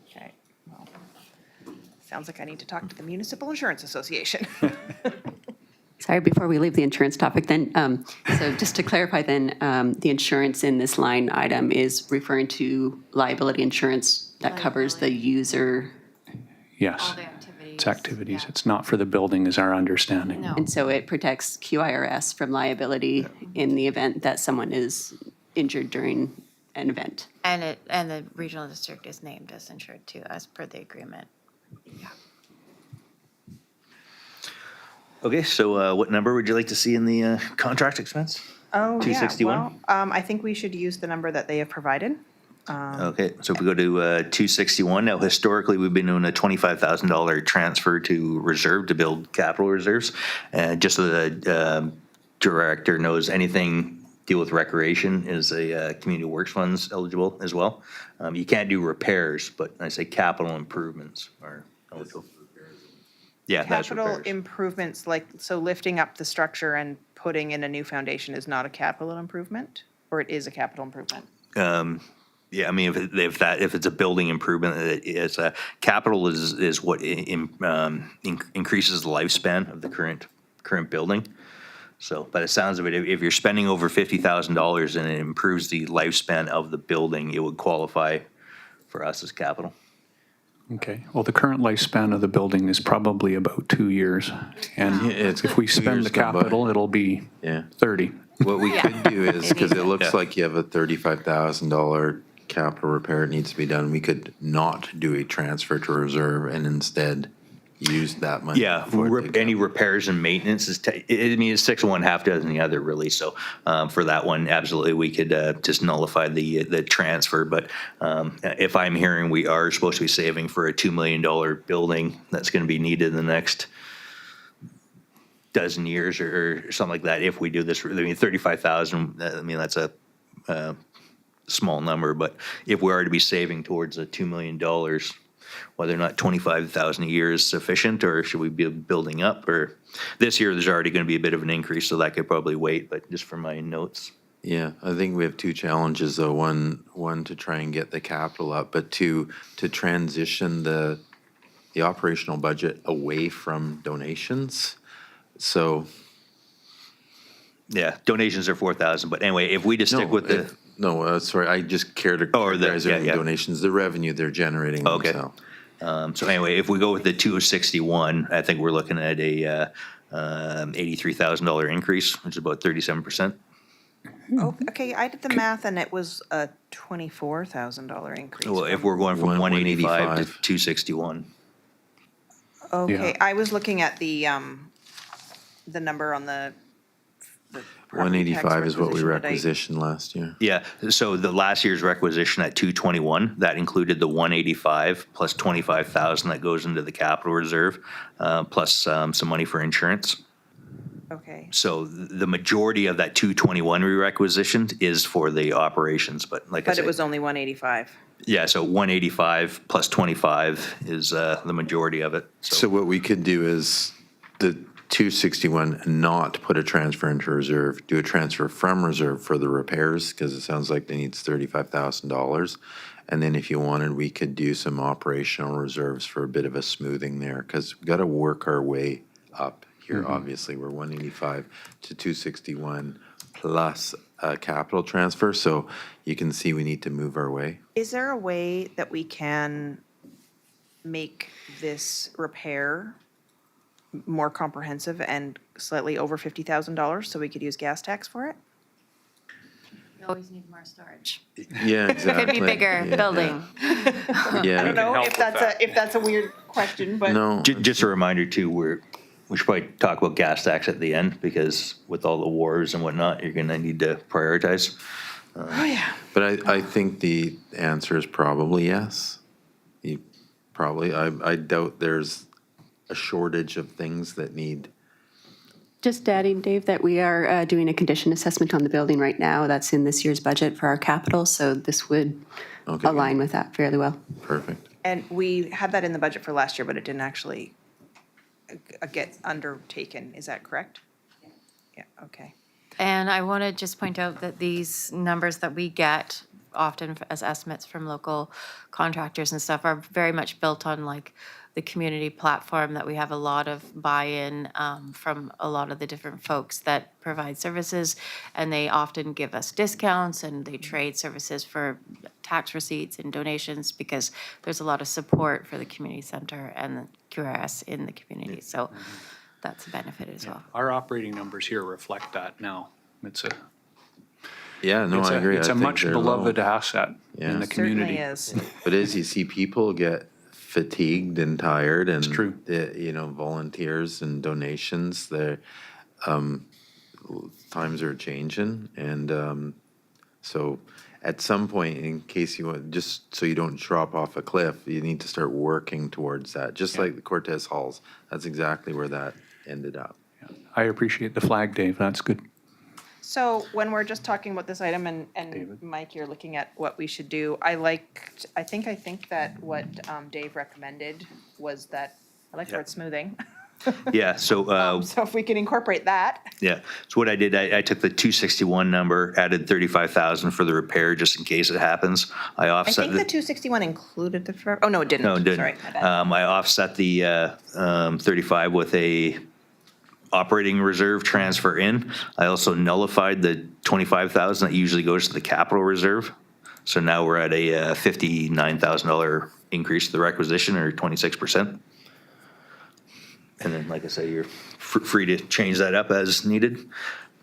Okay. Well, sounds like I need to talk to the Municipal Insurance Association. Sorry, before we leave the insurance topic then, so just to clarify then, the insurance in this line item is referring to liability insurance that covers the user. Yes. It's activities. It's not for the building, is our understanding. No. And so it protects QIRS from liability in the event that someone is injured during an event. And the regional district is named as insured too, as per the agreement. Yeah. Okay, so what number would you like to see in the contract expense? Oh, 261? yeah, well, I think we should use the number that they have provided. Okay, so if we go to 261, now historically, we've been doing a $25,000 transfer to reserve to build capital reserves. Just so that director knows, anything deal with recreation is a community works funds eligible as well. You can't do repairs, but I say capital improvements are eligible. Yeah, that's Capital repairs. improvements, like, so lifting up the structure and putting in a new foundation is not a capital improvement? Or it is a capital improvement? Yeah, I mean, if it's a building improvement, it's a capital is what increases the lifespan of the current building. So, by the sounds of it, if you're spending over $50,000 and it improves the lifespan of the building, it would qualify for us as capital. Okay, well, the current lifespan of the building is probably about 2 years. And it's if we 2 spend years the gone by. capital, it'll be Yeah. 30. What we could do is, because it looks Yeah. like you have a $35,000 capital repair that needs to be done, we could not do a transfer to reserve and instead use that money. Yeah, for the any repairs and maintenance is, it's 6 of one, half dozen the other, really. So for that one, absolutely, we could just nullify the transfer. But if I'm hearing we are supposed to be saving for a $2 million building that's going to be needed in the next dozen years or something like that, if we do this, I mean, 35,000, I mean, that's a small number. But if we are to be saving towards a $2 million, whether or not 25,000 a year is sufficient, or should we be building up? Or this year, there's already going to be a bit of an increase, so that could probably wait. But just for my notes, Yeah, I think we have two challenges though. One to try and get the capital up, but two to transition the operational budget away from donations. So yeah, donations are 4,000. But anyway, if we just stick with the sorry, I just care to characterize donations, the revenue they're generating themselves. So anyway, if we go with the 261, I think we're looking at a $83,000 increase, which is about 37%. Oh, okay, I did the math and it was a $24,000 increase. Well, if we're going from 185 to 185. 261. Okay, I was looking at the number on the property tax 185 is what we requisition requisitioned last year. Yeah, so the last year's requisition at 221, that included the 185 plus 25,000 that goes into the capital reserve, plus some money for insurance. Okay, So the majority of that 221 we requisitioned is for the operations, but like I but said. it was only 185. Yeah, so 185 plus 25 is the majority of it. So what we could do is the 261 not put a transfer into reserve, do a transfer from reserve for the repairs, because it sounds like they needs $35,000. And then if you wanted, we could do some operational reserves for a bit of a smoothing there, because we've got to work our way up here. Obviously, we're 185 to 261 plus a capital transfer. So you can see we need to move our way. Is there a way that we can make this repair more comprehensive and slightly over $50,000 so we could use gas tax for it? We always need more storage. Yeah, exactly. Could be bigger Yeah. building. Yeah. I don't know if that's a weird question, but. No. Just a reminder too, we should probably talk about gas tax at the end, because with all the wars and whatnot, you're gonna need to prioritize. Oh, yeah. But I think the answer is probably yes. I doubt there's a shortage of things that need. Just adding, Dave, that we are doing a condition assessment on the building right now. That's in this year's budget for our capital, so this would align with that fairly well. Perfect. And we had that in the budget for last year, but it didn't actually get undertaken. Is that correct? Yeah, okay. And I want to just point out that these numbers that we get often as estimates from local contractors and stuff are very much built on like the community platform, that we have a lot of buy-in from a lot of the different folks that provide services, and they often give us discounts and they trade services for tax receipts and donations, because there's a lot of support for the community center and the QRS in the community. So that's a benefit as well. Our operating numbers here reflect that now. It's a Yeah, no, I agree. It's I a think much they're beloved low. asset Yeah. in the community. Certainly is. But as you see people get fatigued and tired, and true. volunteers and donations, they're times are changing, and so at some point, in case you want, just so you don't drop off a cliff, you need to start working towards that. Just like the Cortez Halls, that's exactly where that ended up. I appreciate the flag, Dave. That's good. So when we're just talking about this item and Mike, you're looking at what we should do, I think that what Dave recommended was that, I like the word smoothing. Yeah, so, So if we can incorporate that. yeah, so what I did, I took the 261 number, added 35,000 for the repair, just in case it happens. I I offset think the 261 included the, oh, no, it didn't. No, it didn't. Sorry, my bad. I offset the 35 with a operating reserve transfer in. I also nullified the 25,000 that usually goes to the capital reserve. So now we're at a $59,000 increase to the requisition, or 26%. And then, like I say, you're free to change that up as needed.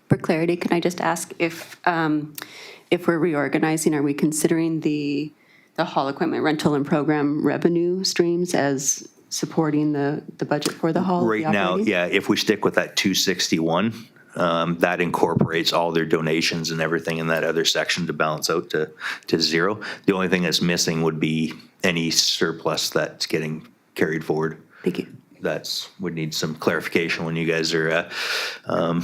For clarity, can I just ask if we're reorganizing, are we considering the hall equipment rental and program revenue streams as supporting the budget for the hall? Right now, yeah, if we stick with that 261, that incorporates all their donations and everything in that other section to balance out to zero. The only thing that's missing would be any surplus that's getting carried forward. Thank you. Would need some clarification when you guys are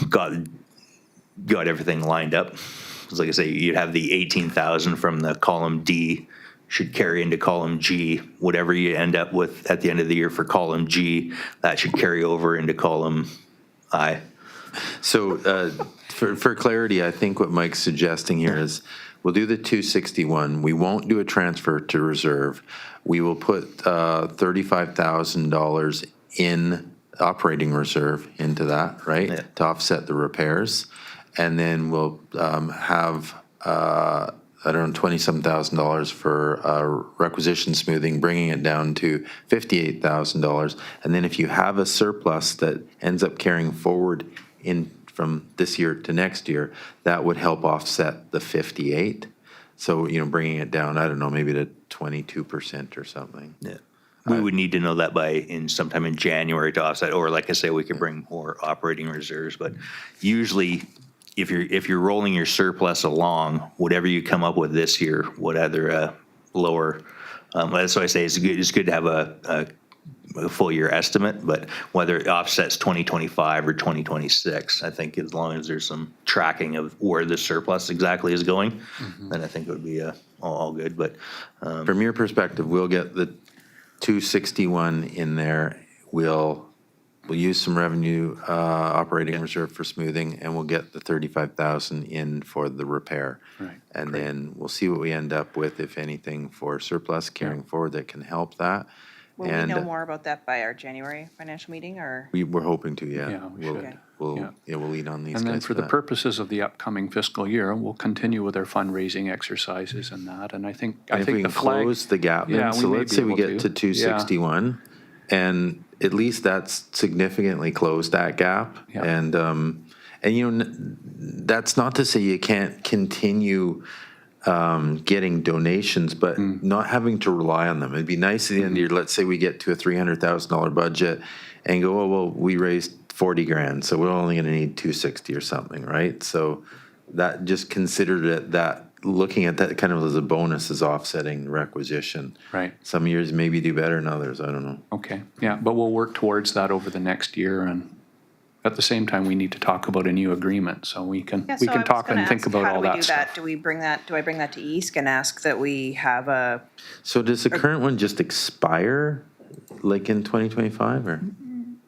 got everything lined up. Because like I say, you'd have the 18,000 from the column D should carry into column G. Whatever you end up with at the end of the year for column G, that should carry over into column I. So for clarity, I think what Mike's suggesting here is we'll do the 261. We won't do a transfer to reserve. We will put $35,000 in operating reserve into that, right? Yeah. To offset the repairs. And then we'll have, I don't know, $27,000 for requisition smoothing, bringing it down to $58,000. And then if you have a surplus that ends up carrying forward in from this year to next year, that would help offset the 58. So, bringing it down, I don't know, maybe to 22% or something. Yeah. We would need to know that sometime in January to offset, or like I say, we could bring more operating reserves. But usually, if you're rolling your surplus along, whatever you come up with this year, what other lower, that's why I say it's good to have a full year estimate. But whether it offsets 2025 or 2026, I think as long as there's some tracking of where the surplus exactly is going, then I think it would be all good. But from your perspective, we'll get the 261 in there. We'll use some revenue operating reserve for smoothing, and we'll get the 35,000 in for the repair. Right. And then we'll see what we end up with, if anything, for surplus carrying forward that can help that. Will we know more about that by our January financial meeting, or? We're hoping to, yeah. Yeah, we should. We'll lead on these guys. And then for the that. purposes of the upcoming fiscal year, we'll continue with our fundraising exercises and that. And I think if we the can flag. close the gap, Yeah, then, so we may let's be say we able get to 261, and at least that's significantly closed that gap. Yeah. And that's not to say you can't continue getting donations, but not having to rely on them. It'd be nice at the end of the year, let's say we get to a $300,000 budget and go, oh, well, we raised 40 grand, so we're only going to need 260 or something, right? So that just considered it that, looking at that kind of as a bonus, is offsetting requisition. Right. Some years maybe do better than others, I don't know. Okay, yeah, but we'll work towards that over the next year, and at the same time, we need to talk about a new agreement, so we can talk and think about all that stuff. How do we do that? Do I bring that to EASC and ask that we have a? So does the current one just expire, like in 2025, or?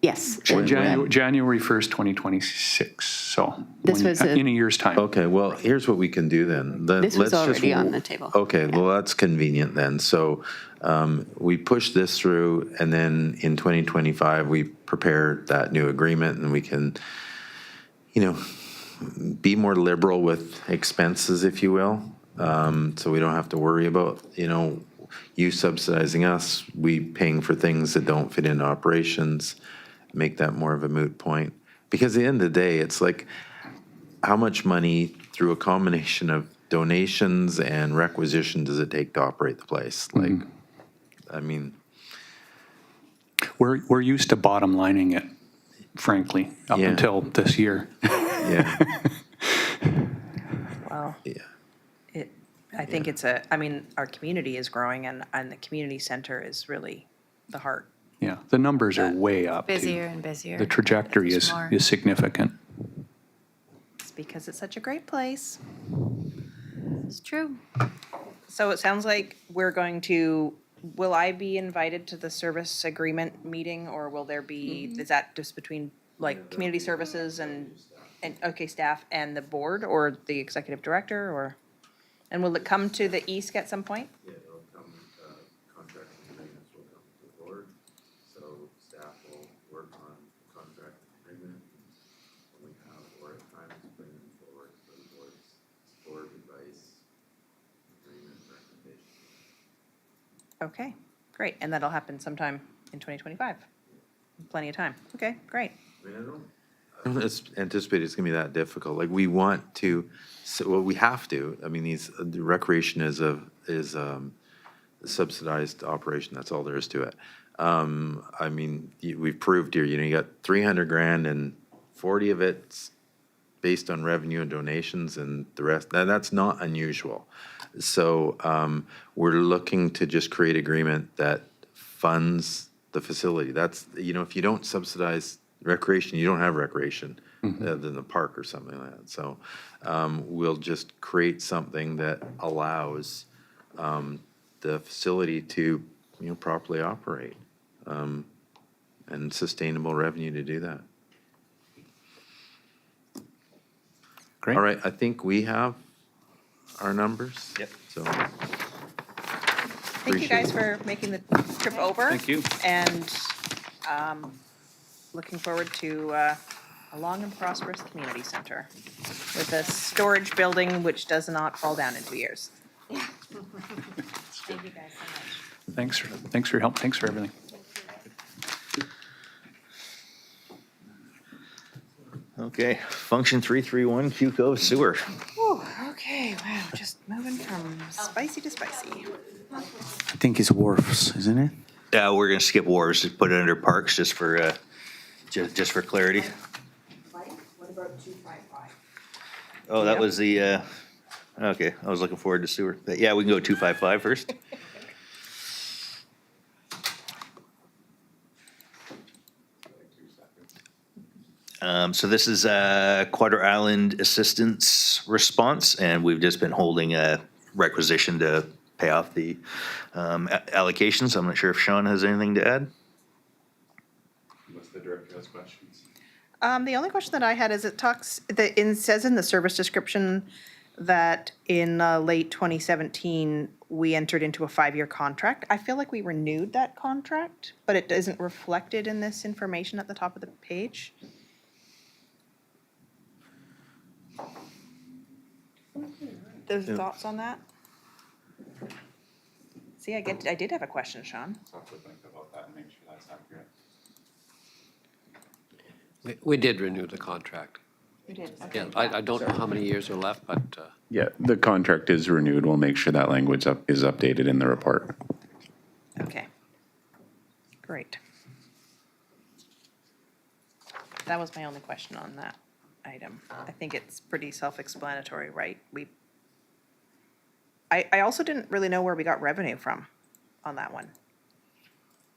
Yes. January 1st, 2026, so This was in a year's time. Okay, well, here's what we can do then. This was already on the table. Okay, well, that's convenient then. So we push this through, and then in 2025, we prepare that new agreement, and we can, be more liberal with expenses, if you will. So we don't have to worry about, you subsidizing us, we paying for things that don't fit into operations, make that more of a moot point. Because at the end of the day, it's like, how much money through a combination of donations and requisition does it take to operate the place? Like, I mean, We're used to bottom lining it, frankly, up Yeah. until this year. yeah, Well, yeah. I think our community is growing, and the community center is really the heart Yeah, the numbers are way up. too. Busier and busier. The trajectory There's is more. significant. It's because it's such a great place. It's true. So it sounds like we're going to, will I be invited to the service agreement meeting, or will there be, is that just between like community services and, okay, staff and the board or the executive director, or? And will it come to the ESC at some point? Yeah, it'll come, contract agreements will come to the board, so staff will work on contract agreement. And we have, or at times bring them forward for the board's board advice, agreement, recommendation. Okay, great. And that'll happen sometime in 2025. Plenty of time. Okay, great. I mean, I don't anticipate it's gonna be that difficult. Like, we want to, so, well, we have to. I mean, the recreation is a subsidized operation. That's all there is to it. I mean, we've proved here, you got 300 grand and 40 of it's based on revenue and donations, and the rest, that's not unusual. So, we're looking to just create agreement that funds the facility. That's, if you don't subsidize recreation, you don't have recreation, other than the park or something like that. So, we'll just create something that allows, the facility to, properly operate, and sustainable revenue to do that. Great. All right, I think we have our numbers. Yep. So, Thank you guys for making the trip over. Thank you. And looking forward to a long and prosperous community center with a storage building which does not fall down in 2 years. Thank you guys so much. Thanks for your help. Thanks for everything. Okay, function 331, Q Cove sewer. Whew, okay, wow, just moving from spicy to spicy. I think it's wharfs, isn't it? Yeah, we're gonna skip wharves, just put it under parks just for, just for clarity. What about 255? Oh, that Yep. was the, okay, I was looking forward to sewer. But yeah, we can go 255 first. So this is a Quadra Island Assistance Response, and we've just been holding a requisition to pay off the allocations. I'm not sure if Sean has anything to add. Unless the director has questions. The only question that I had is it says in the service description that in late 2017, we entered into a 5-year contract. I feel like we renewed that contract, but it isn't reflected in this information at the top of the page. Those thoughts on that? See, I did have a question, Sean. So I'll have to think about that and make sure that's accurate. We did renew the contract. We did, Yeah, I don't know how many years are left, but Yeah, the contract is renewed. We'll make sure that language is updated in the report. Okay. Great. That was my only question on that item. I think it's pretty self-explanatory, right? I also didn't really know where we got revenue from on that one.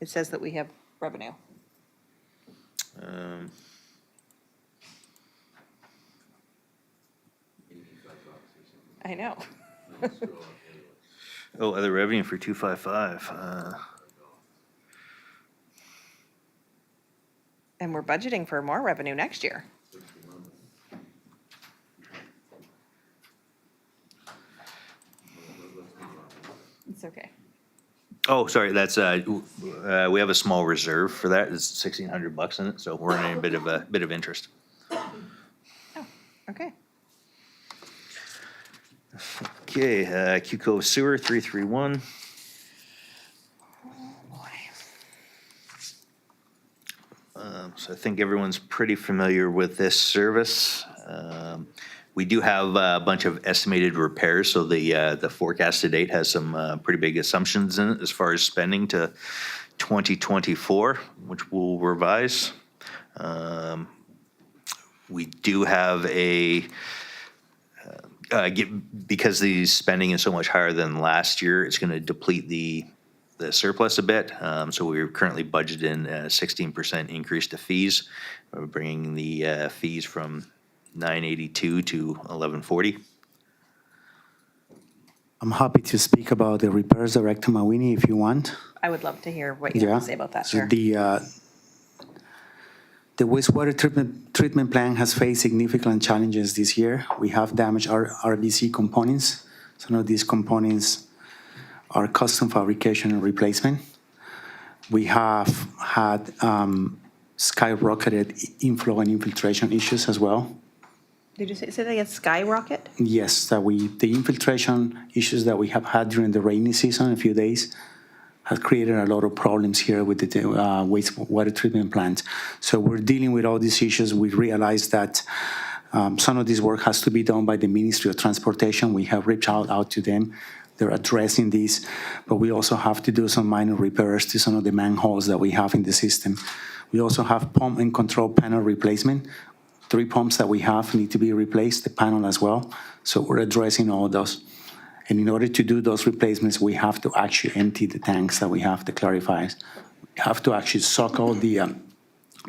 It says that we have revenue. I know. Oh, other revenue for 255. And we're budgeting for more revenue next year. It's okay. Oh, sorry, that's, we have a small reserve for that. It's $1,600 in it, so we're in a bit of interest. Okay. Okay, Q Cove Sewer 331. So I think everyone's pretty familiar with this service. We do have a bunch of estimated repairs, so the forecast to date has some pretty big assumptions in it as far as spending to 2024, which we'll revise. We do have because the spending is so much higher than last year, it's going to deplete the the surplus a bit. So we're currently budgeting a 16% increase to fees. We're bringing the fees from 982 to 1140. I'm happy to speak about the repairs, Director Mawini, if you want. I would love to hear what you have to say about that, So Chair. the wastewater treatment plant has faced significant challenges this year. We have damaged our RBC components. Some of these components are custom fabrication and replacement. We have had skyrocketed inflow and infiltration issues as well. Did you say that again, skyrocket? Yes, the infiltration issues that we have had during the rainy season, a few days, have created a lot of problems here with the wastewater treatment plant. So we're dealing with all these issues. We realize that some of this work has to be done by the Ministry of Transportation. We have reached out to them. They're addressing this, but we also have to do some minor repairs to some of the manholes that we have in the system. We also have pump and control panel replacement. 3 pumps that we have need to be replaced, the panel as well. So we're addressing all those. And in order to do those replacements, we have to actually empty the tanks that we have, the clarifiers. We have to actually suck all the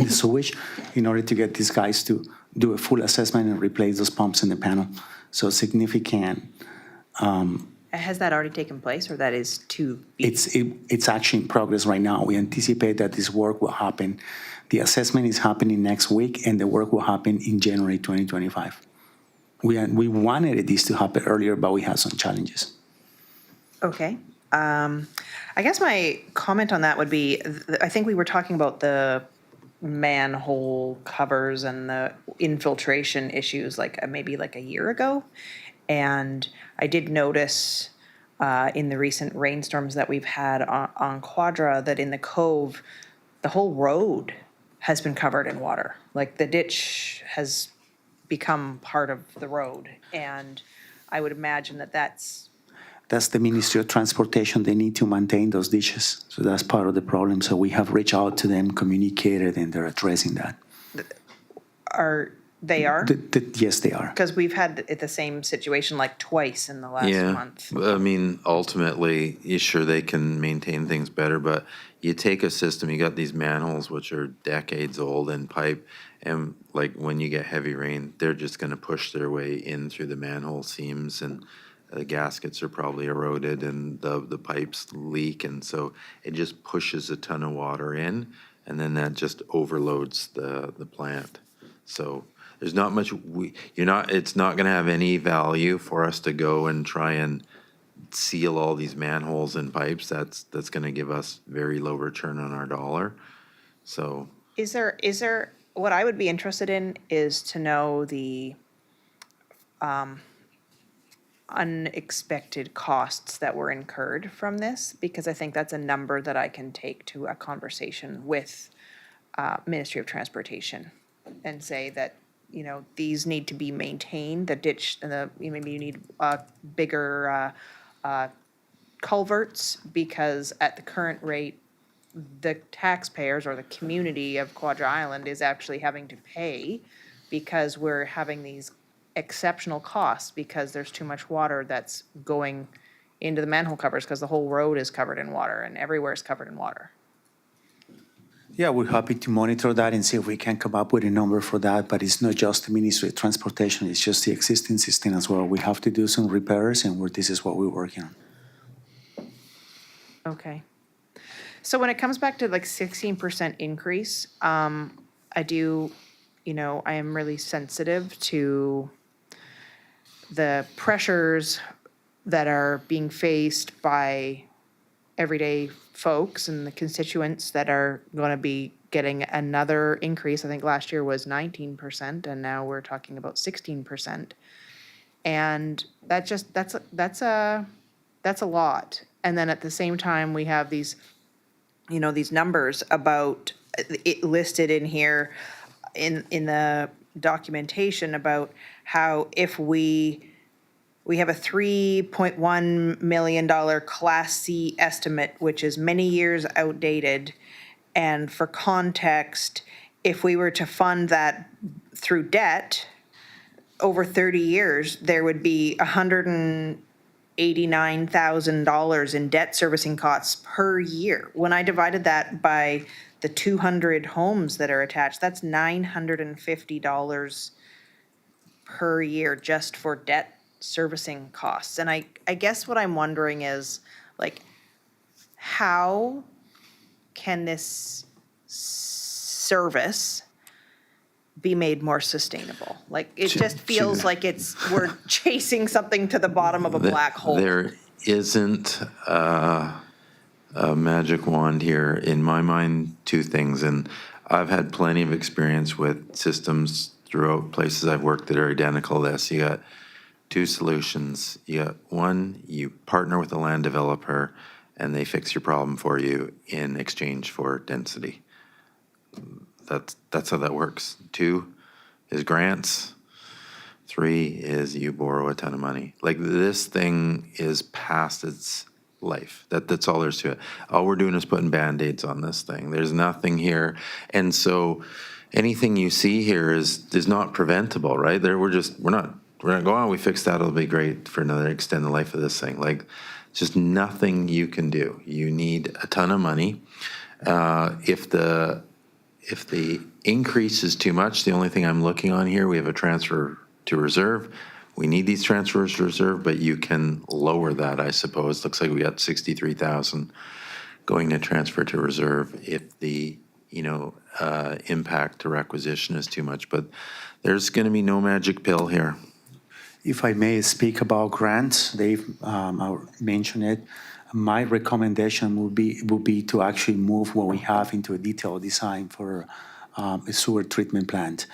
sewage in order to get these guys to do a full assessment and replace those pumps in the panel. So significant. Has that already taken place, or that is to be? It's actually in progress right now. We anticipate that this work will happen. The assessment is happening next week, and the work will happen in January 2025. We wanted this to happen earlier, but we had some challenges. Okay. I guess my comment on that would be, I think we were talking about the manhole covers and the infiltration issues maybe a year ago. And I did notice in the recent rainstorms that we've had on Quadra that in the Cove, the whole road has been covered in water. Like the ditch has become part of the road. And I would imagine that that's the Ministry of Transportation. They need to maintain those ditches. So that's part of the problem. So we have reached out to them, communicated, and they're addressing that. They are? Yes, they are. Because we've had the same situation twice in the last month. I mean, ultimately, sure, they can maintain things better, but you take a system, you got these manholes which are decades old and pipe, and when you get heavy rain, they're just going to push their way in through the manhole seams, and the gaskets are probably eroded and the pipes leak, and so it just pushes a ton of water in, and then that just overloads the plant. So there's not much, it's not going to have any value for us to go and try and seal all these manholes and pipes. That's going to give us very low return on our dollar. So Is there, what I would be interested in is to know the unexpected costs that were incurred from this, because I think that's a number that I can take to a conversation with Ministry of Transportation and say that, these need to be maintained, the ditch, and maybe you need bigger culverts, because at the current rate, the taxpayers or the community of Quadra Island is actually having to pay because we're having these exceptional costs because there's too much water that's going into the manhole covers because the whole road is covered in water and everywhere is covered in water. Yeah, we're happy to monitor that and see if we can come up with a number for that, but it's not just the Ministry of Transportation, it's just the existing system as well. We have to do some repairs, and this is what we're working on. Okay. So when it comes back to 16% increase, I do, I am really sensitive to the pressures that are being faced by everyday folks and the constituents that are going to be getting another increase. I think last year was 19%, and now we're talking about 16%. And that's a lot. And then at the same time, we have these, these numbers about it listed in here in the documentation about how if we have a $3.1 million Class C estimate, which is many years outdated. And for context, if we were to fund that through debt over 30 years, there would be $89,000 in debt servicing costs per year. When I divided that by the 200 homes that are attached, that's $950 per year just for debt servicing costs. And I guess what I'm wondering is, like, how can this service be made more sustainable? Like, it just feels like we're chasing something to the bottom of a black hole. There isn't a magic wand here. In my mind, two things, and I've had plenty of experience with systems throughout places I've worked that are identical to this. You got two solutions. You got one, you partner with a land developer and they fix your problem for you in exchange for density. That's how that works. Two is grants. Three is you borrow a ton of money. Like, this thing is past its life. That's all there's to it. All we're doing is putting Band-Aids on this thing. There's nothing here. And so anything you see here is not preventable, right? We're not going, oh, we fixed that, it'll be great for another, extend the life of this thing. Like, just nothing you can do. You need a ton of money. If the increase is too much, the only thing I'm looking on here, we have a transfer to reserve. We need these transfers to reserve, but you can lower that, I suppose. Looks like we got 63,000 going to transfer to reserve if the impact to requisition is too much. But there's going to be no magic pill here. If I may speak about grants, Dave mentioned it. My recommendation would be to actually move what we have into a detailed design for a sewer treatment plant.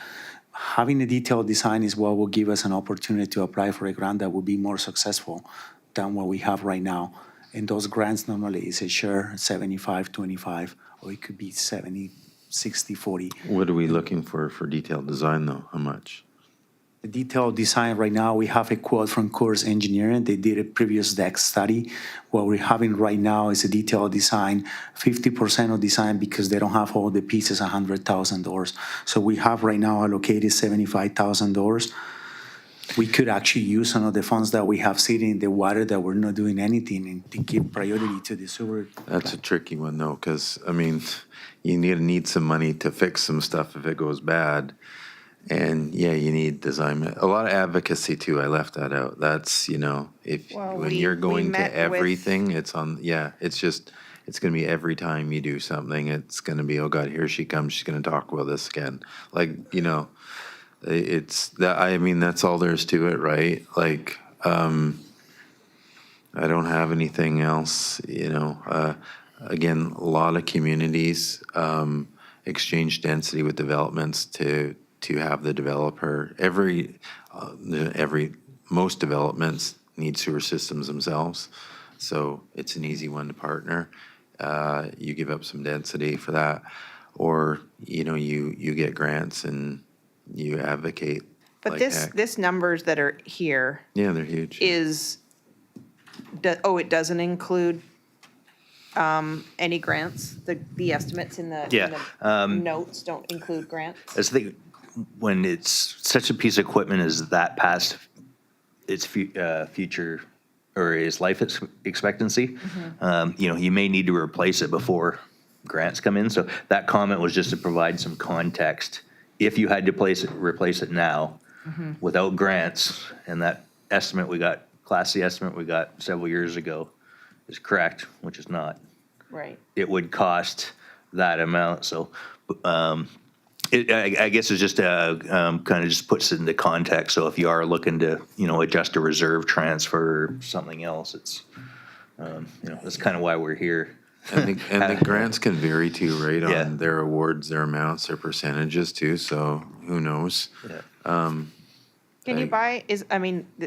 Having a detailed design is what will give us an opportunity to apply for a grant that will be more successful than what we have right now. And those grants normally is a share 75-25, or it could be 70-60-40. What are we looking for detailed design, though? How much? The detailed design right now, we have a quote from Coors Engineering. They did a previous deck study. What we're having right now is a detailed design, 50% of design, because they don't have all the pieces, $100,000. So we have right now allocated $75,000. We could actually use some of the funds that we have sitting in the water that we're not doing anything and to give priority to the sewer. That's a tricky one, though, because, I mean, you need some money to fix some stuff if it goes bad. And yeah, you need design, a lot of advocacy too. I left that out. That's, when you're going to everything, it's going to be every time you do something, it's going to be, oh God, here she comes. She's going to talk about this again. Like, it's that, I mean, that's all there is to it, right? Like, I don't have anything else, again, a lot of communities, exchange density with developments to have the developer, most developments need sewer systems themselves. So it's an easy one to partner. You give up some density for that, or, you get grants and you advocate. But like this numbers that are here yeah, they're huge. it doesn't include any grants? The estimates in the notes don't include grants? As when it's such a piece of equipment as that past its future or its life expectancy, you may need to replace it before grants come in. So that comment was just to provide some context. If you had to replace it now without grants, and that estimate we got, Class C estimate we got several years ago is correct, which is not. Right. It would cost that amount. So I guess it's just kind of just puts it into context. So if you are looking to, adjust a reserve transfer or something else, it's, that's kind of why we're here. And the grants can vary too, right? Yeah. On their awards, their amounts, their percentages too. So who knows? Yeah. Can you buy,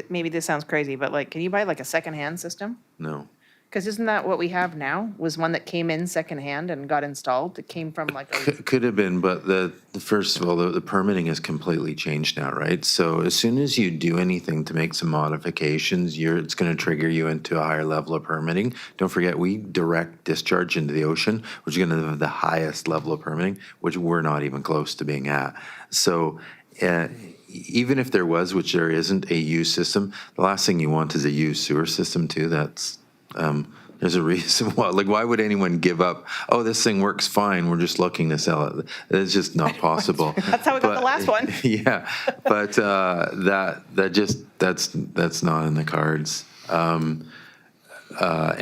maybe this sounds crazy, but like, can you buy like a secondhand system? No. Because isn't that what we have now? Was one that came in secondhand and got installed? It came from like a... Could have been, but the first of all, the permitting has completely changed now, right? So as soon as you do anything to make some modifications, it's going to trigger you into a higher level of permitting. Don't forget, we direct discharge into the ocean, which is going to have the highest level of permitting, which we're not even close to being at. So even if there was, which there isn't, a used system, the last thing you want is a used sewer system too. That's, there's a reason why, like, why would anyone give up, oh, this thing works fine, we're just looking to sell it? It's just not possible. That's how we got the last one. Yeah, but that's not in the cards. And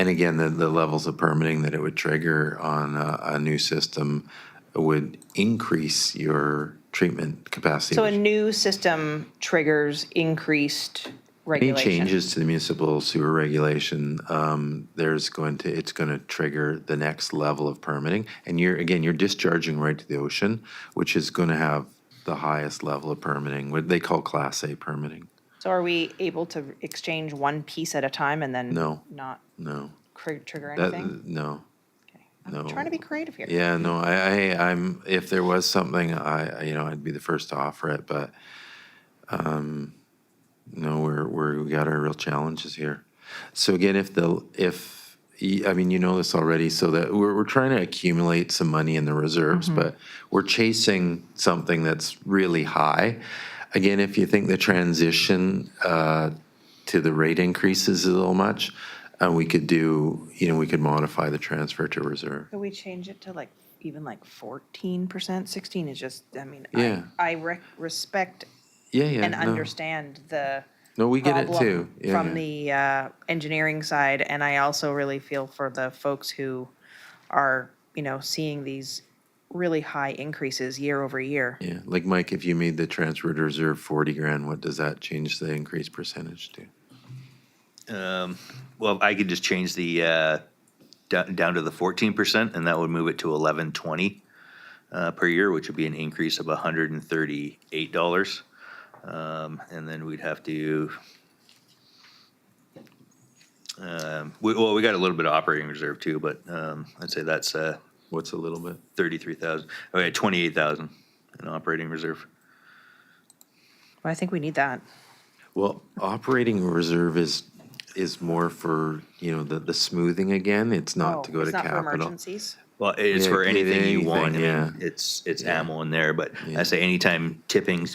again, the levels of permitting that it would trigger on a new system would increase your treatment capacity. So a new system triggers increased Any regulation. changes to the municipal sewer regulation, it's going to trigger the next level of permitting. And you're discharging right to the ocean, which is going to have the highest level of permitting, what they call Class A permitting. So are we able to exchange one piece at a time and then No. not No. trigger That- anything? No. I'm No. trying to be creative here. Yeah, no, I'm, if there was something, I'd be the first to offer it, but, no, we got our real challenges here. So again, I mean, you know this already, so that we're trying to accumulate some money in the reserves, but we're chasing something that's really high. Again, if you think the transition, to the rate increases a little much, we could we could modify the transfer to reserve. Could we change it to like, even like 14%? 16 is just, I mean, Yeah. I respect Yeah, and no. understand the No, we get it problem too. Yeah, from yeah. the engineering side, and I also really feel for the folks who are, seeing these really high increases year over year. Yeah, like Mike, if you made the transfer to reserve 40 grand, what does that change the increase percentage to? Well, I could just change the, down to the 14%, and that would move it to 1120 per year, which would be an increase of $138. And then we'd have to, we got a little bit of operating reserve too, but I'd say that's What's a little bit? 33,000. Okay, 28,000 in operating reserve. Well, I think we need that. Well, operating reserve is more for, the smoothing again. It's not to go to It's not for capital. emergencies? Well, it's Yeah, for get anything you want. I anything, mean, yeah. it's ammo in there, but I say anytime tipping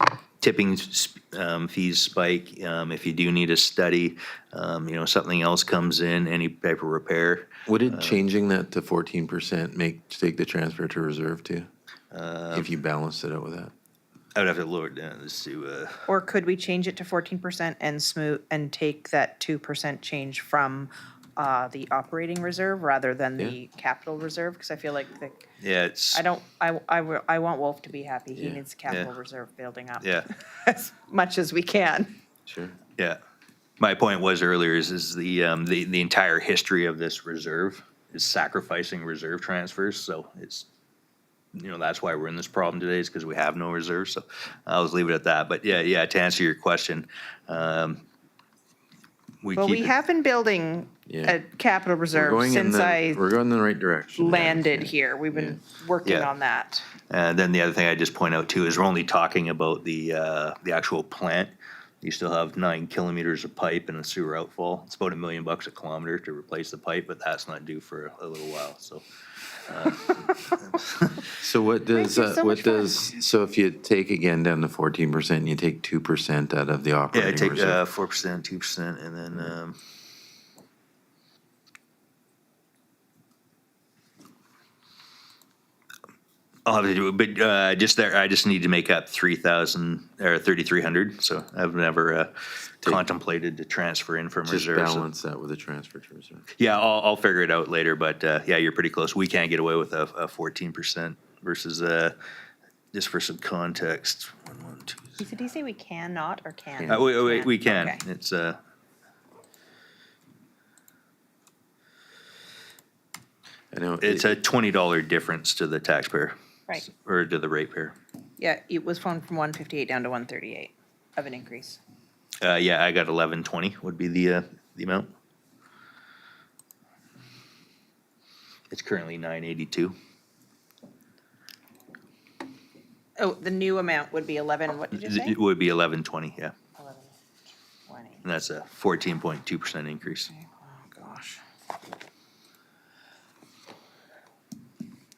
fees spike, if you do need a study, something else comes in, any type of repair. Would it changing that to 14% take the transfer to reserve too? If you balanced it out with that? I would have to lower it down just to, Or could we change it to 14% and take that 2% change from the operating reserve rather than the capital reserve? Because I feel like yeah, it's. I want Wolf to be happy. He Yeah. needs the capital reserve building up. Yeah. As much as we can. Sure. Yeah. My point was earlier is the entire history of this reserve is sacrificing reserve transfers. So it's, that's why we're in this problem today, is because we have no reserves. So I'll just leave it at that. But yeah, to answer your question, We have been building Yeah. a capital reserve since We're going in the right direction. landed here. We've been working Yeah. on that. And then the other thing I just point out too is we're only talking about the actual plant. You still have 9 kilometers of pipe and a sewer outfall. It's about $1 million a kilometer to replace the pipe, but that's not due for a little while. So So what does, Thank you so much so if you take again down to 14%, you take 2% out of the yeah, operating take reserve? 4%, 2%, and then I'll have to do it, but I just need to make up 3,000 or 3,300. So I've never contemplated to transfer in from Just reserves. balance that with a transfer to reserve. Yeah, I'll figure it out later, but yeah, you're pretty close. We can't get away with a 14% versus just for some context. 1, 1, 2. Did you say we cannot or can? We can. Okay. It's I know. it's a $20 difference to the taxpayer. Right. Or to the ratepayer. Yeah, it was from 158 down to 138 of an increase. Yeah, I got 1120 would be the amount. It's currently 982. Oh, the new amount would be 11, what did you say? It would be 1120, yeah. 1120. And that's a 14.2% increase. Oh, gosh.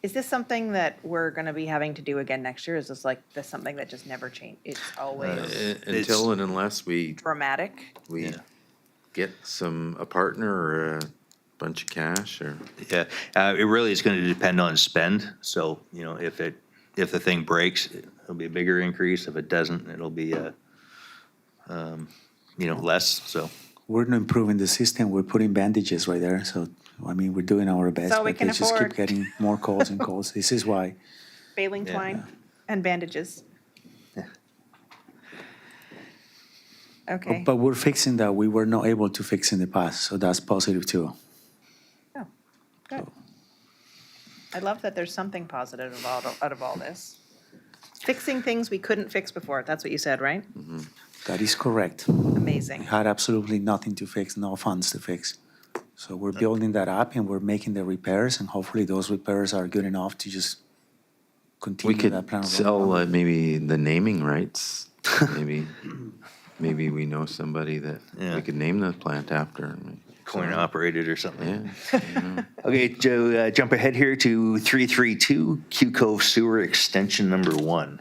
Is this something that we're gonna be having to do again next year? Is this like, this something that just never change? It's always Until and unless we dramatic? get a partner or a bunch of cash or. Yeah, it really is going to depend on spend. So, you know, if the thing breaks, it'll be a bigger increase. If it doesn't, it'll be less, so. We're not improving the system. We're putting bandages right there. So, I mean, we're doing our best, all we but can they just keep afford. getting more calls and calls. This is why. Baling twine and bandages. Okay. But we're fixing that we were not able to fix in the past. So that's positive too. Oh, good. I love that there's something positive out of all this. Fixing things we couldn't fix before. That's what you said, right? That is correct. Amazing. We had absolutely nothing to fix, no funds to fix. So we're building that up and we're making the repairs, and hopefully those repairs are good enough to just We continue that plan. could of sell rollout. maybe the naming rights. Maybe we know somebody that Yeah. we could name the plant after. Coin operated or something. Yeah. Okay, Joe, jump ahead here to 332 Q Cove Sewer Extension number 1.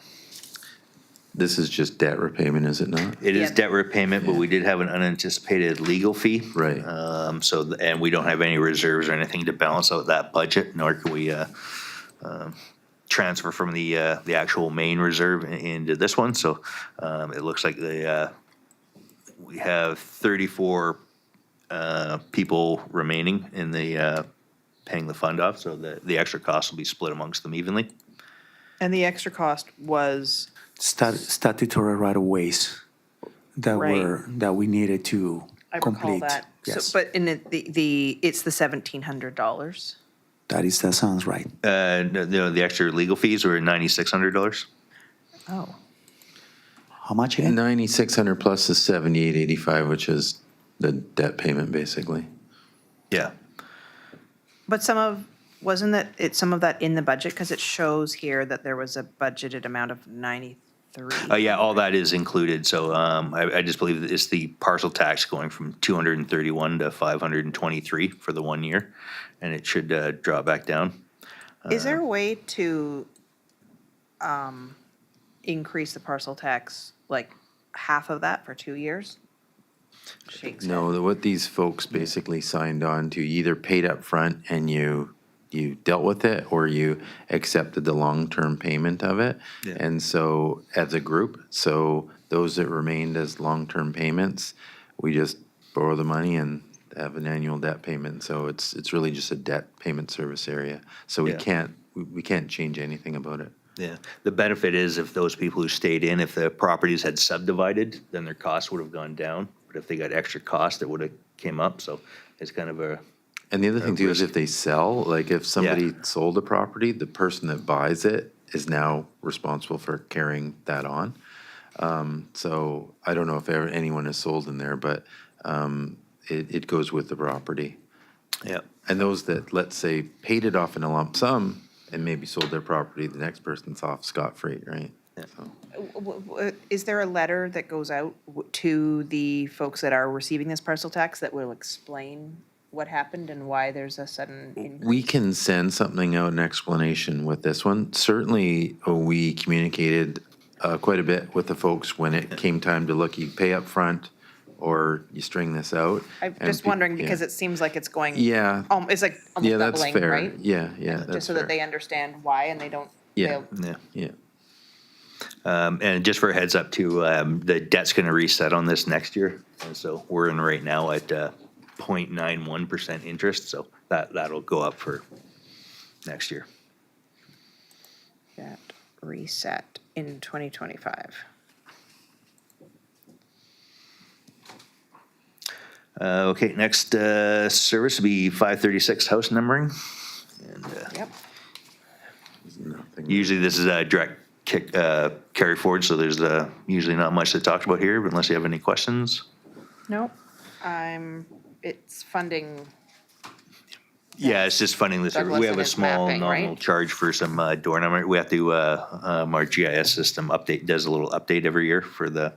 This is just debt repayment, is it not? It is Yep. debt repayment, but we did have an unanticipated legal fee. Right. And we don't have any reserves or anything to balance out that budget, nor can we transfer from the actual main reserve into this one. So it looks like we have 34 people remaining in the paying the fund off, so the extra cost will be split amongst them evenly. And the extra cost was, Statutory right of ways that Right. that we needed to I recall complete. that. Yes, So, but in it's the $1,700. that sounds right. The extra legal fees were $9,600. Oh. How much again? 9,600 plus the 7,885, which is the debt payment, basically. Yeah. But wasn't some of that in the budget? Because it shows here that there was a budgeted amount of 93. Yeah, all that is included. So I just believe that it's the parcel tax going from 231 to 523 for the 1 year, and it should drop back down. Is there a way to increase the parcel tax, like half of that for 2 years? Shakes head. No, what these folks basically signed on to, either paid up front and you dealt with it, or you accepted the long-term payment of it. Yeah. And so as a group, so those that remained as long-term payments, we just borrow the money and have an annual debt payment. So it's really just a debt payment service area. So we Yeah. can't change anything about it. Yeah. The benefit is if those people who stayed in, if the properties had subdivided, then their costs would have gone down. But if they got extra cost, it would have came up. So it's kind of a, And the other thing too is risk. if they sell, like if somebody sold a property, the person that buys it is now responsible for carrying that on. So I don't know if anyone has sold in there, but it goes with the property. yeah. And those that, let's say, paid it off in a lump sum and maybe sold their property, the next person's off scot-free, right? So. Is there a letter that goes out to the folks that are receiving this parcel tax that will explain what happened and why there's a sudden increase? We can send something out, an explanation with this one. Certainly, we communicated quite a bit with the folks when it came time to look, you pay up front or you string this out. I'm And just pe- wondering yeah. because it seems like it's going. Yeah. It's like almost Yeah, that's doubling, fair. right? Yeah, that's Just so that fair. they understand why and they don't. Yeah. they'll- Yeah. Yeah. And just for a heads up too, the debt's going to reset on this next year. And so we're in right now at 0.91% interest. So that'll go up for next year. That reset in 2025. Okay, next service will be 536 house numbering. And Yep. Nothing. usually this is a direct carry forward, so there's usually not much to talk about here, unless you have any questions. Nope. It's funding. Yeah, it's just funding this. Douglas We have and a his small mapping, nominal right? charge for some door number. We have to, our GIS system does a little update every year for the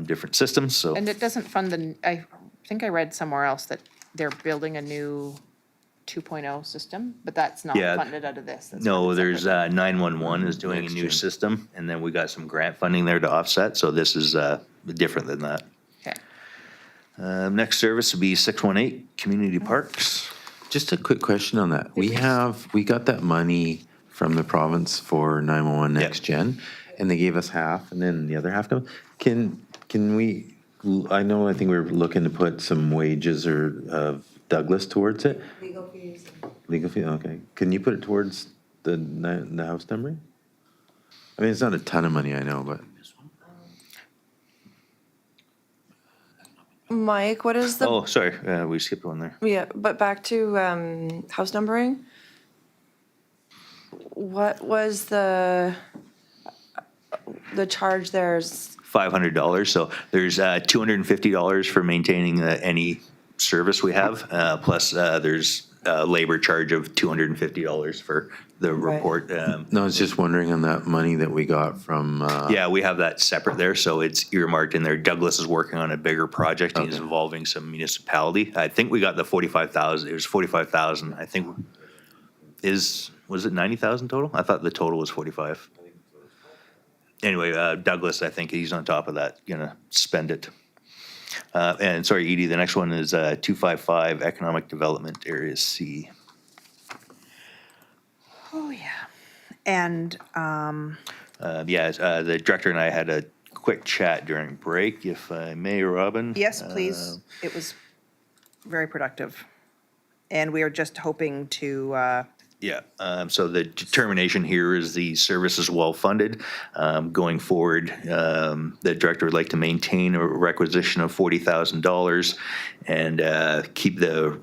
different systems, so. And it doesn't fund I think I read somewhere else that they're building a new 2.0 system, but that's not Yeah. funded out of this. That's No, funded there's, separately. 911 is doing a new system, and then we got some grant funding there to offset, so this is, different than that. Okay. Next service would be 618, Community Parks. Just a quick question on that. We got that money from the province for 911 Next Gen, and they gave us half, and then the other half. Can we, I think we were looking to put some wages or of Douglas towards it. Legal fees. Legal fee, okay. Can you put it towards the house numbering? I mean, it's not a ton of money, I know, but. Mike, what is the, Oh, sorry, we skipped one there. yeah, but back to house numbering? What was the charge there's, $500, so there's $250 for maintaining any service we have, plus there's a labor charge of $250 for the Right. report. No, I was just wondering on that money that we got from. Yeah, we have that separate there, so it's earmarked in there. Douglas is working on a bigger project. He's Okay. involving some municipality. I think we got the 45,000. It was 45,000. I think was it 90,000 total? I thought the total was 45. Anyway, Douglas, I think he's on top of that, gonna spend it. And sorry, Edie, the next one is 255 Economic Development Area C. Oh, yeah. And The director and I had a quick chat during break, if I may, Robin. yes, please. It was very productive. And we are just hoping to, So the determination here is the service is well-funded. Going forward, the director would like to maintain a requisition of $40,000 and keep the,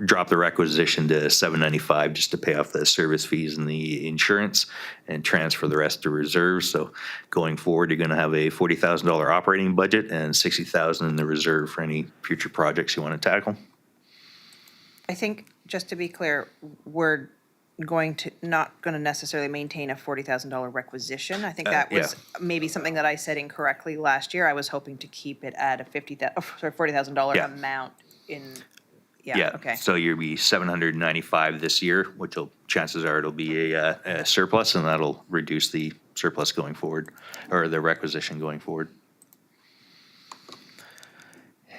drop the requisition to $795 just to pay off the service fees and the insurance and transfer the rest to reserves. So going forward, you're going to have a $40,000 operating budget and $60,000 in the reserve for any future projects you want to tackle. I think, just to be clear, we're not going to necessarily maintain a $40,000 requisition. I think that was maybe something that I said incorrectly last year. I was hoping to keep it at a $40,000 Yeah. amount in, okay. So you'll be $795 this year, which will, chances are it'll be a surplus, and that'll reduce the surplus going forward, or the requisition going forward.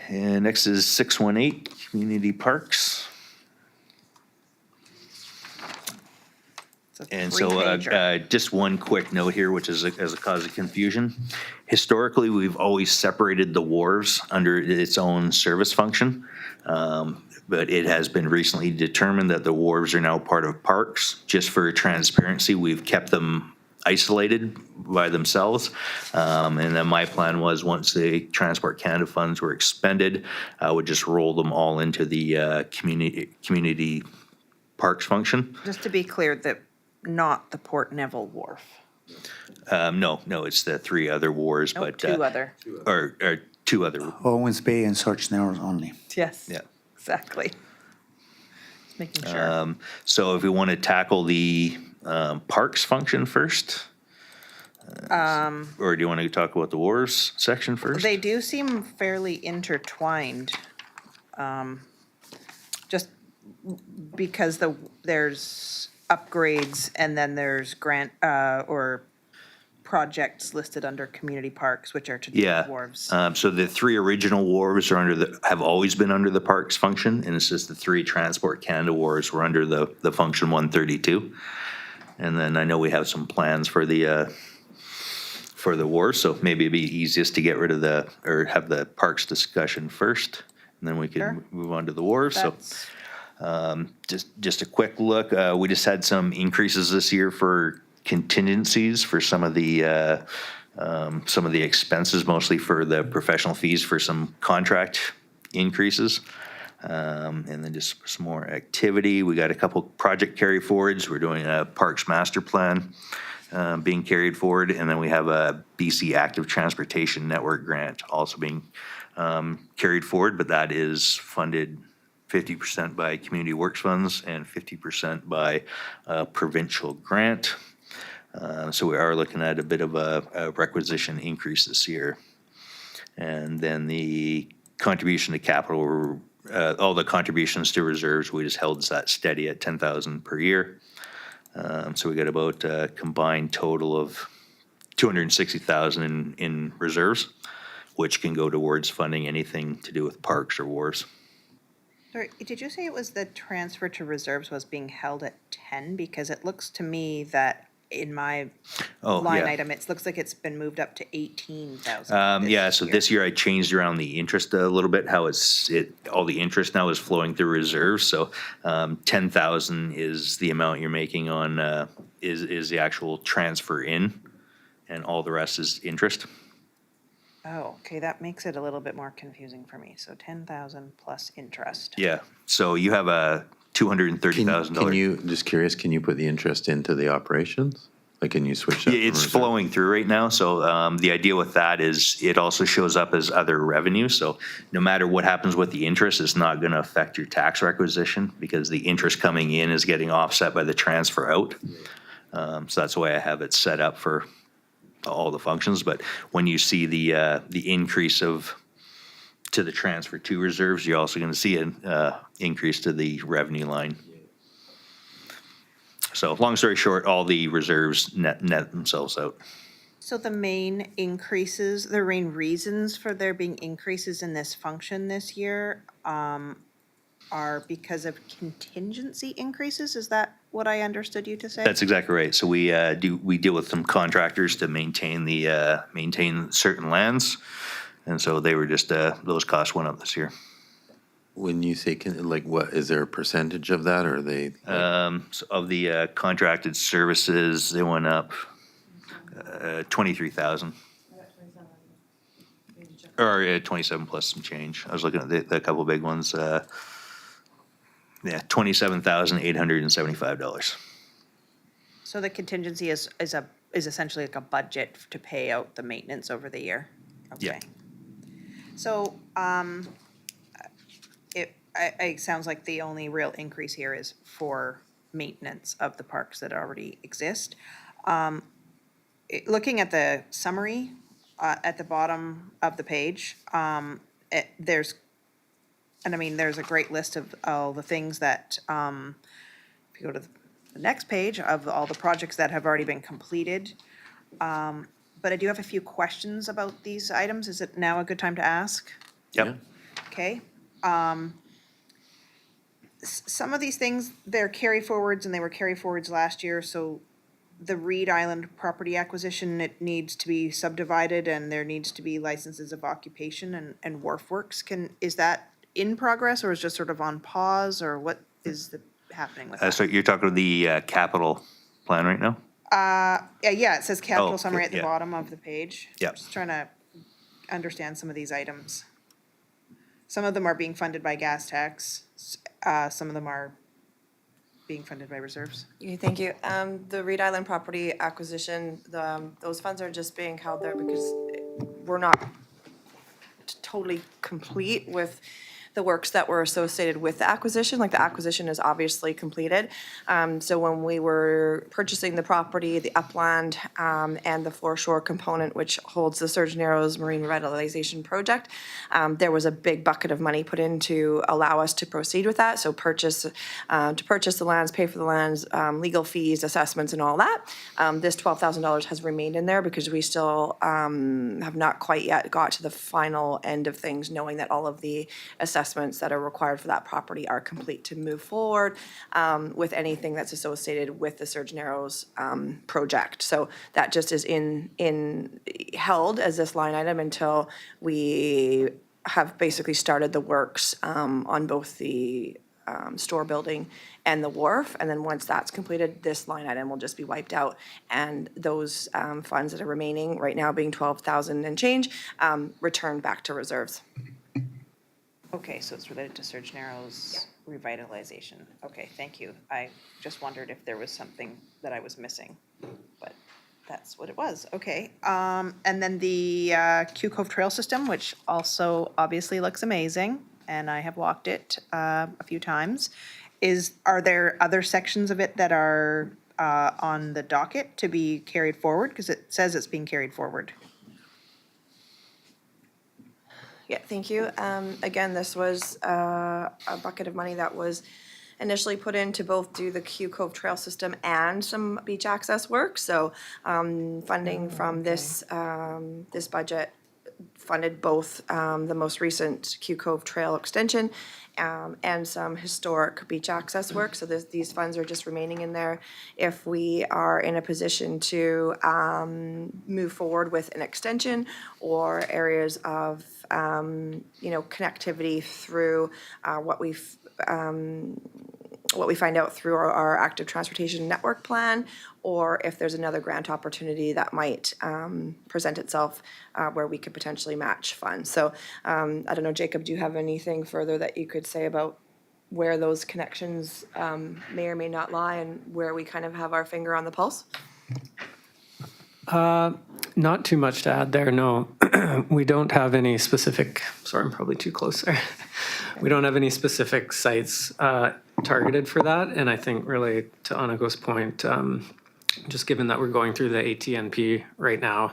And next is 618, Community Parks. And so, just one quick note here, which is as a cause of confusion. Historically, we've always separated the wharves under its own service function. But it has been recently determined that the wharves are now part of parks. Just for transparency, we've kept them isolated by themselves. And then my plan was, once the Transport Canada funds were expended, I would just roll them all into the community parks function. Just to be clear, that not the Port Neville Wharf. No, it's the three other wharves, Nope, but. two other. Or two other, Owens Bay and Search Narrows only. Yes. yeah. Exactly. Just making sure. So if we want to tackle the parks function first? Or do you want to talk about the wharves section first? They do seem fairly intertwined. Just because there's upgrades and then there's grant or projects listed under community parks, which are to do with wharves. So the three original wharves are have always been under the parks function, and it's just the three Transport Canada wharves were under the function 132. And then I know we have some plans for the wharves, so maybe it'd be easiest to get rid of or have the parks discussion first, and then we can move on to the wharves. So just a quick look, we just had some increases this year for contingencies for some of the expenses, mostly for the professional fees for some contract increases. And then just some more activity. We got a couple project carry forwards. We're doing a Parks Master Plan being carried forward. And then we have a BC Active Transportation Network grant also being carried forward, but that is funded 50% by Community Works funds and 50% by provincial grant. So we are looking at a bit of a requisition increase this year. And then the contribution to capital all the contributions to reserves, we just held that steady at 10,000 per year. So we got about a combined total of 260,000 in reserves, which can go towards funding anything to do with parks or wharves. Sorry, did you say it was the transfer to reserves was being held at 10? Because it looks to me that in my Oh, line yeah. item, it looks like it's been moved up to 18,000. Yeah, so this year I changed around the interest a little bit, how all the interest now is flowing through reserves. So 10,000 is the amount you're making on, is the actual transfer in, and all the rest is interest. Oh, okay, that makes it a little bit more confusing for me. So 10,000 plus interest. Yeah, so you have a $230,000. Can you, just curious, can you put the interest into the operations? Like, can you switch that? Yeah, from it's reserve? flowing through right now, so the idea with that is it also shows up as other revenue, so no matter what happens with the interest, it's not gonna affect your tax requisition, because the interest coming in is getting offset by the transfer out. So that's why I have it set up for all the functions, but when you see the increase to the transfer to reserves, you're also gonna see an increase to the revenue line. So long story short, all the reserves net themselves out. So the main increases, the main reasons for there being increases in this function this year are because of contingency increases? Is that what I understood you to say? That's exactly right. So we deal with some contractors to maintain certain lands. And so they were just, those costs went up this year. When you say, like, what, is there a percentage of that, or are they? So of the contracted services, they went up 23,000. Or 27 plus some change. I was looking at the couple big ones. Yeah, $27,875. So the contingency is essentially like a budget to pay out the maintenance over the year? Yeah. Okay. So, it sounds like the only real increase here is for maintenance of the parks that already exist. Looking at the summary, at the bottom of the page, there's a great list of all the things that, if you go to the next page, of all the projects that have already been completed. But I do have a few questions about these items. Is it now a good time to ask? Yep. Okay. Some of these things, they're carry forwards, and they were carry forwards last year, so the Reed Island property acquisition, it needs to be subdivided, and there needs to be licenses of occupation and wharf works. Is that in progress, or is just sort of on pause, or what is happening with that? So you're talking the capital plan right now? Yeah, it says capital Oh, summary at the yeah. bottom of the page. Yep. Just trying to understand some of these items. Some of them are being funded by gas tax, some of them are being funded by reserves. Yeah, thank you. The Reed Island property acquisition, those funds are just being held there because we're not totally complete with the works that were associated with the acquisition. Like, the acquisition is obviously completed. So when we were purchasing the property, the upland, and the foreshore component, which holds the Surgeon Narrows Marine Revitalization Project, there was a big bucket of money put in to allow us to proceed with that. So to purchase the lands, pay for the lands, legal fees, assessments, and all that. This $12,000 has remained in there because we still have not quite yet got to the final end of things, knowing that all of the assessments that are required for that property are complete to move forward with anything that's associated with the Surgeon Narrows project. So that just is held as this line item until we have basically started the works on both the store building and the wharf. And then once that's completed, this line item will just be wiped out. And those funds that are remaining, right now being 12,000 and change, returned back to reserves. Okay, so it's related to Surgeon Narrows revitalization. Okay, thank you. I just wondered if there was something that I was missing, but that's what it was. Okay, and then the Q Cove Trail System, which also obviously looks amazing, and I have walked it a few times. Are there other sections of it that are on the docket to be carried forward? Because it says it's being carried forward. Yeah, thank you. Again, this was a bucket of money that was initially put in to both do the Q Cove Trail System and some beach access work. So funding from this this budget funded both the most recent Q Cove Trail extension and some historic beach access work. So these funds are just remaining in there if we are in a position to move forward with an extension or areas of connectivity through what we find out through our active transportation network plan, or if there's another grant opportunity that might present itself where we could potentially match funds. So I don't know, Jacob, do you have anything further that you could say about where those connections may or may not lie and where we kind of have our finger on the pulse? Not too much to add there, no. We don't have any specific, sorry, I'm probably too close there. We don't have any specific sites targeted for that. And I think really to Anako's point, just given that we're going through the ATNP right now,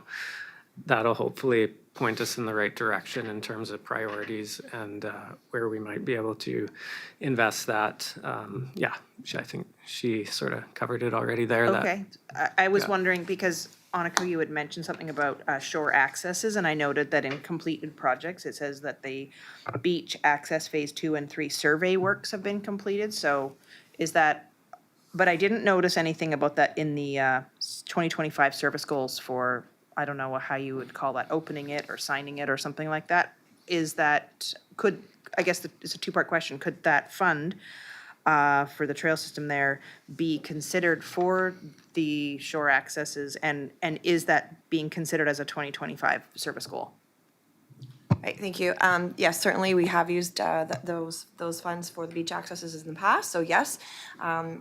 that'll hopefully point us in the right direction in terms of priorities and where we might be able to invest that. Yeah, I think she sort of covered it already there. Okay, I was wondering because Aniko, you had mentioned something about shore accesses, and I noted that in completed projects, it says that the beach access phase 2 and 3 survey works have been completed. So is that, but I didn't notice anything about that in the 2025 service goals for, I don't know how you would call that, opening it or signing it or something like that. Is that, I guess it's a two-part question, could that fund for the trail system there be considered for the shore accesses, and is that being considered as a 2025 service goal? Right, thank you. Yes, certainly we have used those funds for the beach accesses in the past. So yes,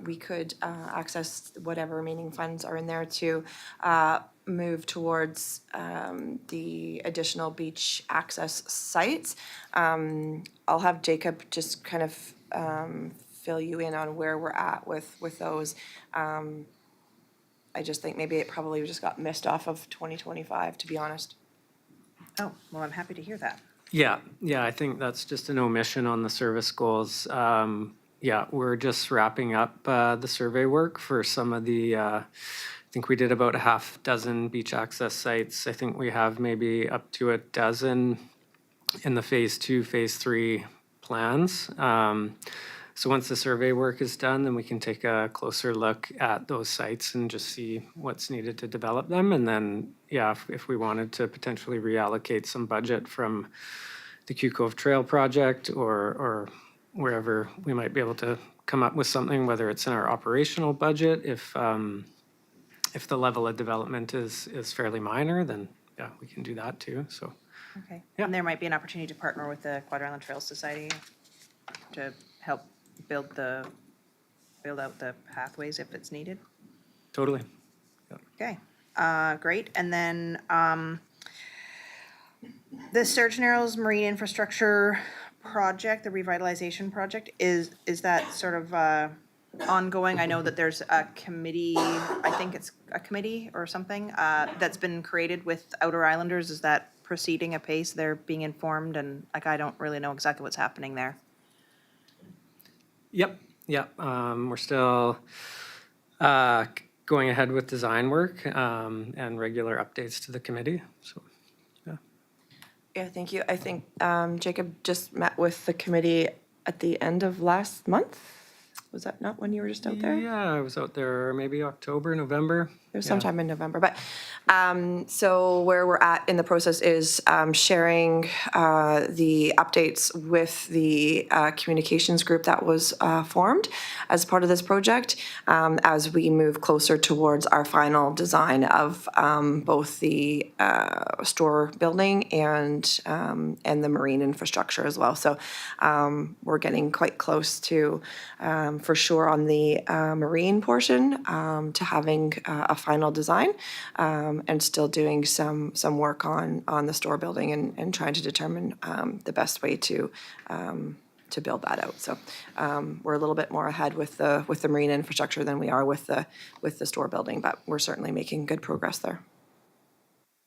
we could access whatever remaining funds are in there to move towards the additional beach access sites. I'll have Jacob just kind of fill you in on where we're at with those. I just think maybe it probably just got missed off of 2025, to be honest. Oh, well, I'm happy to hear that. Yeah, I think that's just an omission on the service goals. Yeah, we're just wrapping up the survey work for some of the, I think we did about a half dozen beach access sites. I think we have maybe up to a dozen in the phase 2, phase 3 plans. So once the survey work is done, then we can take a closer look at those sites and just see what's needed to develop them. And then, yeah, if we wanted to potentially reallocate some budget from the Q Cove Trail project or wherever we might be able to come up with something, whether it's in our operational budget, if the level of development is fairly minor, then yeah, we can do that too. So. Okay. Yeah. And there might be an opportunity to partner with the Quad Island Trails Society to help build out the pathways if it's needed. Totally. Okay, great. And then the Sturgeon Narrows Marine Infrastructure Project, the revitalization project, is that sort of ongoing? I know that there's a committee, I think it's a committee or something that's been created with Outer Islanders. Is that proceeding apace? They're being informed, and like I don't really know exactly what's happening there. Yep. We're still going ahead with design work and regular updates to the committee. So, yeah. Yeah, thank you. I think Jacob just met with the committee at the end of last month. Was that not when you were just out there? Yeah, I was out there maybe October, November. It was sometime in November. But so where we're at in the process is sharing the updates with the communications group that was formed as part of this project as we move closer towards our final design of both the store building and the marine infrastructure as well. So we're getting quite close to, for sure on the marine portion, to having a final design and still doing some work on the store building and trying to determine the best way to build that out. So we're a little bit more ahead with the marine infrastructure than we are with the store building, but we're certainly making good progress there.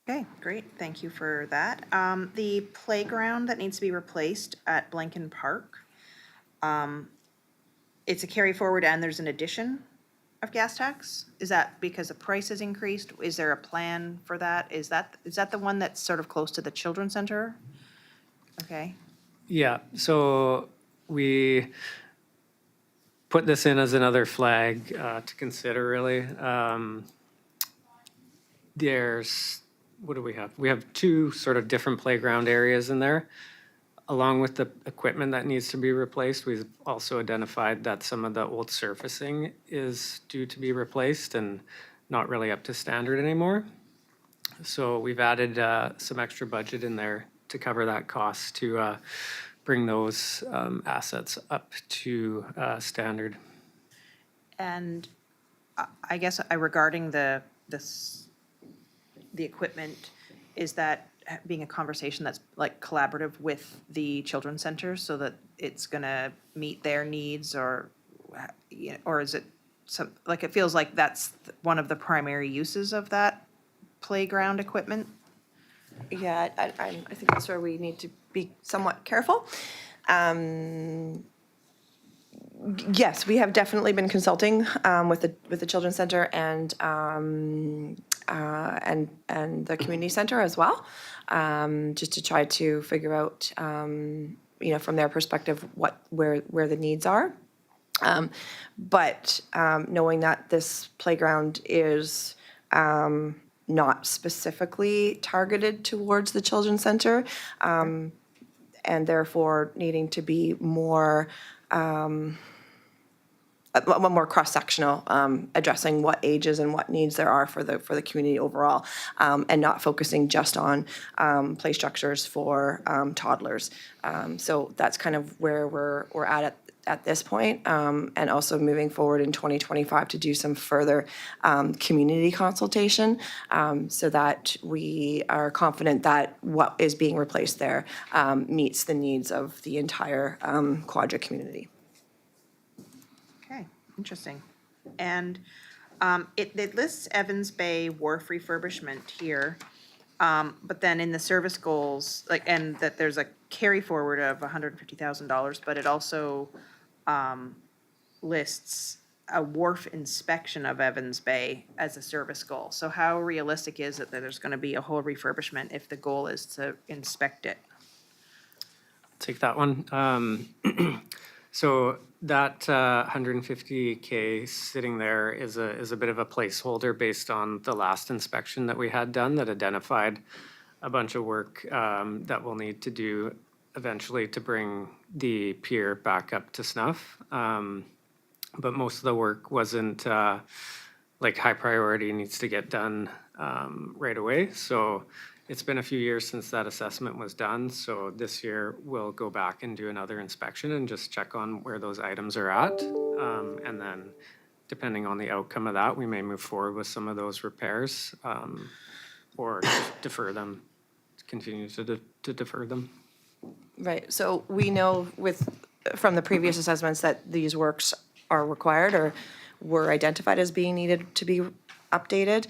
Okay, great. Thank you for that. The playground that needs to be replaced at Blanken Park, it's a carry forward and there's an addition of gas tax? Is that because the price has increased? Is there a plan for that? Is that the one that's sort of close to the children's center? Okay. Yeah, so we put this in as another flag to consider, really. There's, what do we have? We have two sort of different playground areas in there. Along with the equipment that needs to be replaced, we've also identified that some of the old surfacing is due to be replaced and not really up to standard anymore. So we've added some extra budget in there to cover that cost to bring those assets up to standard. And I guess regarding the equipment, is that being a conversation that's like collaborative with the children's center so that it's gonna meet their needs, or is it some, like, it feels like that's one of the primary uses of that playground equipment? Yeah, I think that's where we need to be somewhat careful. Yes, we have definitely been consulting with the Children's Center and the community center as well, just to try to figure out, from their perspective, where the needs are. But knowing that this playground is not specifically targeted towards the Children's Center, and therefore needing to be more cross-sectional, addressing what ages and what needs there are for the community overall, and not focusing just on play structures for toddlers. So that's kind of where we're at this point, and also moving forward in 2025 to do some further community consultation, so that we are confident that what is being replaced there meets the needs of the entire Quadra community. Okay, interesting. And it lists Evans Bay Wharf refurbishment here, but then in the service goals, and that there's a carry forward of $150,000, but it also lists a wharf inspection of Evans Bay as a service goal. So how realistic is it that there's going to be a whole refurbishment if the goal is to inspect it? Take that one. So that 150K sitting there is a bit of a placeholder based on the last inspection that we had done that identified a bunch of work that we'll need to do eventually to bring the pier back up to snuff. But most of the work wasn't like high priority, needs to get done right away. So it's been a few years since that assessment was done. So this year we'll go back and do another inspection and just check on where those items are at. And then depending on the outcome of that, we may move forward with some of those repairs, or just defer them, continue to defer them. Right, so we know from the previous assessments that these works are required or were identified as being needed to be updated.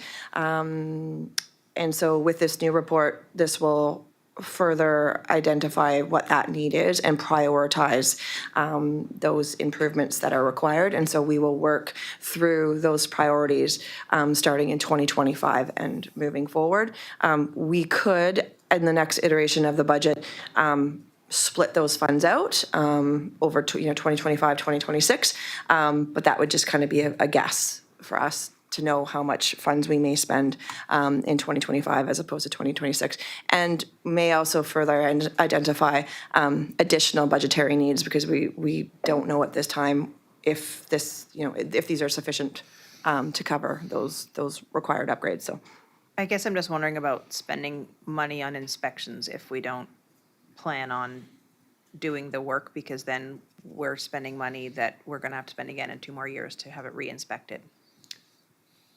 And so with this new report, this will further identify what that need is and prioritize those improvements that are required. And so we will work through those priorities starting in 2025 and moving forward. We could, in the next iteration of the budget, split those funds out over 2025, 2026. But that would just kind of be a guess for us to know how much funds we may spend in 2025 as opposed to 2026, and may also further identify additional budgetary needs, because we don't know at this time if these are sufficient to cover those required upgrades. So I guess I'm just wondering about spending money on inspections if we don't plan on doing the work, because then we're spending money that we're going to have to spend again in 2 more years to have it re-inspected.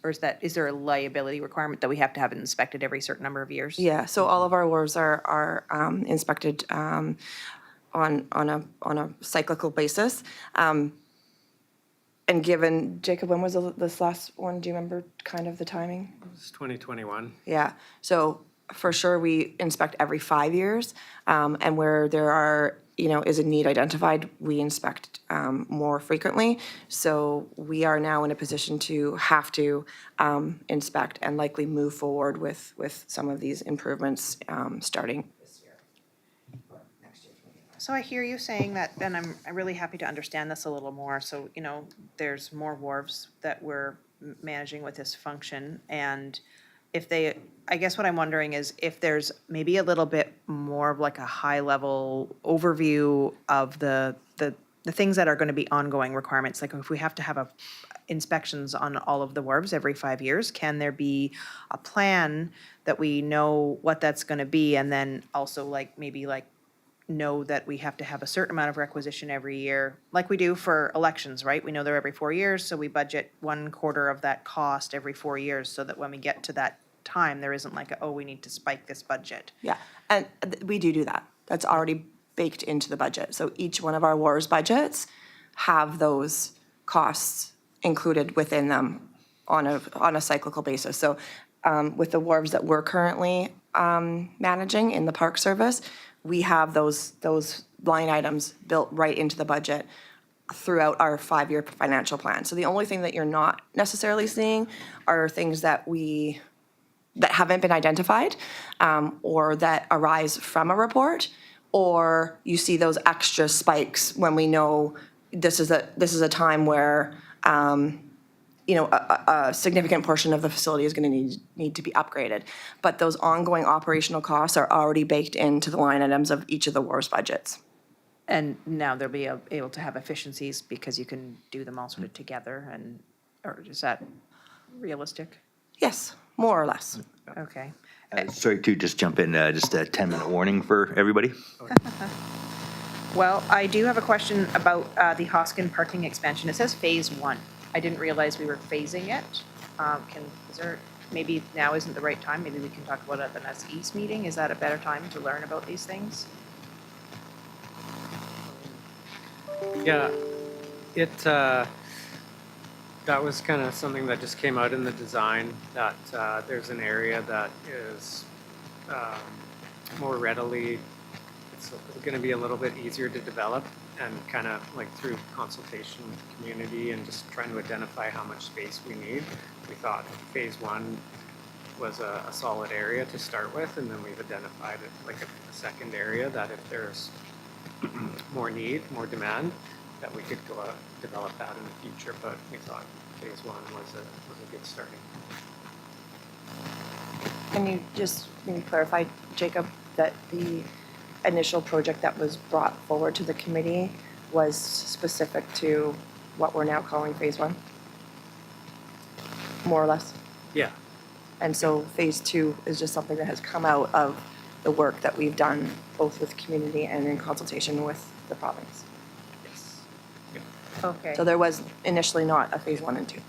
Or is there a liability requirement that we have to have it inspected every certain number of years? yeah, so all of our wharves are inspected on a cyclical basis. And given, Jacob, when was this last one? Do you remember kind of the timing? It was 2021. Yeah, so for sure, we inspect every 5 years. And where there are, is a need identified, we inspect more frequently. So we are now in a position to have to inspect and likely move forward with some of these improvements starting this year. So I hear you saying that, and I'm really happy to understand this a little more. So, there's more wharves that we're managing with this function. And I guess what I'm wondering is if there's maybe a little bit more of like a high level overview of the things that are going to be ongoing requirements. Like if we have to have inspections on all of the wharves every 5 years, can there be a plan that we know what that's going to be? And then also maybe know that we have to have a certain amount of requisition every year, like we do for elections, right? We know they're every 4 years, so we budget 1/4 of that cost every 4 years so that when we get to that time, there isn't we need to spike this budget. Yeah, and we do that. That's already baked into the budget. So each one of our WARS budgets have those costs included within them on a cyclical basis. So with the wharves that we're currently managing in the Park Service, we have those line items built right into the budget throughout our 5-year financial plan. So the only thing that you're not necessarily seeing are things that haven't been identified or that arise from a report, or you see those extra spikes when we know this is a time where a significant portion of the facility is going to need to be upgraded. But those ongoing operational costs are already baked into the line items of each of the WARS budgets. And now they'll be able to have efficiencies because you can do them all sort of together, or is that realistic? Yes, more or less. Okay. Sorry to just jump in, just a 10-minute warning for everybody. Well, I do have a question about the Hoskin parking expansion. It says phase 1. I didn't realize we were phasing it. Maybe now isn't the right time? Maybe we can talk about it at the next East meeting. Is that a better time to learn about these things? Yeah, that was kind of something that just came out in the design, that there's an area that is more readily, it's going to be a little bit easier to develop, and kind of through consultation with the community and just trying to identify how much space we need. We thought phase 1 was a solid area to start with, and then we've identified it a second area that if there's more need, more demand, that we could go out and develop that in the future, but we thought phase 1 was a good starting point. Can you just maybe clarify, Jacob, that the initial project that was brought forward to the committee was specific to what we're now calling phase 1? More or less? Yeah. And so phase 2 is just something that has come out of the work that we've done both with community and in consultation with the province. Yes. Okay. So there was initially not a phase 1 and 2.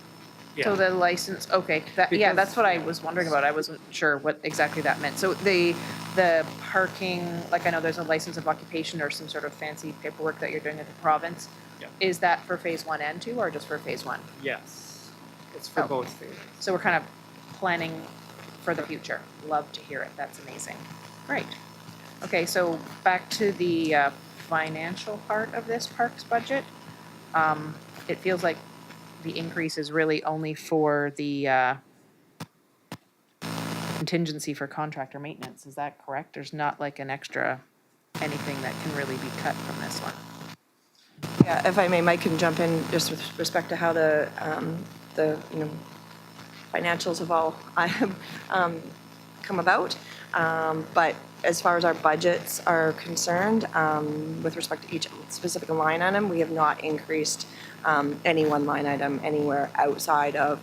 Yeah. So the license, okay, that's what I was wondering about. I wasn't sure what exactly that meant. So the parking, I know there's a license of occupation or some sort of fancy paperwork that you're doing at the province. Yeah. Is that for phase 1 and 2 or just for phase 1? Yes, it's for both phases. So we're kind of planning for the future. Love to hear it. That's amazing. Great. Okay, so back to the financial part of this parks budget. It feels like the increase is really only for the contingency for contractor maintenance. Is that correct? There's not an extra anything that can really be cut from this one. Yeah, if I may, Mike can jump in just with respect to how the financials have all come about. But as far as our budgets are concerned, with respect to each specific line item, we have not increased any one line item anywhere outside of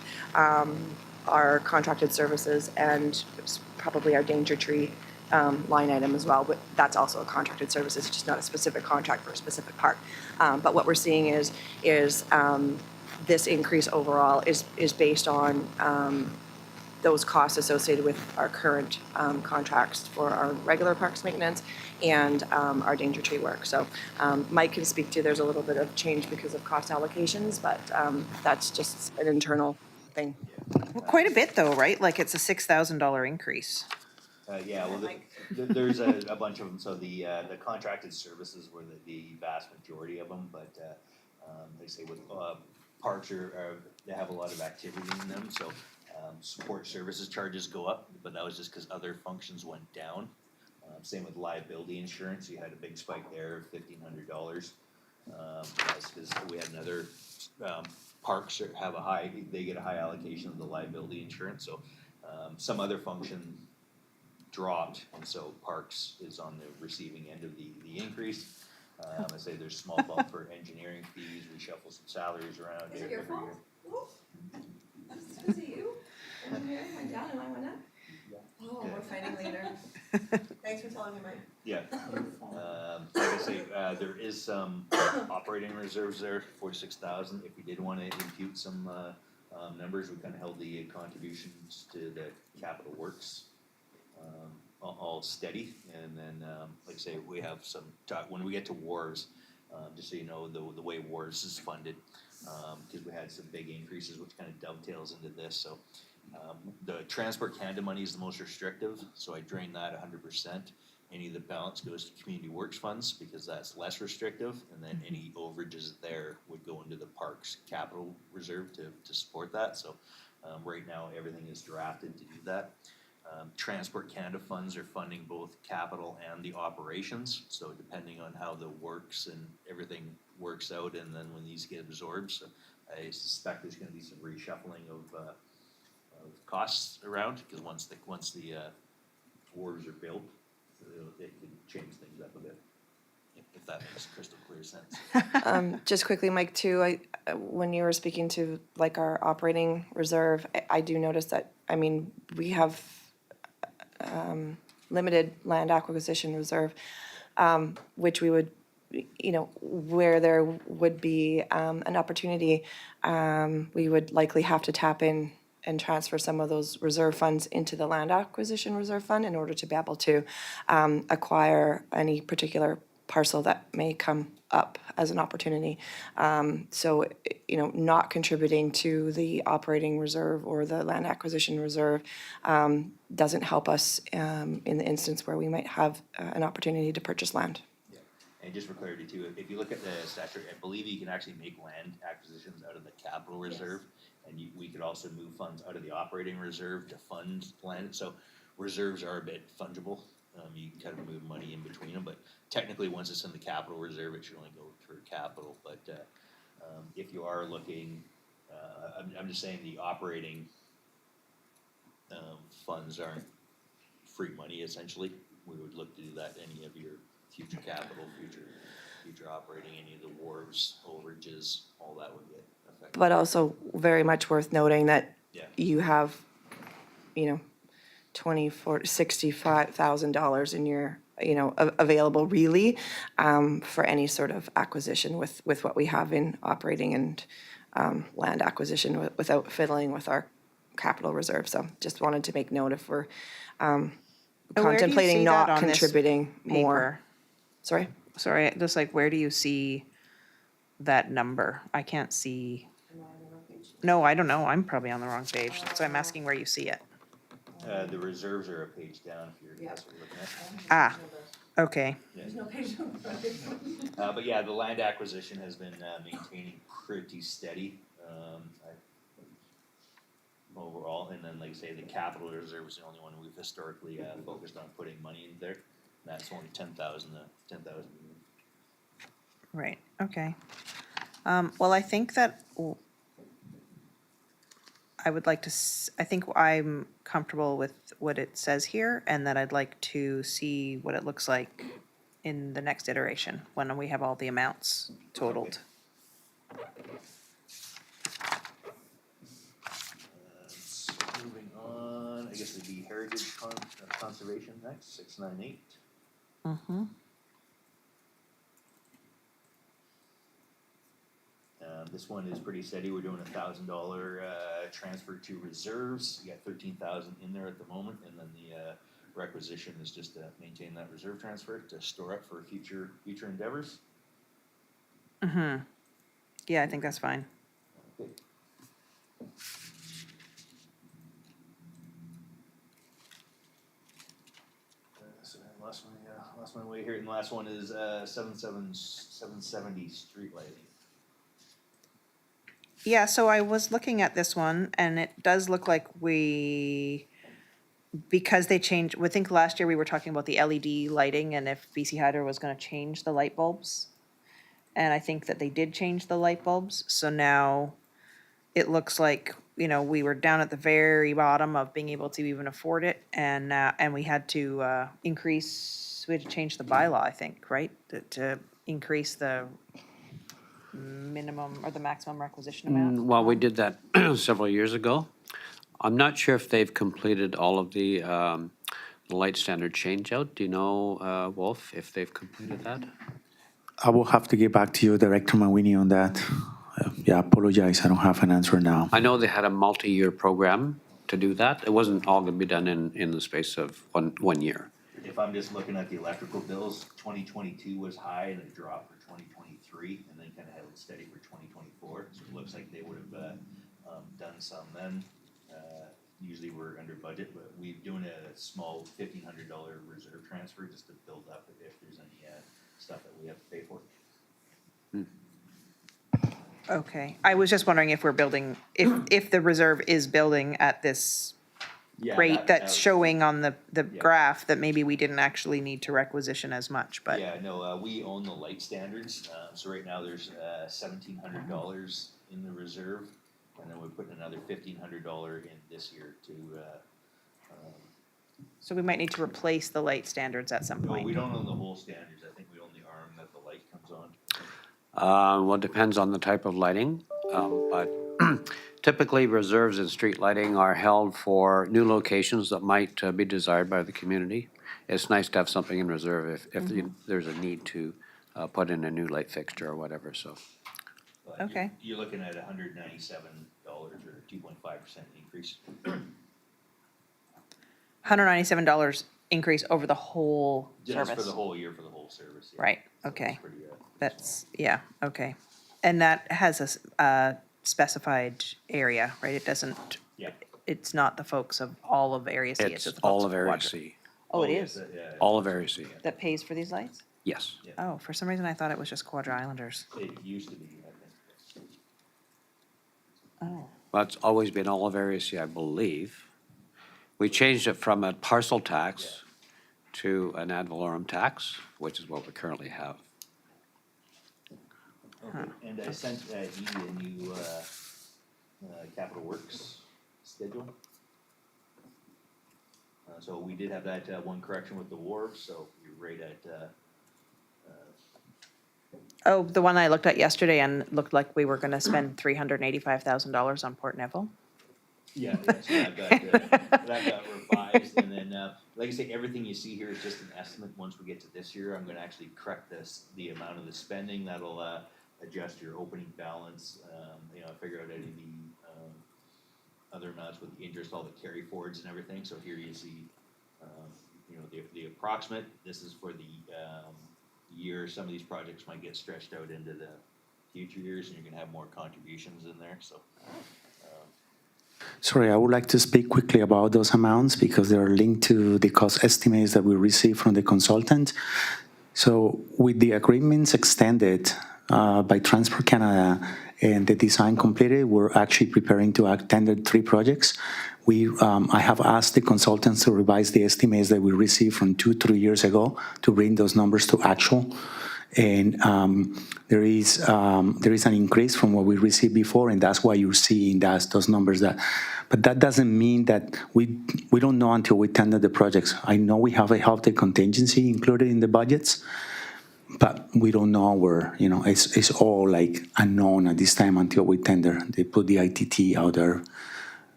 our contracted services and probably our danger tree line item as well. But that's also a contracted service. It's just not a specific contract for a specific park. But what we're seeing is this increase overall is based on those costs associated with our current contracts for our regular parks maintenance and our danger tree work. So Mike can speak to, there's a little bit of change because of cost allocations, but that's just an internal thing. Quite a bit though, right? It's a $6,000 increase. Yeah, well, Mike. there's a bunch of them, so the contracted services were the vast majority of them, but, they say with, parks they have a lot of activity in them, so, support services charges go up, but that was just cause other functions went down. Same with liability insurance, you had a big spike there of $1,500. That's cause we had another, parks have they get a high allocation of the liability insurance, so, some other function dropped, and so Parks is on the receiving end of the increase. I say there's small bump for engineering fees, we shuffle some salaries around every year. Is it you? Engineering went down and I went up? Oh, we're fighting later. Thanks for telling me, Mike. Yeah. Like I say, there is some operating reserves there, 46,000. If we did wanna impute some, numbers, we kinda held the contributions to the capital works, all steady. And then, like I say, we have some talk, when we get to wharves, just so you know, the way wharves is funded, cause we had some big increases, which kinda dovetails into this, so. The Transport Canada money is the most restrictive, so I drain that 100%. Any of the balance goes to community works funds because that's less restrictive, and then any overages there would go into the parks capital reserve to support that. So right now, everything is drafted to do that. Transport Canada funds are funding both capital and the operations, so depending on how the works and everything works out, and then when these get absorbed, so I suspect there's gonna be some reshuffling of costs around, because once the wharves are built, it can change things up a bit, if that makes crystal clear sense. Just quickly, Mike, too, when you were speaking to like our operating reserve, I do notice that, I mean, we have limited land acquisition reserve, which we would, you know, where there would be an opportunity, we would likely have to tap in and transfer some of those reserve funds into the land acquisition reserve fund in order to be able to acquire any particular parcel that may come up as an opportunity. So, you know, not contributing to the operating reserve or the land acquisition reserve doesn't help us in the instance where we might have an opportunity to purchase land. Yeah, and just for clarity too, if you look at the statute, I believe you can actually make land acquisitions out of the capital reserve. And we could also move funds out of the operating reserve to fund land, so reserves are a bit fungible. You can kind of move money in between them, but technically, once it's in the capital reserve, it should only go through capital. But if you are looking, I'm just saying the operating funds aren't free money essentially. We would look to do that, any of your future capital, future operating, any of the wharves, overages, all that would get affected. But also very much worth noting that Yeah. you have, you know, $65,000 in your, you know, available really for any sort of acquisition with what we have in operating and land acquisition without fiddling with our capital reserve. So just wanted to make note if we're contemplating not contributing more. Sorry? Sorry, just like, where do you see that number? I can't see. No, I don't know. I'm probably on the wrong page. So I'm asking where you see it. The reserves are a page down if that's what you're looking at. Ah, okay. There's no page number. But yeah, the land acquisition has been maintaining pretty steady overall, and then like I say, the capital reserve is the only one we've historically focused on putting money in there. That's only 10,000. Right, okay. Well, I think that I would like to, I think I'm comfortable with what it says here, and that I'd like to see what it looks like in the next iteration, when we have all the amounts totaled. Moving on, I guess it'd be heritage conservation next, 698. Mm-hmm. This one is pretty steady. We're doing $1,000 transfer to reserves. You got 13,000 in there at the moment, and then the requisition is just to maintain that reserve transfer to store up for future endeavors. Mm-hmm. Yeah, I think that's fine. Okay. Last one way here, and the last one is 770 street lighting. Yeah, so I was looking at this one, and it does look like because they changed, I think last year we were talking about the LED lighting and if BC Hydro was gonna change the light bulbs. And I think that they did change the light bulbs, so now it looks like, we were down at the very bottom of being able to even afford it, and we had to we had to change the bylaw, I think, right? To increase the minimum or the maximum requisition amount. Well, we did that several years ago. I'm not sure if they've completed all of the light standard changeout. Do you know, Wolf, if they've completed that? I will have to get back to you, Director Mawini, on that. Yeah, I apologize, I don't have an answer now. I know they had a multi-year program to do that. It wasn't all going to be done in the space of one year. If I'm just looking at the electrical bills, 2022 was high and it dropped for 2023 and then kind of held steady for 2024. So it looks like they would have done some then. Usually we're under budget, but we're doing a small $1,500 reserve transfer just to build up if there's any stuff that we have to pay for. Okay, I was just wondering if we're building, if the reserve is building at this rate that's showing on the graph, that maybe we didn't actually need to requisition as much, but. Yeah, no, we own the light standards, so right now there's $1,700 in the reserve, and then we're putting another $1,500 in this year to. So we might need to replace the light standards at some No, point. we don't own the whole standards, I think we own the arm that the light comes on. Well, it depends on the type of lighting, but typically reserves in street lighting are held for new locations that might be desired by the community. It's nice to have something in reserve if there's a need to put in a new light fixture or whatever, so. But Okay. You're looking at $197 or 2.5% increase. $197 increase over the whole Just service. for the whole year, for the whole service. Yeah. Right, So okay. it's pretty, That's, yeah, okay. And that has a specified area, right? It doesn't, Yeah. it's not the folks of all of Area C. It's just the all folks of Area Quadrant. C. Oh, it yes, is? yeah, All of Area C, That pays for these lights? yes. Oh, for some reason I thought it was just Quadra Islanders. It used to be, I think. Oh. Well, it's always been all of Area C, I believe. We changed it from a parcel tax to an ad valorem tax, which is what we currently have. Okay, and I sent E a new capital works schedule. So we did have that one correction with the wharves, so you're right at, Oh, the one I looked at yesterday and looked like we were gonna spend $385,000 on Port Neville? yeah, so that got revised, and then, like I say, everything you see here is just an estimate. Once we get to this year, I'm gonna actually correct the amount of the spending, that'll adjust your opening balance, figure out any of the other amounts with the interest, all the carry forwards and everything, so here you see, the approximate, this is for the year. Some of these projects might get stretched out into the future years, and you're gonna have more contributions in there, so. Sorry, I would like to speak quickly about those amounts because they are linked to the cost estimates that we received from the consultant. So with the agreements extended by Transport Canada and the design completed, we're actually preparing to tender 3 projects. I have asked the consultants to revise the estimates that we received from 2-3 years ago to bring those numbers to actual. And there is an increase from what we received before, and that's why you're seeing those numbers. But that doesn't mean that we don't know until we tender the projects. I know we have a healthy contingency included in the budgets, but we don't know where, it's all like unknown at this time until we tender. They put the ITT out there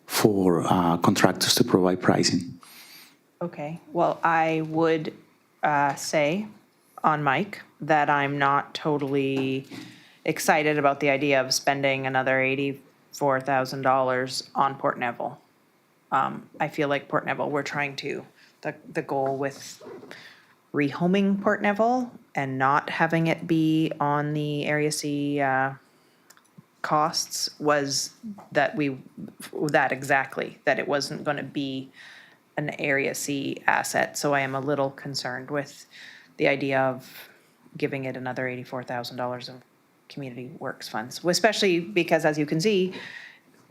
for contractors to provide pricing. Okay, well, I would say on mic that I'm not totally excited about the idea of spending another $84,000 on Port Neville. I feel like Port Neville, we're trying to, the goal with rehoming Port Neville and not having it be on the Area C costs was that exactly, that it wasn't going to be an Area C asset, so I am a little concerned with the idea of giving it another $84,000 of community works funds, especially because, as you can see,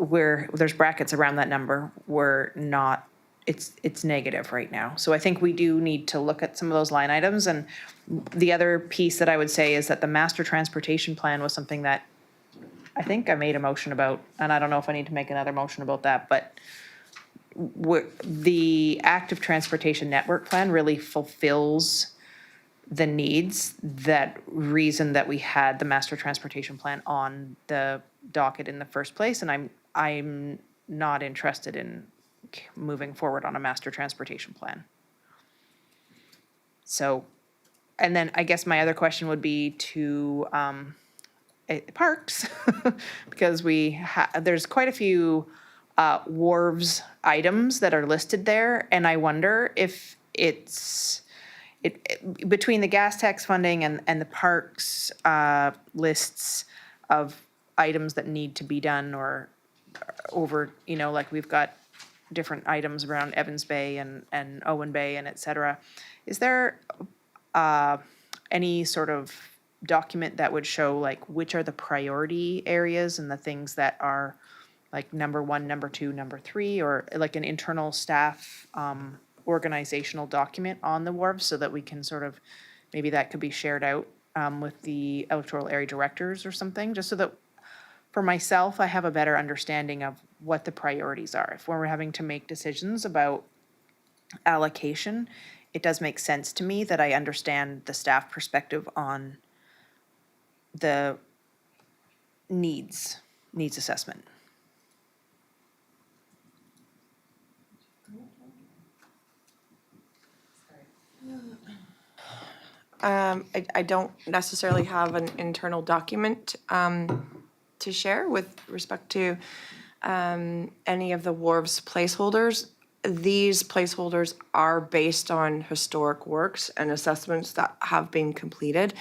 there's brackets around that number, we're not, it's negative right now. So I think we do need to look at some of those line items. And the other piece that I would say is that the master transportation plan was something that I think I made a motion about, and I don't know if I need to make another motion about that, but the active transportation network plan really fulfills the needs, that reason that we had the master transportation plan on the docket in the first place. And I'm not interested in moving forward on a master transportation plan. So, and then I guess my other question would be to parks, because there's quite a few wharves items that are listed there, and I wonder if between the gas tax funding and the parks lists of items that need to be done, or over, like we've got different items around Evans Bay and Owen Bay and et cetera. Is there any sort of document that would show like which are the priority areas and the things that are like number 1, number 2, number 3, or like an internal staff organizational document on the wharves, so that we can sort of, maybe that could be shared out with the electoral area directors or something, just so that for myself, I have a better understanding of what the priorities are. If we're having to make decisions about allocation, it does make sense to me that I understand the staff perspective on the needs assessment. I don't necessarily have an internal document to share with respect to any of the wharves placeholders. These placeholders are based on historic works and assessments that have been completed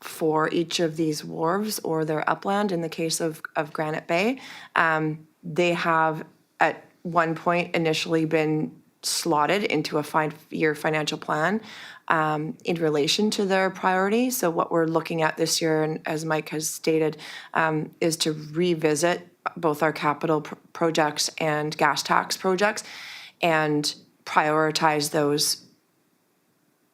for each of these wharves or their upland. In the case of Granite Bay, they have at one point initially been slotted into a 5-year financial plan in relation to their priority. So what we're looking at this year, and as Mike has stated, is to revisit both our capital projects and gas tax projects and prioritize those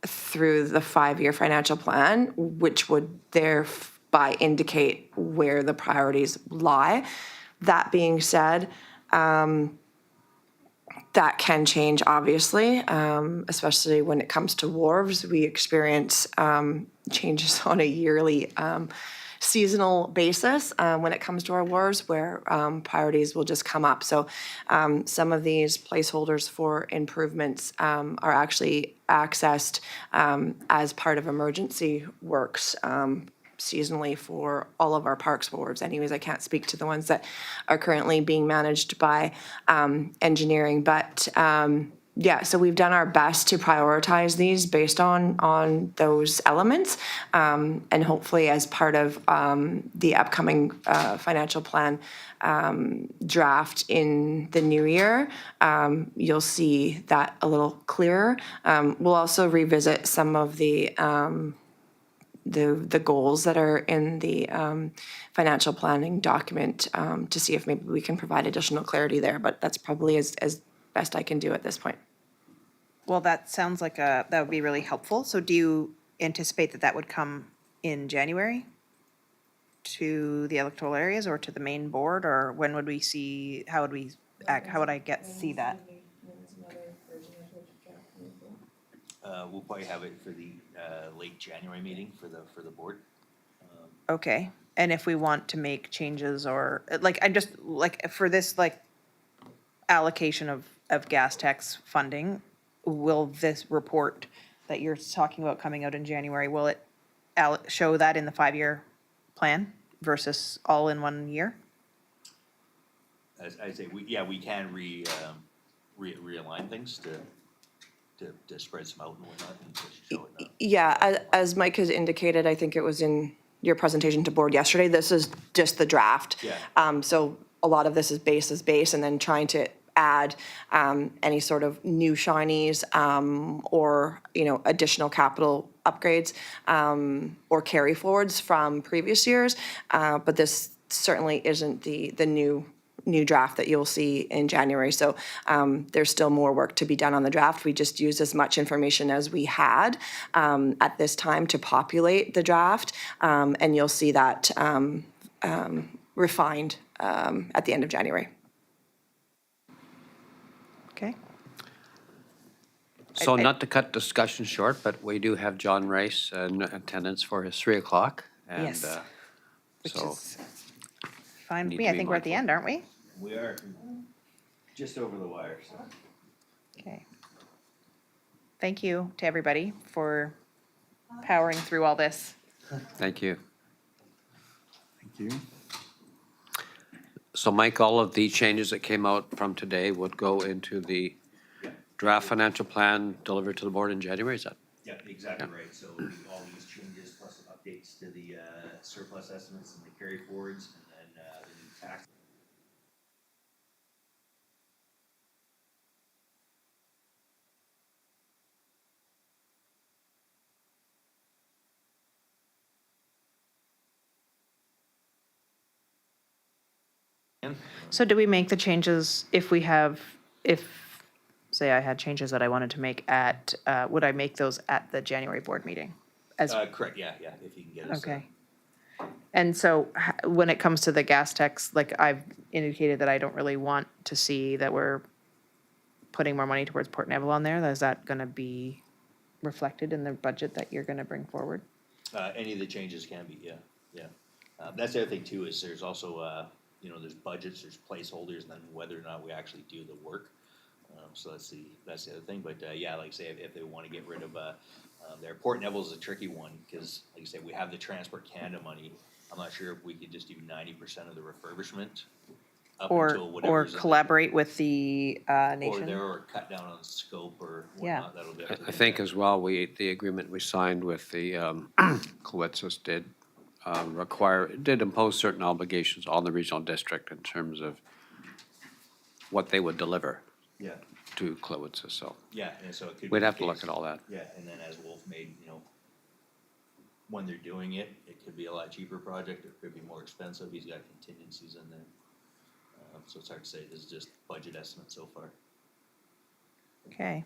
through the 5-year financial plan, which would thereby indicate where the priorities lie. That being said, that can change, obviously, especially when it comes to wharves. We experience changes on a yearly seasonal basis when it comes to our wharves, where priorities will just come up. So some of these placeholders for improvements are actually accessed as part of emergency works seasonally for all of our parks wharves. Anyways, I can't speak to the ones that are currently being managed by engineering, but yeah, so we've done our best to prioritize these based on those elements, and hopefully as part of the upcoming financial plan draft in the new year, you'll see that a little clearer. We'll also revisit some of the goals that are in the financial planning document to see if maybe we can provide additional clarity there, but that's probably as best I can do at this point. Well, that sounds like that would be really helpful. So do you anticipate that would come in January to the electoral areas or to the main board, or when would we see, how would I see that? We'll probably have it for the late January meeting for the board. Okay, and if we want to make changes, or like, I just, like, for this, like, allocation of gas tax funding, will this report that you're talking about coming out in January, will it show that in the 5-year plan versus all in 1 year? As I say, we can realign things to spread some out and whatnot and just show it. Yeah, as Mike has indicated, I think it was in your presentation to board yesterday, this is just the draft. Yeah. So a lot of this is base, and then trying to add any sort of new shinies or, additional capital upgrades or carry forwards from previous years. But this certainly isn't the new draft that you'll see in January. So there's still more work to be done on the draft. We just used as much information as we had at this time to populate the draft. And you'll see that refined at the end of January. Okay. So not to cut discussion short, but we do have John Rice in attendance for his 3 o'clock. And Yes. Which so is fine with need me. to I be think we're at the mindful. end, aren't we? We are just over the wire, so. Okay. Thank you to everybody for powering through all this. Thank you. Thank you. So Mike, all of the changes that came out from today would go into the draft financial plan delivered to the board in January, is that? Yeah, exactly right. So all these changes plus updates to the surplus estimates and the carry forwards and then the new tax. So do we make the changes if we have, say I had changes that I wanted to make at, would I make those at the January board meeting? As Correct, yeah, if you can get us. Okay. And so when it comes to the gas tax, like I've indicated that I don't really want to see that we're putting more money towards Port Neville on there. Is that going to be reflected in the budget that you're going to bring forward? Any of the changes can be, yeah. That's the other thing too, is there's also, there's budgets, there's placeholders, and then whether or not we actually do the work. So that's the other thing, but yeah, like I say, if they wanna get rid of, their Port Neville's a tricky one, cause like I said, we have the Transport Canada money. I'm not sure if we could just do 90% of the refurbishment up Or, until or whatever's in the- collaborate with the Or nation? there, or cut down on scope or Yeah. whatnot, that'll be. I think as well, the agreement we signed with the Coetzes did did impose certain obligations on the regional district in terms of what they would deliver Yeah. to Coetzes, so. Yeah, and so it could be. We'd the have to look case- at all that. Yeah, and then as Wolf made, when they're doing it, it could be a lot cheaper project, or it could be more expensive, he's got contingencies in there. So it's hard to say, this is just budget estimate so far. Okay.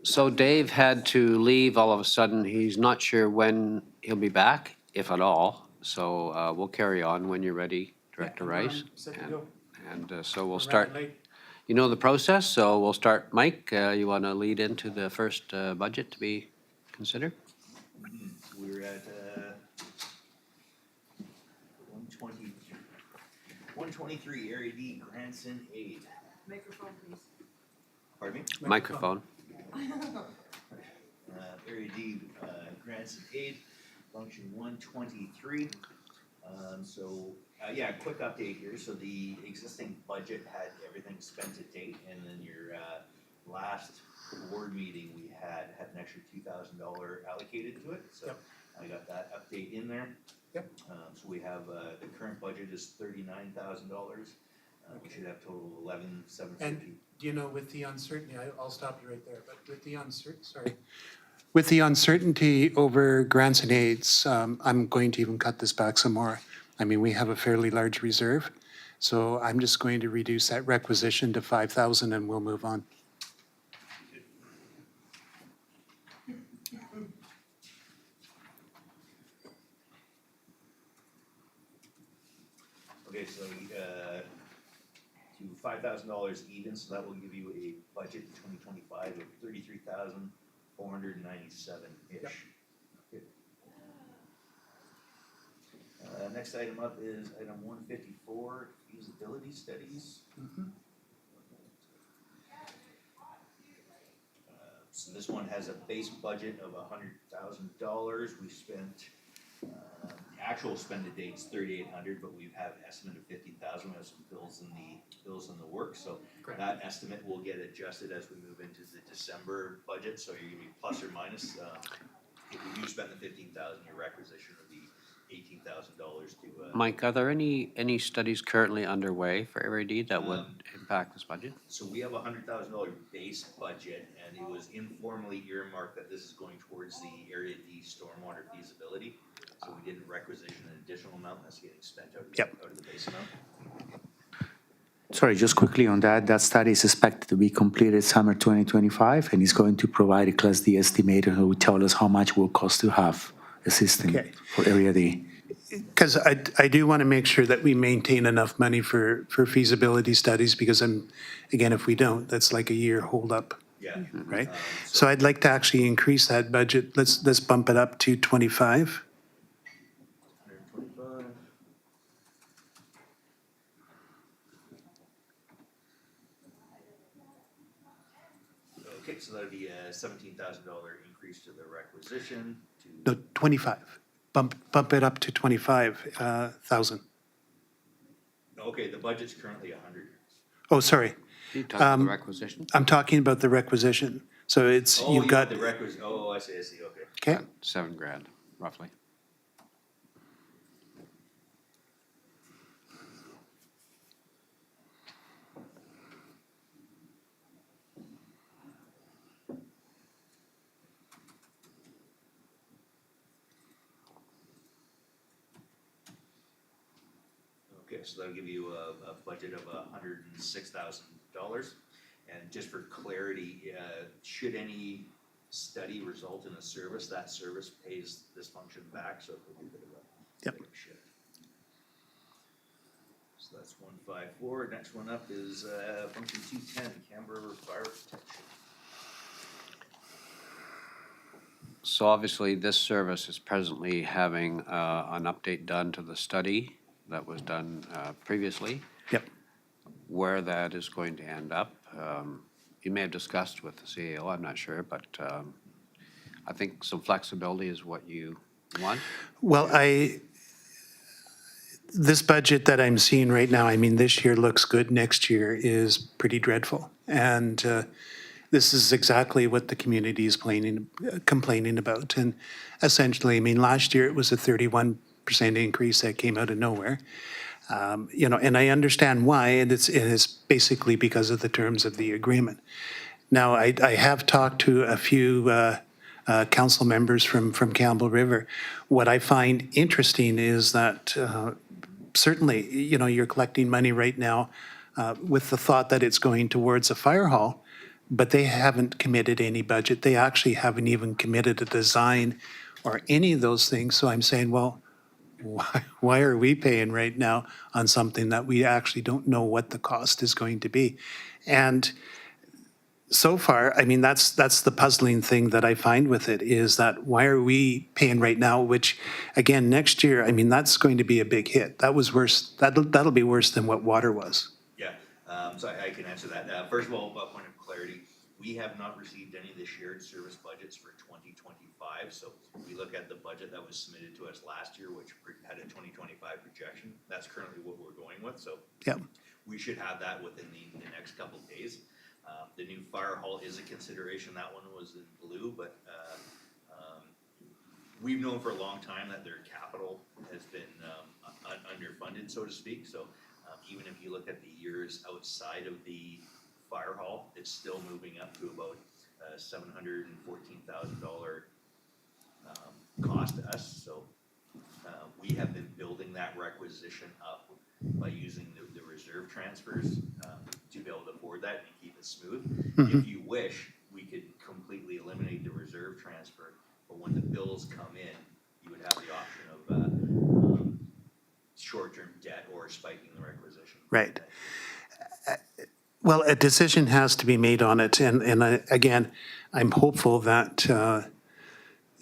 So Dave had to leave all of a sudden. He's not sure when he'll be back, if at all. So we'll carry on when you're ready, Director Rice. And so we'll start. You know the process, so we'll start. Mike, you want to lead into the first budget to be considered? We're at 123 Area D grants and aid. Microphone, please. Pardon me? Microphone. Area D grants and aid, function 123. Yeah, quick update here. So the existing budget had everything spent to date, and then your last board meeting we had an extra $2,000 allocated to it. So I got that update in there. Yep. So we have the current budget is $39,000. We should have total of 11,750. And do you know, with the uncertainty, I'll stop you right there, but with the uncertainty over grants and aids, I'm going to even cut this back some more. I mean, we have a fairly large reserve, so I'm just going to reduce that requisition to 5,000 and we'll move on. Okay, so to $5,000 even, so that will give you a budget in 2025 of 33,497-ish. Next item up is item 154, feasibility studies. So this one has a base budget of $100,000. We spent, actual spend to date is 3,800, but we have an estimate of 15,000. We have some bills in the works, so that estimate will get adjusted as we move into the December budget. So you're gonna be plus or minus. If we do spend the 15,000, your requisition would be $18,000 to. Mike, are there any studies currently underway for Area D that would impact this budget? So we have a $100,000 base budget, and it was informally earmarked that this is going towards the Area D stormwater feasibility. So we didn't requisition an additional amount that's getting spent out of the base amount. Sorry, just quickly on that, that study is expected to be completed summer 2025 and is going to provide a Class D estimator who will tell us how much it will cost to have a system for Area D. Because I do want to make sure that we maintain enough money for feasibility studies, because again, if we don't, that's like a year hold up. Yeah. Right? So I'd like to actually increase that budget. Let's bump it up to 25. 125. Okay, so that'd be a $17,000 increase to the requisition to. No, 25. Bump it up to 25,000. Okay, the budget's currently 100. Oh, sorry. You talking about the requisition? I'm talking about the requisition. So it's, you've got. The requisition, I see, okay. Okay. $7,000, roughly. Okay, so that'll give you a budget of $106,000. And just for clarity, should any study result in a service, that service pays this function back, so it'll be a bit of a shift. So that's 154. Next one up is function 210, Canberra River Fire Protection. So obviously, this service is presently having an update done to the study that was done previously. Yep. Where that is going to end up, you may have discussed with the CAO, I'm not sure, but I think some flexibility is what you want. Well, this budget that I'm seeing right now, I mean, this year looks good, next year is pretty dreadful. And this is exactly what the community is complaining about. And essentially, I mean, last year it was a 31% increase that came out of nowhere. And I understand why, and it is basically because of the terms of the agreement. Now, I have talked to a few council members from Campbell River. What I find interesting is that certainly, you're collecting money right now with the thought that it's going towards a fire hall. but they haven't committed any budget. They actually haven't even committed a design or any of those things. So I'm saying, well, why are we paying right now on something that we actually don't know what the cost is going to be? And so far, I mean, that's the puzzling thing that I find with it, is that why are we paying right now, which, again, next year, I mean, that's going to be a big hit. That was worse, that'll be worse than what water was. Yeah, so I can answer that. First of all, a point of clarity, we have not received any of the shared service budgets for 2025. So we look at the budget that was submitted to us last year, which had a 2025 projection. That's currently what we're going with. So Yep. we should have that within the next couple of days. The new fire hall is a consideration. That one was in blue, but we've known for a long time that their capital has been underfunded, so to speak. So even if you look at the years outside of the fire hall, it's still moving up to about $714,000 cost to us. So we have been building that requisition up by using the reserve transfers to be able to afford that and keep it smooth. If you wish, we could completely eliminate the reserve transfer, but when the bills come in, you would have the option of short-term debt or spiking the requisition. Right. Well, a decision has to be made on it, and again, I'm hopeful that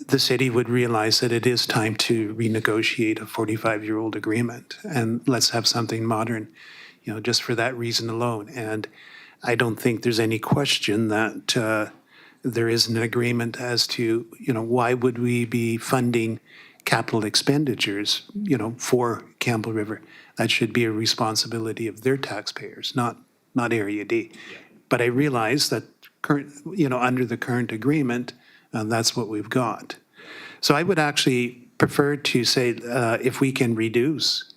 the city would realize that it is time to renegotiate a 45-year-old agreement, and let's have something modern, just for that reason alone. And I don't think there's any question that there is an agreement as to, why would we be funding capital expenditures, for Campbell River? That should be a responsibility of their taxpayers, not Area D. But I realize that under the current agreement, that's what we've got. So I would actually prefer to say if we can reduce,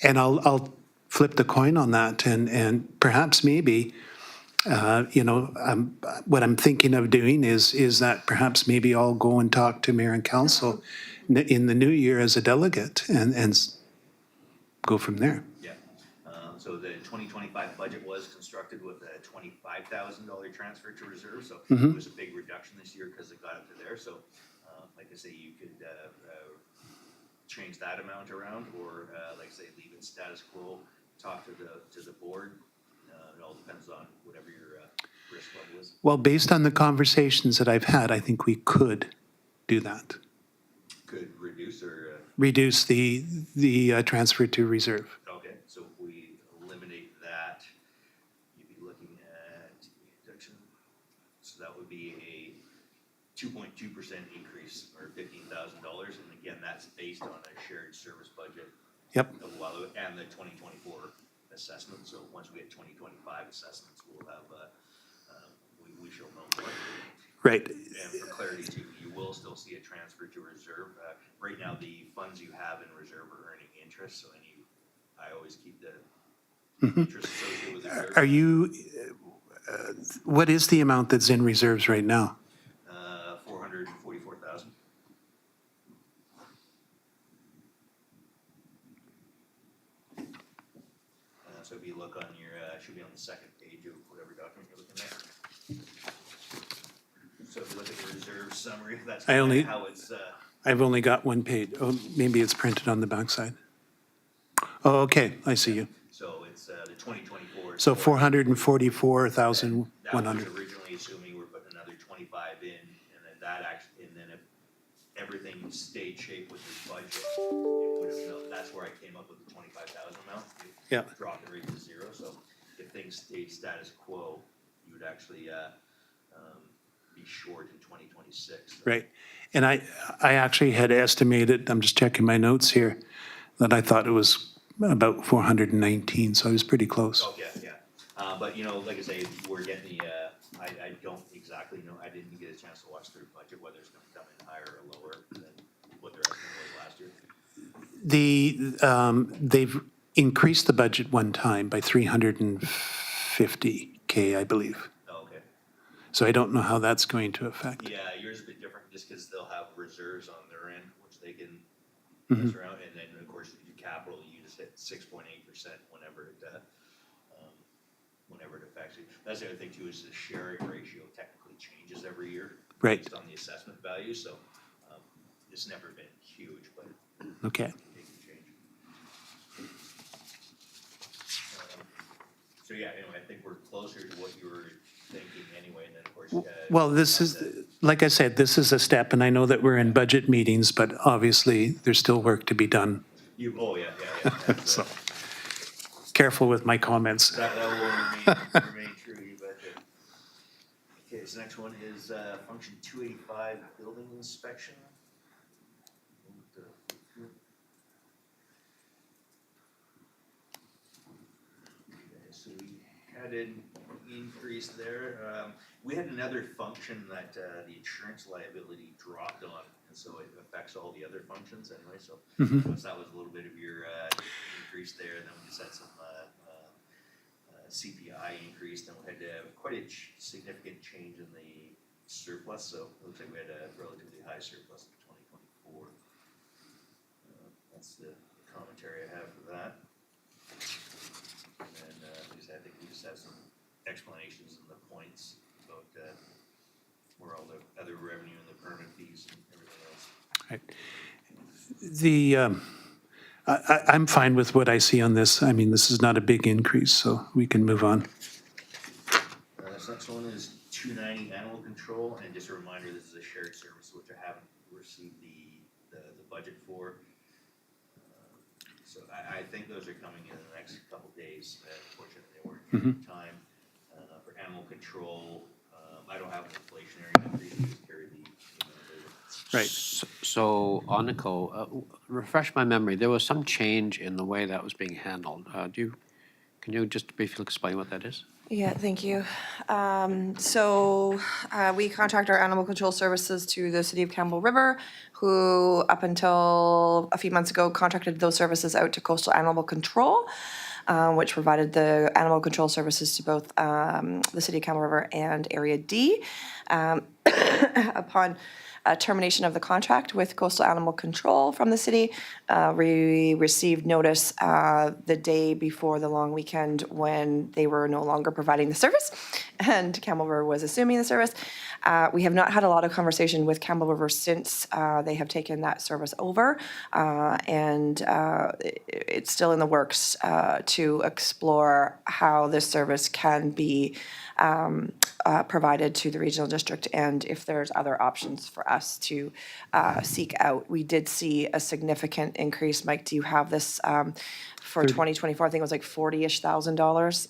and I'll flip the coin on that, and perhaps maybe, what I'm thinking of doing is that perhaps maybe I'll go and talk to mayor and council in the new year as a delegate and go from there. Yeah. So the 2025 budget was constructed with a $25,000 transfer to reserve. So it was a big reduction this year because it got up to there. So like I say, you could change that amount around, or like I say, leave it status quo, talk to the board. It all depends on whatever your risk level is. Well, based on the conversations that I've had, I think we could do that. Could reduce or Reduce the transfer to reserve. okay, so if we eliminate that, you'd be looking at reduction. So that would be a 2.2% increase, or $15,000. And again, that's based on a shared service budget. Yep. And the 2024 assessment. So once we get 2025 assessments, we'll have we shall know more. Right. And for clarity too, you will still see a transfer to reserve. Right now, the funds you have in reserve are earning interest, so I always keep the interest associated with the reserve. Are you, what is the amount that's in reserves right now? 444,000. So if you look on your, should be on the second page of whatever document you're looking at. So if you look at the reserve summary, that's how it's. I've only got one page. Oh, maybe it's printed on the backside. Oh, okay, I see you. So it's the 2024. So 444,100. That was originally assuming we're putting another 25 in, and then if everything stayed shape with this budget, it would have, that's where I came up with the 25,000 amount. Yeah. Drop the rate to zero. So if things stayed status quo, you would actually be short in 2026. So. Right. And I actually had estimated, I'm just checking my notes here, that I thought it was about 419, so I was pretty close. Oh, yeah. But like I say, we're getting I don't exactly know, I didn't get a chance to watch their budget, whether it's gonna come in higher or lower than what their estimate was last year. They've increased the budget one time by $350K, I believe. Oh, okay. So I don't know how that's going to affect. Yeah, yours is a bit different just because they'll have reserves on their end, which they can mess around. And then, of course, if you capital, you just hit 6.8% whenever it affects you. That's the other thing too, is the sharing ratio technically changes every year. Right. Based on the assessment value, so it's never been huge, but Okay. it can change. So yeah, anyway, I think we're closer to what you were thinking anyway, and then of course. Well, this is, like I said, this is a step, and I know that we're in budget meetings, but obviously there's still work to be done. Oh, yeah. That's, So careful with my comments. that will remain true, you betcha. Okay, so next one is function 285, building inspection. Okay, so we had an increase there. We had another function that the insurance liability dropped on, and so it affects all the other functions anyway, so that was a little bit of your increase there, and then we just had some CPI increase, then we had quite a significant change in the surplus, so it looks like we had a relatively high surplus in 2024. That's the commentary I have for that. And I think we just have some explanations in the points about where all the other revenue and the permit fees and everything else. Right. I'm fine with what I see on this. I mean, this is not a big increase, so we can move on. This next one is 290 animal control, and just a reminder, this is a shared service which I haven't received the budget for. So I think those are coming in the next couple days. Fortunately, they weren't in time for animal control. I don't have an inflationary increase. We just carry the Right. So, Aniko, refresh my memory, there was some change in the way that was being handled. Can you just briefly explain what that is? Yeah, thank you. So we contract our animal control services to the city of Campbell River, who up until a few months ago contracted those services out to Coastal Animal Control, which provided the animal control services to both the city of Campbell River and Area D. Upon termination of the contract with Coastal Animal Control from the city, we received notice the day before the long weekend when they were no longer providing the service and Campbell River was assuming the service. We have not had a lot of conversation with Campbell River since they have taken that service over, and it's still in the works to explore how this service can be provided to the regional district, and if there's other options for us to seek out. We did see a significant increase. Mike, do you have this for 2024? I think it was like $40,000-ish,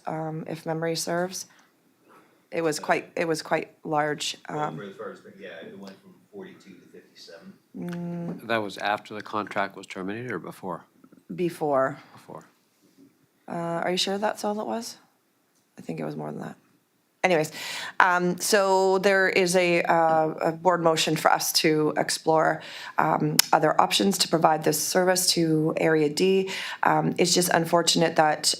if memory serves. It was quite large. for the first, but yeah, it went from 42 to 57. That was after the contract was terminated or before? Before. Before. Are you sure that's all it was? I think it was more than that. Anyways, so there is a board motion for us to explore other options to provide this service to Area D. It's just unfortunate that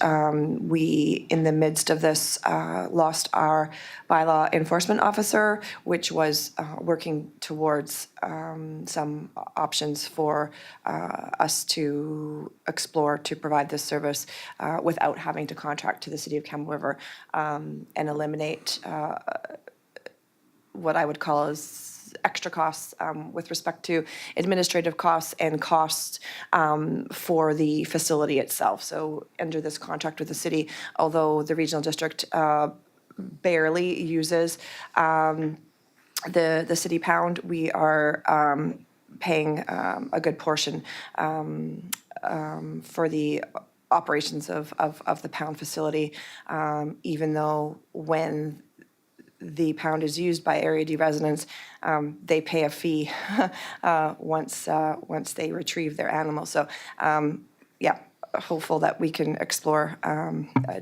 we, in the midst of this, lost our bylaw enforcement officer, which was working towards some options for us to explore to provide this service without having to contract to the city of Campbell River and eliminate what I would call as extra costs with respect to administrative costs and costs for the facility itself. So under this contract with the city, although the regional district barely uses the city pound, we are paying a good portion for the operations of the pound facility, even though when the pound is used by Area D residents, they pay a fee once they retrieve their animal. So, yeah, hopeful that we can explore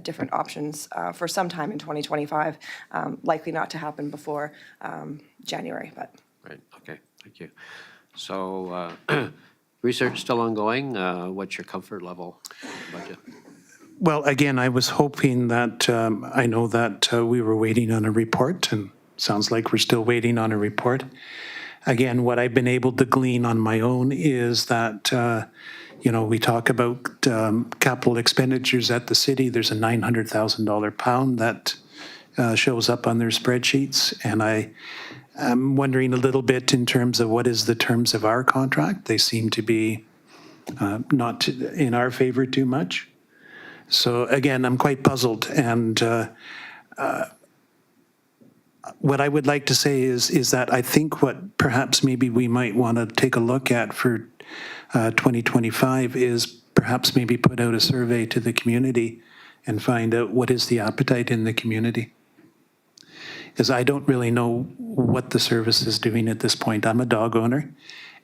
different options for some time in 2025. Likely not to happen before January, but. Right, okay, thank you. So, research still ongoing. What's your comfort level budget? Well, again, I was hoping that, I know that we were waiting on a report, and sounds like we're still waiting on a report. again, what I've been able to glean on my own is that, we talk about capital expenditures at the city. There's a $900,000 pound that shows up on their spreadsheets. And I'm wondering a little bit in terms of what is the terms of our contract. They seem to be not in our favor too much. So again, I'm quite puzzled. And what I would like to say is that I think what perhaps maybe we might want to take a look at for 2025 is perhaps maybe put out a survey to the community and find out what is the appetite in the community. Because I don't really know what the service is doing at this point. I'm a dog owner,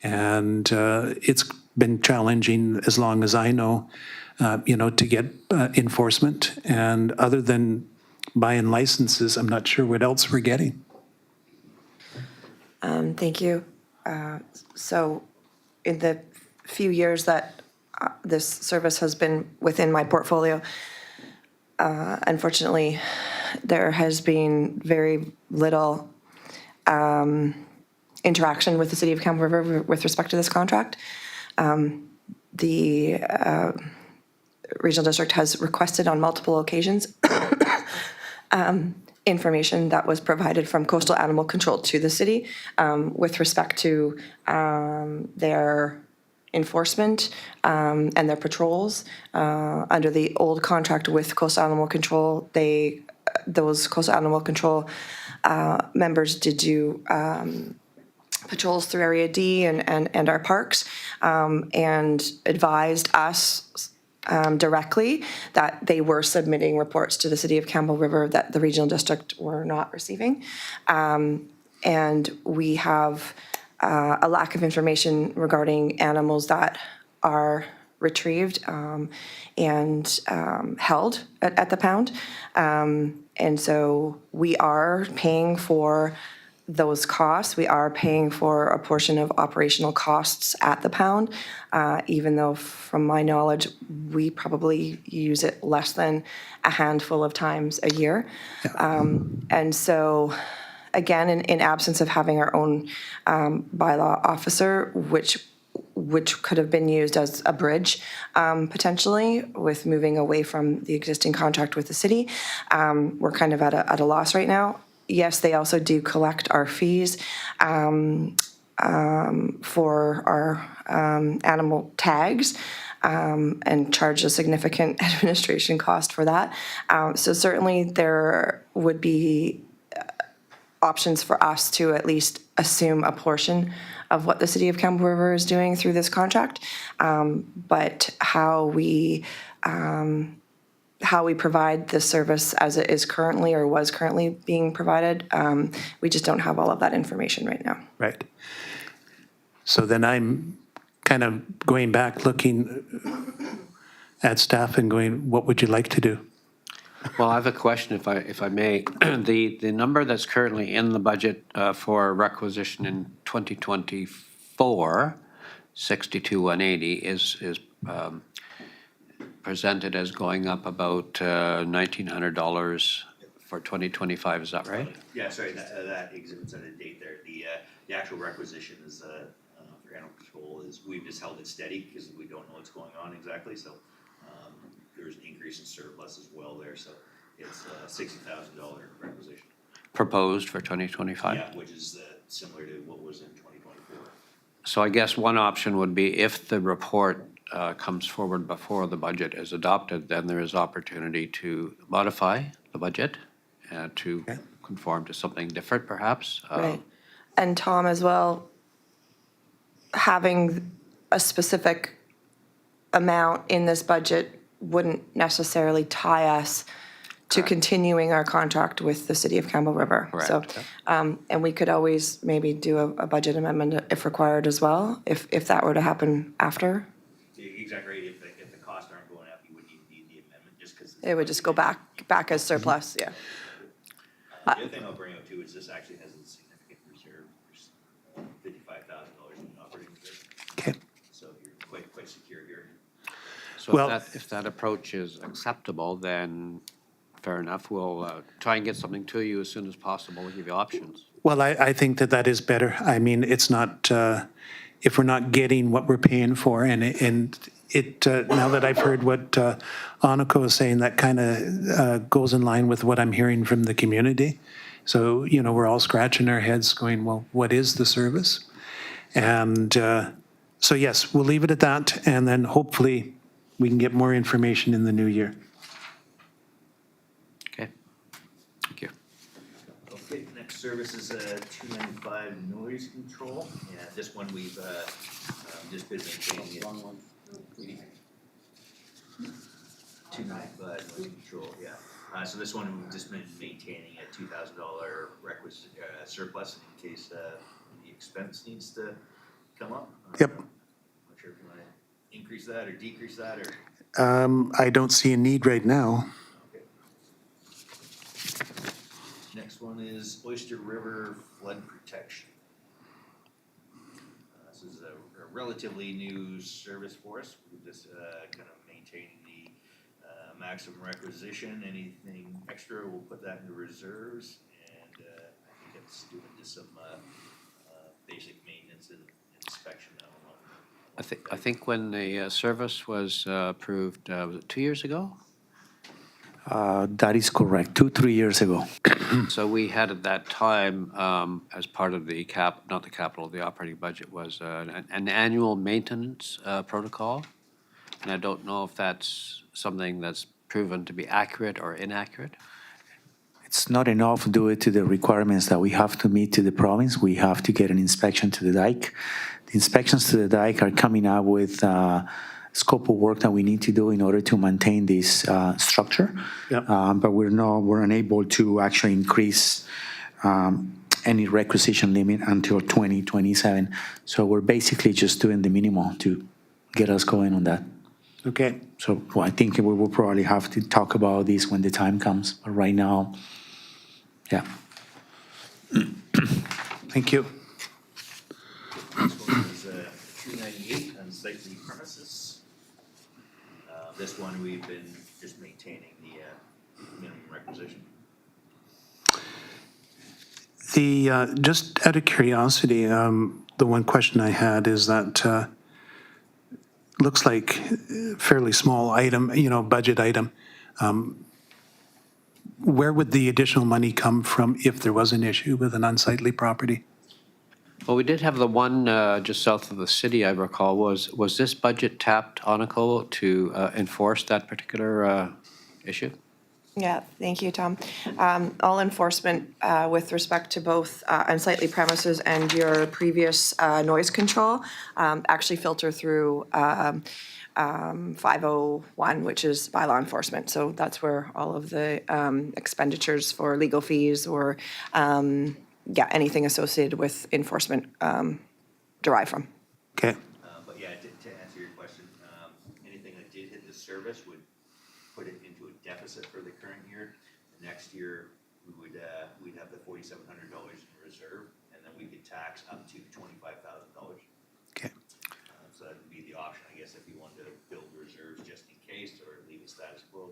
and it's been challenging as long as I know, to get enforcement. And other than buying licenses, I'm not sure what else we're getting. Thank you. So in the few years that this service has been within my portfolio, unfortunately, there has been very little interaction with the City of Campbell River with respect to this contract. The Regional District has requested on multiple occasions information that was provided from Coastal Animal Control to the city with respect to their enforcement and their patrols. Under the old contract with Coastal Animal Control, those Coastal Animal Control members did do patrols through Area D and our parks, and advised us directly that they were submitting reports to the City of Campbell River that the Regional District were not receiving. And we have a lack of information regarding animals that are retrieved and held at the pound. And so we are paying for those costs. We are paying for a portion of operational costs at the pound, even though from my knowledge, we probably use it less than a handful of times a year. And so again, in absence of having our own bylaw officer, which could have been used as a bridge potentially with moving away from the existing contract with the city, we're kind of at a loss right now. Yes, they also do collect our fees for our animal tags and charge a significant administration cost for that. So certainly there would be options for us to at least assume a portion of what the City of Campbell River is doing through this contract. But how we provide this service as it is currently or was currently being provided, we just don't have all of that information right now. Right. So then I'm kind of going back, looking at staff and going, what would you like to do? Well, I have a question, if I may. The number that's currently in the budget for requisition in 2024, 62,180, is presented as going up about $1,900 for 2025. Is that right? Yeah, sorry, that exhibit's out of date there. The actual requisition is for animal control is we've just held it steady because we don't know what's going on exactly. So there's an increase in surplus as well there. So it's a $60,000 requisition. Proposed for 2025? Yeah, which is similar to what was in 2024. So I guess one option would be if the report comes forward before the budget is adopted, then there is opportunity to modify the budget to conform to something different, perhaps. Right. And Tom, as well, having a specific amount in this budget wouldn't necessarily tie us to continuing our contract with the City of Campbell River. Correct. So, and we could always maybe do a budget amendment if required as well, if that were to happen after. Exactly right. If the costs aren't going up, you would need the amendment just because. It would just go back as surplus, yeah. The other thing I'll bring up too is this actually has a significant reserve. There's $55,000 in operating reserve. Okay. So you're quite secure here. So if that approach is acceptable, then fair enough. We'll try and get something to you as soon as possible and give you options. Well, I think that is better. I mean, it's not, if we're not getting what we're paying for, and it now that I've heard what Aniko is saying, that kind of goes in line with what I'm hearing from the community. So, you know, we're all scratching our heads going, well, what is the service? And so, yes, we'll leave it at that, and then hopefully we can get more information in the new year. Okay. Thank you. Okay, next service is 295 noise control. Yeah, this one we've just been maintaining it. 295 noise control, yeah. So this one we've just been maintaining a $2,000 requisite surplus in case the expense needs to come up. Yep. Not sure if you want to increase that or decrease that or. I don't see a need right now. Okay. Next one is Oyster River flood protection. This is a relatively new service for us. We're just kind of maintaining the maximum requisition. Anything extra, we'll put that into reserves. And I think it's doing just some basic maintenance and inspection now. I think when the service was approved, was it 2 years ago? That is correct, 3 years ago. So we had at that time, as part of the the operating budget was an annual maintenance protocol. And I don't know if that's something that's proven to be accurate or inaccurate. It's not enough due to the requirements that we have to meet to the province. We have to get an inspection to the dike. The inspections to the dike are coming up with scope of work that we need to do in order to maintain this structure. Yep. But we're unable to actually increase any requisition limit until 2027. So we're basically just doing the minimum to get us going on that. Okay. So I think we will probably have to talk about this when the time comes. But right now, yeah. Thank you. Next one is 298 unsightly premises. This one we've been just maintaining the minimum requisition. Just out of curiosity, the one question I had is that looks like fairly small item, budget item. Where would the additional money come from if there was an issue with an unsightly property? Well, we did have the one just south of the city, I recall. Was this budget tapped, Aniko, to enforce that particular issue? Yeah, thank you, Tom. All enforcement with respect to both unsightly premises and your previous noise control actually filter through 501, which is bylaw enforcement. So that's where all of the expenditures for legal fees or anything associated with enforcement derive from. Okay. But yeah, to answer your question, anything that did hit the service would put it into a deficit for the current year. The next year, we'd have the $4,700 in reserve, and then we could tax up to $25,000. Okay. So that would be the option, I guess, if you wanted to build reserves just in case or leave it status quo.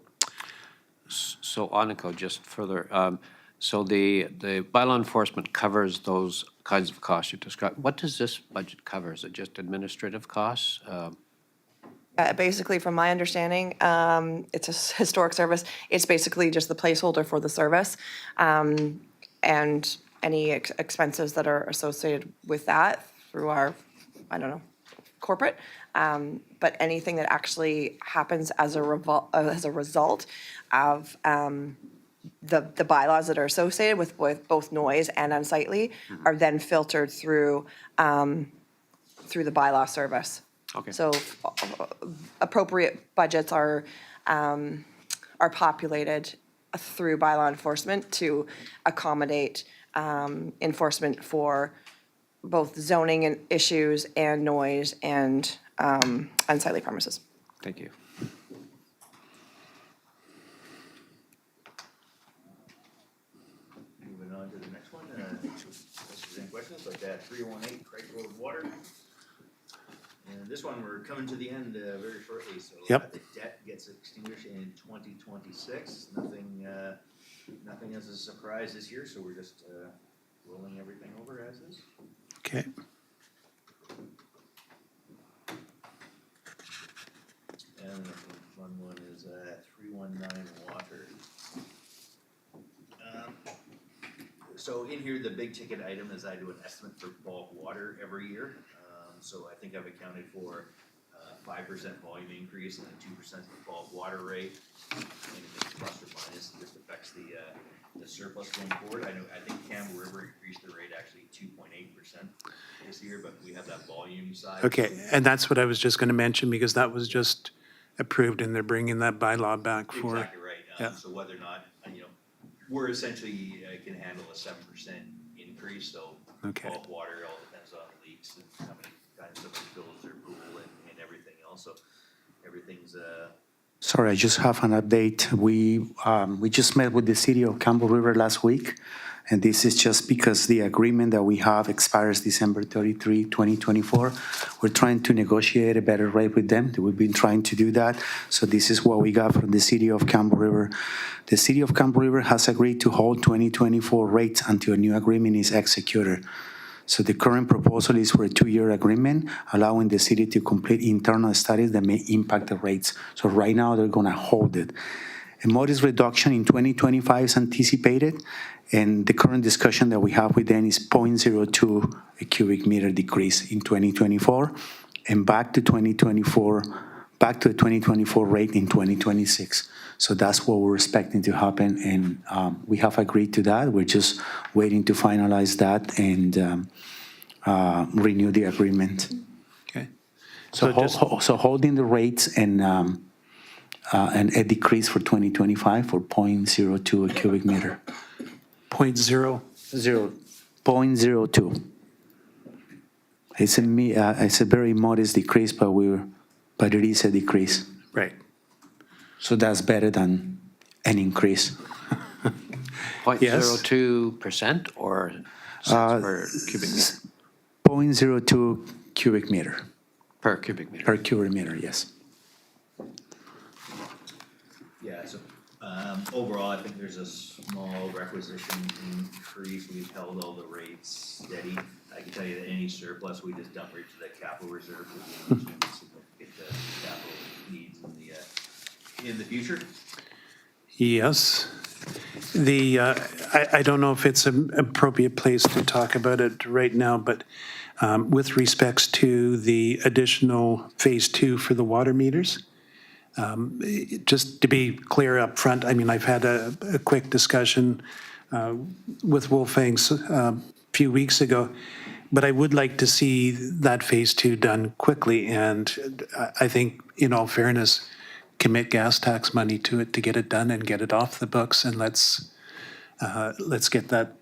So Aniko, just further, so the bylaw enforcement covers those kinds of costs you described. What does this budget cover? Is it just administrative costs? Basically, from my understanding, it's a historic service. It's basically just the placeholder for the service. And any expenses that are associated with that through our, corporate. But anything that actually happens as a result of the bylaws that are associated with both noise and unsightly are then filtered through the bylaw service. Okay. So appropriate budgets are populated through bylaw enforcement to accommodate enforcement for both zoning and issues and noise and unsightly premises. Thank you. Moving on to the next one. If there's any questions, like 3018 Craig Road Water. And And this one, we're coming to the end very shortly, so Yep. the debt gets extinguished in 2026. Nothing as a surprise this year, so we're just rolling everything over as is. Okay. And the fun one is 319 water. So in here, the big ticket item is I do an estimate for bulk water every year. So I think I've accounted for 5% volume increase and a 2% bulk water rate. Anything plus or minus, it just affects the surplus going forward. I think Campbell River increased the rate actually 2.8% this year, but we have that volume side. Okay, and that's what I was just going to mention because that was just approved and they're bringing that bylaw back for. Exactly right. Yeah. So whether or not, we're essentially can handle a 7% increase, so Okay. bulk water all depends on leaks and how many times somebody fills their pool and everything else, so everything's Sorry, I just have an update. We just met with the city of Campbell River last week, and this is just because the agreement that we have expires December 33, 2024. We're trying to negotiate a better rate with them. We've been trying to do that. So this is what we got from the city of Campbell River. The city of Campbell River has agreed to hold 2024 rates until a new agreement is executed. So the current proposal is for a 2-year agreement, allowing the city to complete internal studies that may impact the rates. So right now, they're going to hold it. A modest reduction in 2025 is anticipated, and the current discussion that we have with them is 0.02 a cubic meter decrease in 2024, and back to the 2024 rate in 2026. So that's what we're expecting to happen, and we have agreed to that. We're just waiting to finalize that and renew the agreement. Okay. So holding the rates and a decrease for 2025 for 0.02 a cubic meter. 0.02. It's a very modest decrease, but it is a decrease. Right. So that's better than an increase. 0.02% or cents per cubic meter? 0.02 cubic meter. Per cubic meter. Per cubic meter, yes. yeah, so overall, I think there's a small requisition increase. We've held all the rates steady. I can tell you that any surplus, we just dump right to the capital reserve with the significant capital needs in the future. Yes. I don't know if it's an appropriate place to talk about it right now, but with respects to the additional phase 2 for the water meters, just to be clear up front, I mean, I've had a quick discussion with Wolfang's a few weeks ago, but I would like to see that phase 2 done quickly. And I think, in all fairness, commit gas tax money to it to get it done and get it off the books, and let's get that,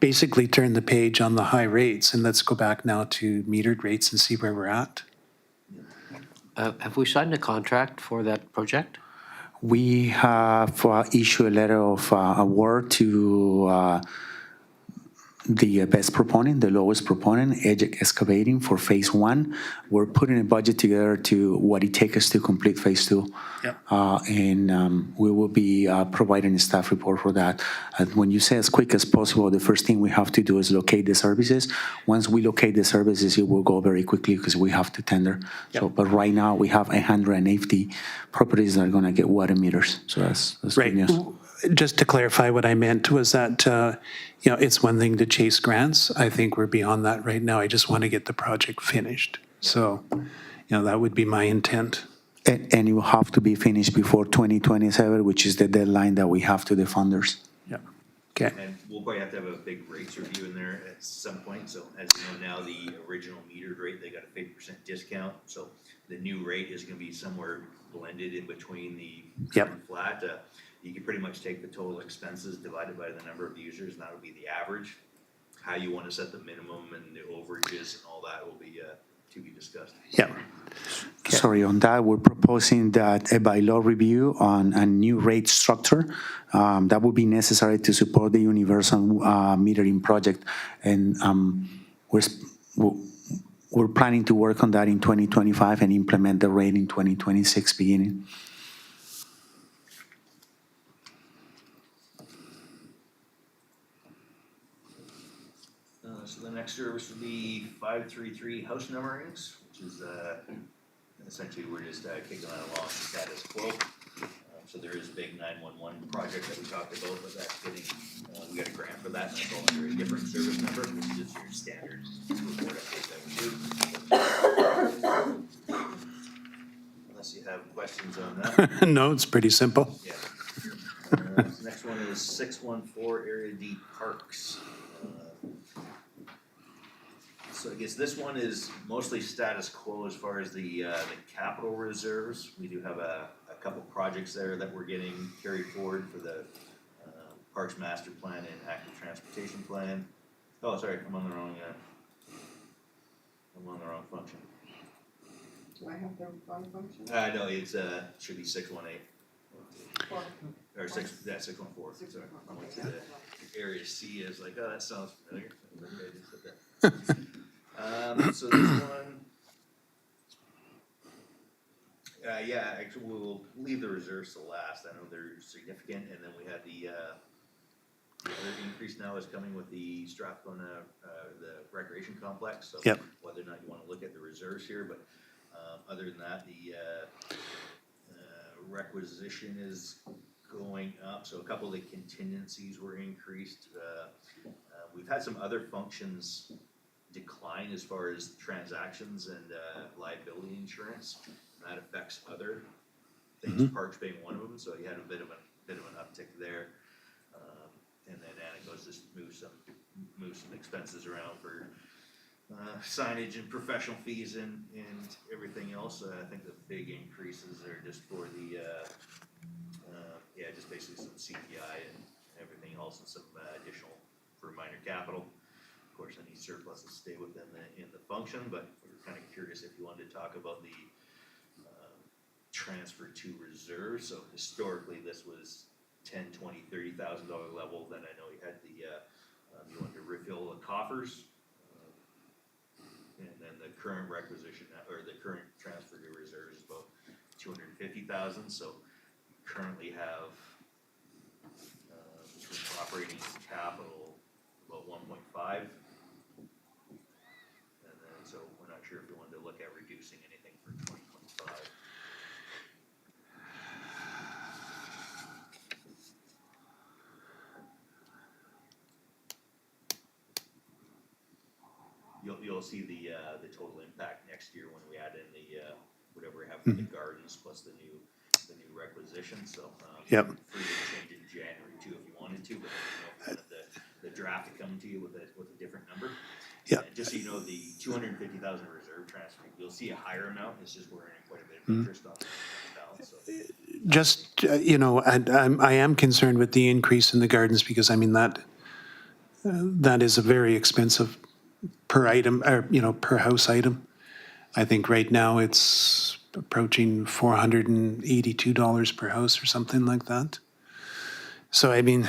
basically turn the page on the high rates, and let's go back now to metered rates and see where we're at. Have we signed a contract for that project? We have issued a letter of award to the best proponent, the lowest proponent, Edge Excavating for phase 1. We're putting a budget together to what it takes us to complete phase 2. Yep. And we will be providing a staff report for that. And when you say as quick as possible, the first thing we have to do is locate the services. Once we locate the services, it will go very quickly because we have to tender. Yep. So, but right now we have 180 properties that are going to get water meters. So that's Right. good news. Just to clarify, what I meant was that, it's one thing to chase grants. I think we're beyond that right now. I just want to get the project finished. So, that would be my intent. And it will have to be finished before 2027, which is the deadline that we have to the funders. Yeah. Okay. And we'll probably have to have a big rates review in there at some point. So as you know, now the original metered rate, they got a 50% discount. So the new rate is going to be somewhere blended in between the current flat. You can pretty much take the total expenses divided by the number of users, and that would be the average. How you want to set the minimum and the overages and all that will be to be discussed. Yeah. Sorry, on that, we're proposing that a bylaw review on a new rate structure that would be necessary to support the universal metering project. And we're planning to work on that in 2025 and implement the rate in 2026 beginning. So the next service would be 533 house numberings, which is essentially we're just kicking that along to status quo. So there is a big 911 project that we talked about, but that's getting, we got a grant for that, and that's all under a different service number, which is just your standard report update that we do. Unless you have questions on that. No, it's pretty simple. Yeah. This next one is 614 Area D Parks. So I guess this one is mostly status quo as far as the capital reserves. We do have a couple projects there that we're getting carried forward for the Parks Master Plan and Active Transportation Plan. Oh, sorry, I'm on the wrong function. Do I have the wrong function? No, it's should be 618. Or 614. Sorry, I went to the area C. I was like, oh, that sounds familiar. So this one, yeah, actually, we'll leave the reserves to last. I know they're significant, and then we had the other increase now is coming with the Strathcona, the recreation complex. So Yep. whether or not you want to look at the reserves here, but other than that, the requisition is going up. So a couple of the contingencies were increased. We've had some other functions decline as far as transactions and liability insurance. That affects other things, parks being one of them. So you had a bit of an uptick there. And then Anna goes to move some expenses around for signage and professional fees and everything else. I think the big increases are just for the just basically some CPI and everything else, and some additional for minor capital. Of course, any surpluses stay within the function, but we were kind of curious if you wanted to talk about the transfer to reserve. So historically, this was $10,000, $20,000, $30,000 level. Then I know you had the you wanted to refill the coffers, and then the current requisition or the current transfer to reserve is about $250,000. So you currently have between operating and capital about 1.5. And then, so we're not sure if we wanted to look at reducing anything for 2025. You'll see the total impact next year when we add in the whatever we have for the gardens plus the new requisition. So Yep. free to change in January too if you wanted to, but you know, the draft to come to you with a different number. Yeah. And just so you know, the 250,000 reserve transfer, you'll see a higher amount. It's just we're earning quite a bit of interest on the balance. So. Just, I am concerned with the increase in the gardens because, I mean, that is a very expensive per item, or, per house item. I think right now it's approaching $482 per house or something like that. So, I mean,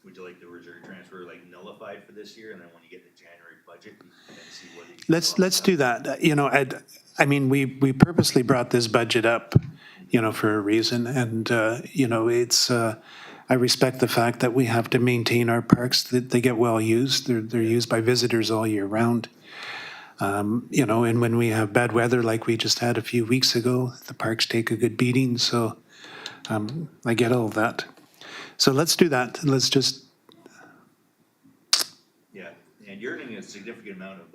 Would you like the reserve transfer nullified for this year, and then when you get the January budget, you can see what it let's do that. I mean, we purposely brought this budget up, for a reason, and it's. I respect the fact that we have to maintain our parks, that they get well used. They're used by visitors all year round. And when we have bad weather like we just had a few weeks ago, the parks take a good beating. So I get all of that. So let's do that. Let's just. Yeah, and you're earning a significant amount of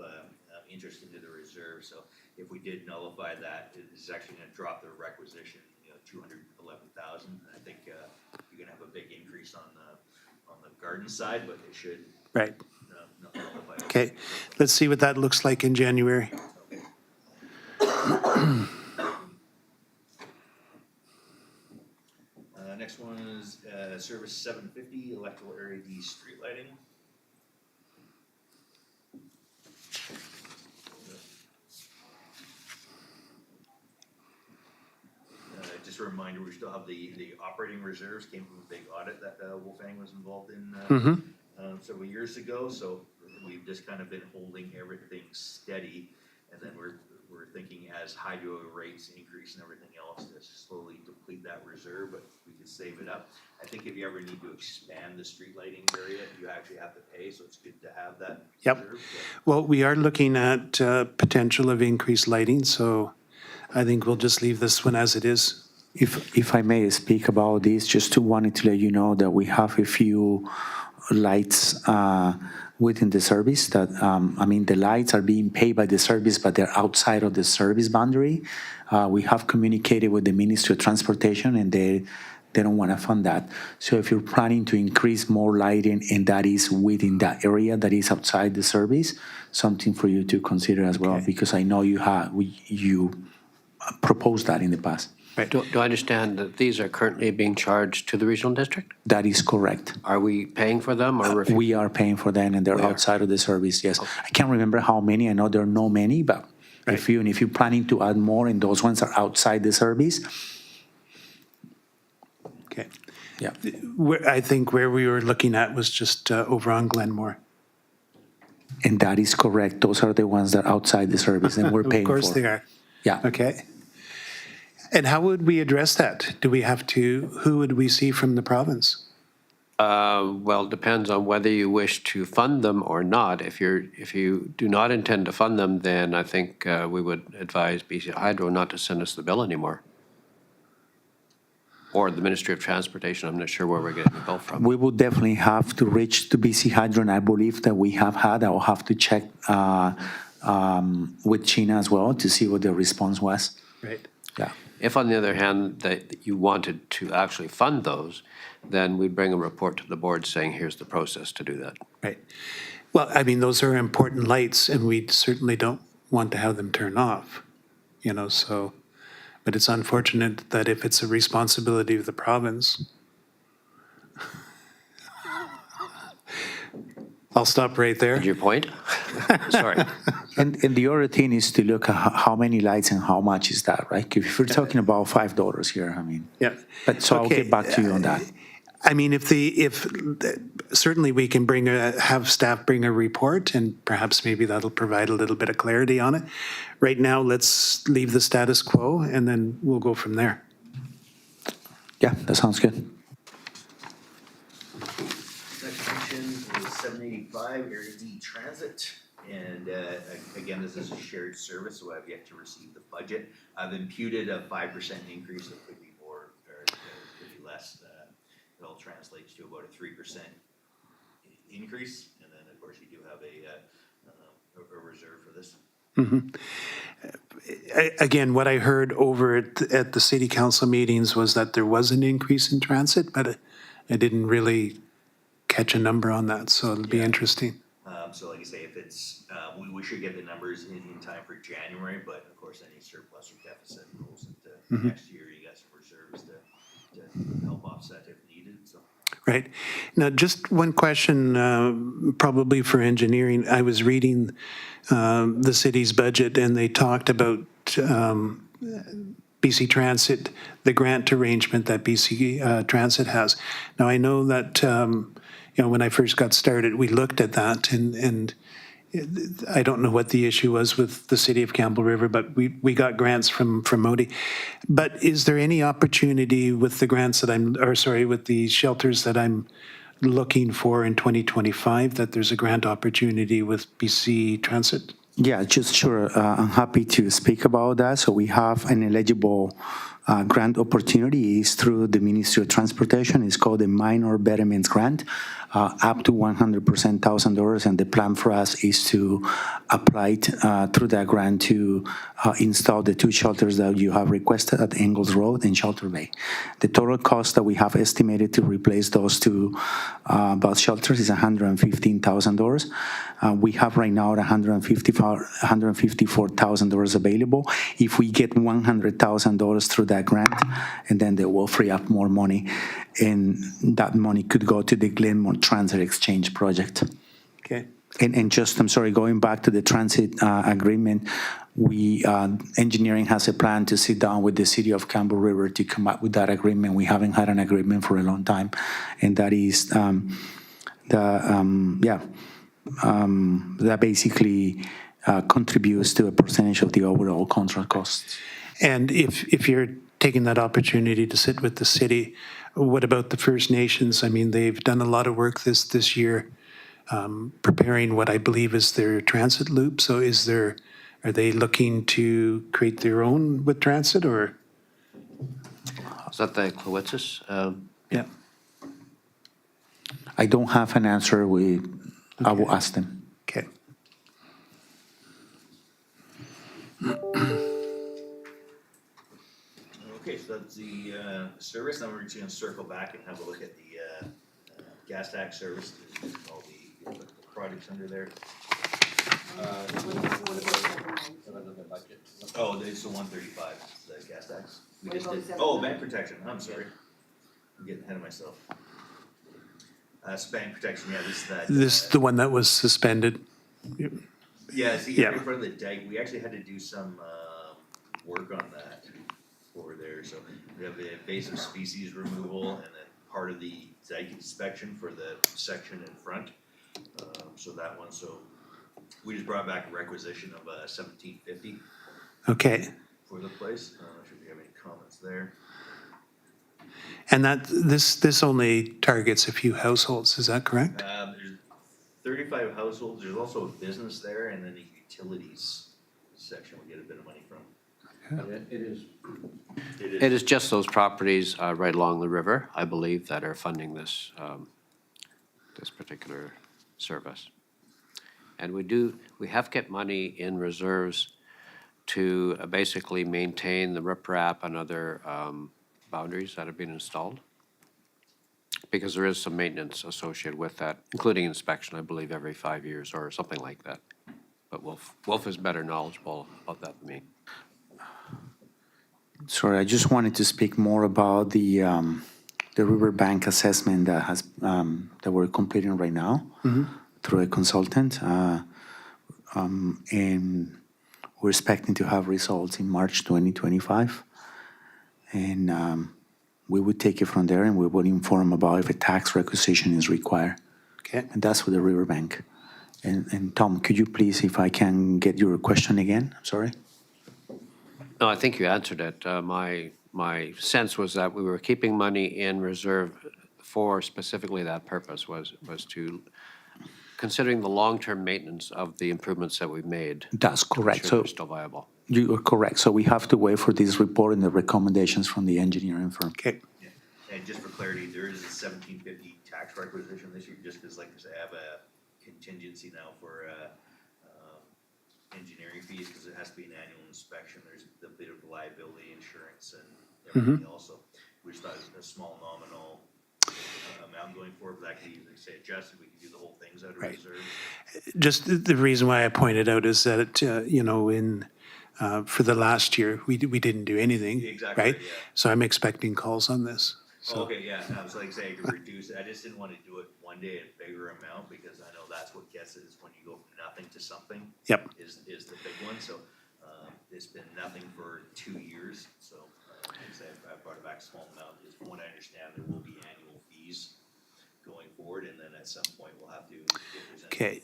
interest into the reserve. So if we did nullify that, it's actually going to drop the requisition, 211,000. I think you're going to have a big increase on the garden side, but it should Right. nullify it. Okay. Let's see what that looks like in January. Next one is Service 750, Electoral Area D street lighting. Just a reminder, we still have the operating reserves came from a big audit that Wolfgang was involved in several years ago. So we've just kind of been holding everything steady. And then we're thinking as hydro rates increase and everything else to slowly deplete that reserve, but we could save it up. I think if you ever need to expand the street lighting area, you actually have to pay, so it's good to have that reserve. Well, we are looking at potential of increased lighting, so I think we'll just leave this one as it is. If I may speak about this, just wanted to let you know that we have a few lights within the service that, the lights are being paid by the service, but they're outside of the service boundary. We have communicated with the Ministry of Transportation, and they don't want to fund that. So if you're planning to increase more lighting and that is within that area that is outside the service, something for you to consider as well, because I know you proposed that in the past. Do I understand that these are currently being charged to the regional district? That is correct. Are we paying for them or refusing? We are paying for them, and they're We are. outside of the service, yes. I can't remember how many. I know there are no many, but if you're planning to add more and those ones are outside the service, Okay. yeah. I think where we were looking at was just over on Glenmore. And that is correct. Those are the ones that are outside the service, and we're paying for. Of course they are. Yeah. Okay. And how would we address that? Who would we see from the province? Well, depends on whether you wish to fund them or not. If you do not intend to fund them, then I think we would advise BC Hydro not to send us the bill anymore. Or the Ministry of Transportation. I'm not sure where we're getting the bill from. We will definitely have to reach to BC Hydro, and I believe that we have had. I will have to check with China as well to see what the response was. Right. Yeah. If, on the other hand, that you wanted to actually fund those, then we'd bring a report to the board saying, here's the process to do that. Right. Well, those are important lights, and we certainly don't want to have them turn off, so. But it's unfortunate that if it's a responsibility of the province. I'll stop right there. Your point? Sorry. And the other thing is to look at how many lights and how much is that, right? If we're talking about $5 here, Yeah. But so I'll get back to you on that. If certainly we can have staff bring a report, and perhaps maybe that'll provide a little bit of clarity on it. Right now, let's leave the status quo, and then we'll go from there. Yeah, that sounds good. Next section is 785 Area D Transit. And again, this is a shared service, so I've yet to receive the budget. I've imputed a 5% increase. It could be more or it could be less. It all translates to about a 3% increase. And then, of course, you do have a reserve for this. Again, what I heard over at the city council meetings was that there was an increase in transit, but I didn't really catch a number on that, so it'll be interesting. So like I say, if it's, we should get the numbers in time for January, but of course, any surplus or deficit rolls into next year. You got some reserves to help offset if needed, so. Right. Now, just one question, probably for engineering. I was reading the city's budget, and they talked about BC Transit, the grant arrangement that BC Transit has. Now, I know that, when I first got started, we looked at that, and I don't know what the issue was with the city of Campbell River, but we got grants from Modi. But is there any opportunity with the grants with the shelters that I'm looking for in 2025, that there's a grant opportunity with BC Transit? Yeah, just sure. I'm happy to speak about that. So we have an eligible grant opportunity is through the Ministry of Transportation. It's called the Minor Betterments Grant, up to $100,000, and the plan for us is to apply through that grant to install the two shelters that you have requested at Engels Road and Shelter Bay. The total cost that we have estimated to replace those two bus shelters is $115,000. We have right now $154,000 available. If we get $100,000 through that grant, and then they will free up more money, and that money could go to the Glenmore Transit Exchange project. Okay. And just, I'm sorry, going back to the transit agreement, engineering has a plan to sit down with the city of Campbell River to come up with that agreement. We haven't had an agreement for a long time, and that is that basically contributes to a percentage of the overall contract costs. And if you're taking that opportunity to sit with the city, what about the First Nations? I mean, they've done a lot of work this year, preparing what I believe is their transit loop. So are they looking to create their own with transit, or? Is that the Coetzes? Yeah. I don't have an answer. I will ask them. Okay. Okay, so that's the service. Now we're just gonna circle back and have a look at the gas tax service, all the projects under there. Oh, it's the 135, the gas tax. We just did, bank protection, I'm sorry. I'm getting ahead of myself. Bank protection, yeah, this is that. This the one that was suspended. Yeah, see, Yeah. in front of the dike, we actually had to do some work on that over there. So we have the invasive species removal and then part of the dike inspection for the section in front. So that one, so we just brought back a requisition of $1,750 Okay. for the place. I'm not sure if you have any comments there. And this only targets a few households, is that correct? There's 35 households. There's also a business there, and then the utilities section we get a bit of money from. It is just those properties right along the river, I believe, that are funding this, this particular service. And we have kept money in reserves to basically maintain the riprap and other boundaries that have been installed. Because there is some maintenance associated with that, including inspection, I believe, every 5 years or something like that. But Wolf is better knowledgeable about that than me. Sorry, I just wanted to speak more about the riverbank assessment that we're completing right now through a consultant. And we're expecting to have results in March 2025. And we would take it from there, and we would inform about if a tax requisition is required. Okay. And that's for the riverbank. And Tom, could you please, if I can get your question again? I'm sorry. No, I think you answered it. My sense was that we were keeping money in reserve for specifically that purpose, was to considering the long-term maintenance of the improvements that we've made. That's correct. To ensure So they're still viable. you are correct. So we have to wait for this report and the recommendations from the engineering firm. Okay. Yeah. And just for clarity, there is a $1,750 tax requisition this year, just because, like I said, I have a contingency now for engineering fees, because it has to be an annual inspection. There's a bit of liability insurance and everything else. So we just thought it was a small nominal amount going forward, but that could easily say adjusted. We could do the whole things out of reserve. Just the reason why I pointed out is that, for the last year, we didn't do anything, Exactly, right? yeah. So I'm expecting calls on this. Oh, okay, yeah, I was like saying, I could reduce it. I just didn't want to do it one day at a bigger amount, because I know that's what gets it, is when you go from nothing to something. Yep. Is the big one, so, it's been nothing for 2 years, so, like I said, I brought it back a small amount, is from what I understand, there will be annual fees going forward, and then at some point, we'll have to. Okay,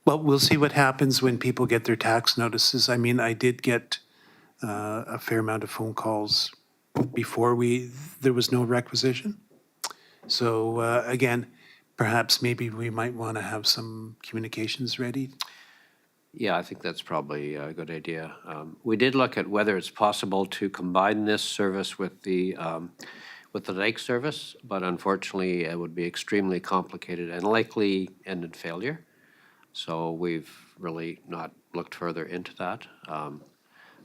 well, we'll see what happens when people get their tax notices. I mean, I did get a fair amount of phone calls before there was no requisition. So again, perhaps maybe we might want to have some communications ready. Yeah, I think that's probably a good idea. We did look at whether it's possible to combine this service with the lake service, but unfortunately, it would be extremely complicated and likely end in failure. So we've really not looked further into that.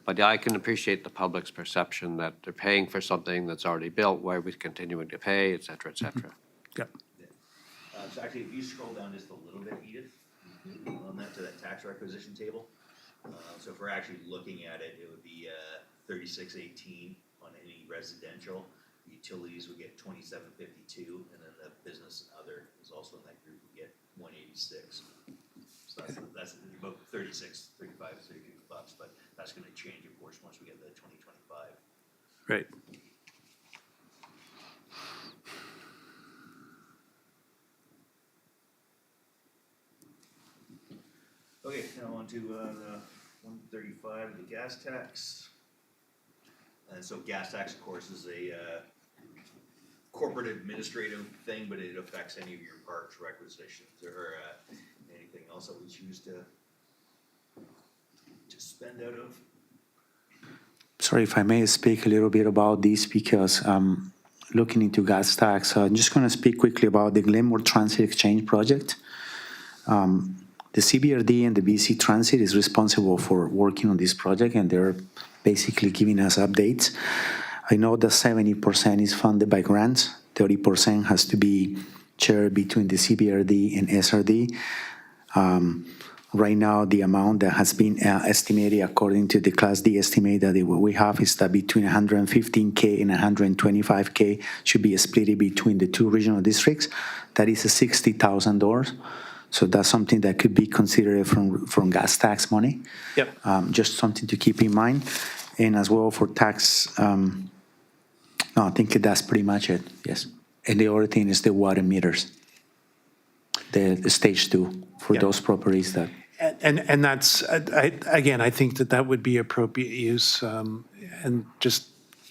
But yeah, I can appreciate the public's perception that they're paying for something that's already built. Why are we continuing to pay, et cetera, et cetera? Yep. So actually, if you scroll down just a little bit, Edith, on that to that tax requisition table. So if we're actually looking at it, it would be 3618 on any residential. Utilities would get 2752, and then the business other is also in that group, would get 180. $1.6. So that's about 35, 32 bucks, but that's gonna change, of course, once we get to 2025. Right. Okay, now on to the 135, the gas tax. And so gas tax, of course, is a corporate administrative thing, but it affects any of your parks requisitions or anything else that we choose to spend out of. Sorry if I may speak a little bit about this because looking into gas tax, I'm just going to speak quickly about the Glenmore Transit Exchange project. The CBRD and the BC Transit is responsible for working on this project, and they're basically giving us updates. I know that 70% is funded by grants, 30% has to be shared between the CBRD and SRD. Right now, the amount that has been estimated according to the Class D estimate that we have is that between 115K and 125K should be split between the two regional districts. That is $60,000. So that's something that could be considered from gas tax money. Yep. Just something to keep in mind. And as well for tax, no, I think that's pretty much it, yes. And the other thing is the water meters, the stage 2 for those properties that. And that's, again, I think that would be appropriate use and just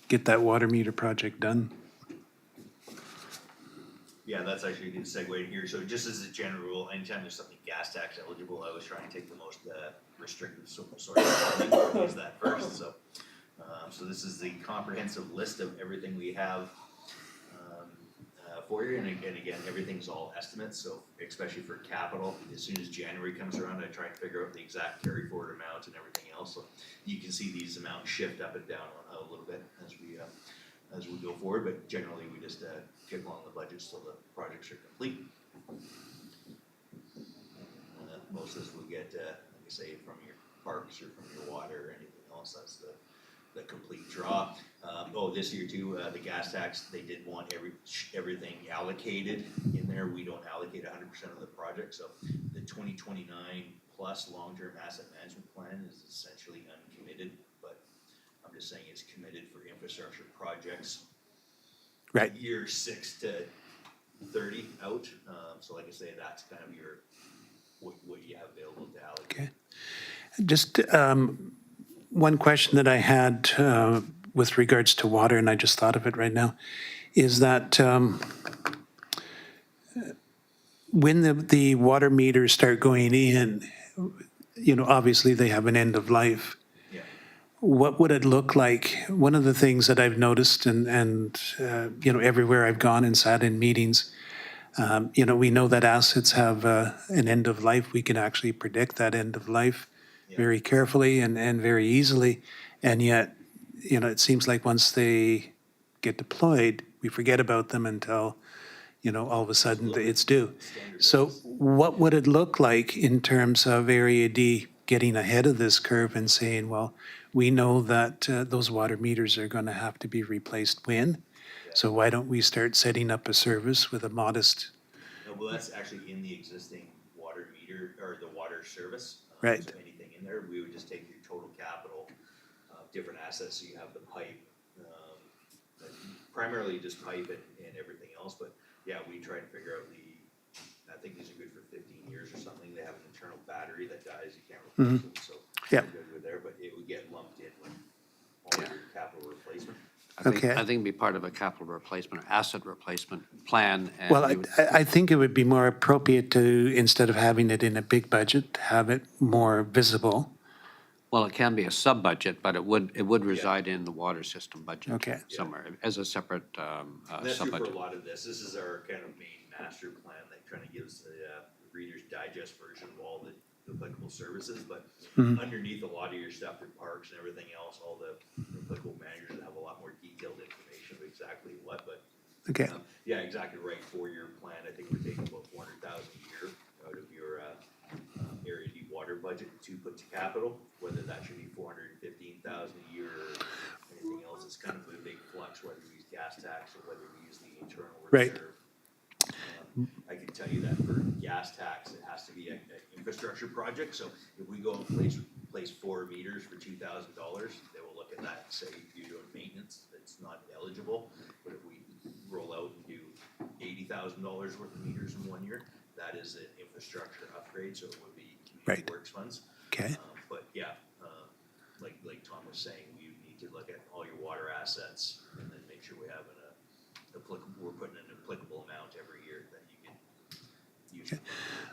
get that water meter project done. Yeah, that's actually a good segue in here. So just as a general rule, anytime there's something gas tax eligible, I always try and take the most restrictive source of funding, use that first. So, so this is the comprehensive list of everything we have for you. And again, everything's all estimates. So especially for capital, as soon as January comes around, I try and figure out the exact carry forward amount and everything else. So you can see these amounts shift up and down a little bit as we go forward, but generally we just kick along the budgets till the projects are complete. Most of this we get, like I say, from your parks or from your water or anything else. That's the complete draw. This year too, the gas tax, they did want everything allocated in there. We don't allocate 100% of the project, so the 2029 plus long-term asset management plan is essentially uncommitted, but I'm just saying it's committed for infrastructure projects. Right. Year 6 to 30 out. So like I say, that's kind of your what you have available to allocate. Okay. Just one question that I had with regards to water, and I just thought of it right now, is that when the water meters start going in, obviously they have an end of life. Yeah. What would it look like? One of the things that I've noticed and everywhere I've gone and sat in meetings, we know that assets have an end of life. We can actually predict that end of life very carefully and very easily. And yet, it seems like once they get deployed, we forget about them until, all of a sudden it's due. So what would it look like in terms of Area D getting ahead of this curve and saying, well, we know that those water meters are going to have to be replaced when? So why don't we start setting up a service with a modest. No, well, that's actually in the existing water meter or the water service. Right. So anything in there, we would just take your total capital, different assets. So you have the pipe, primarily just pipe and everything else. But yeah, we try and figure out I think these are good for 15 years or something. They have an internal battery that dies. You can't replace them. So Yeah. we're good with there, but it would get lumped in with all your capital replacement. Okay. I think it'd be part of a capital replacement or asset replacement plan. And Well, you would- I think it would be more appropriate to, instead of having it in a big budget, have it more visible. Well, it can be a sub-budget, but it would reside in the water system budget. Okay. Somewhere as a separate And that's true for a sub-budget. lot of this. This is our kind of main master plan that kind of gives the Reader's Digest version of all the applicable services. But underneath a lot of your stuff, your parks and everything else, all the applicable managers have a lot more detailed information of exactly what. But Okay. yeah, exactly right. 4-year plan. I think we're taking about $400,000 a year out of your Area D water budget to put to capital. Whether that should be $415,000 a year or anything else, it's kind of a big flux. Whether we use gas tax or whether we use the internal Right. reserve. I can tell you that for gas tax, it has to be an infrastructure project, so if we go and place 4 meters for $2,000, they will look at that and say, you're doing maintenance, it's not eligible. But if we roll out and do $80,000 worth of meters in 1 year, that is an infrastructure upgrade, so it would be community Right. works funds. Okay. But yeah, like Tom was saying, we need to look at all your water assets and then make sure we have we're putting an applicable amount every year that you can use.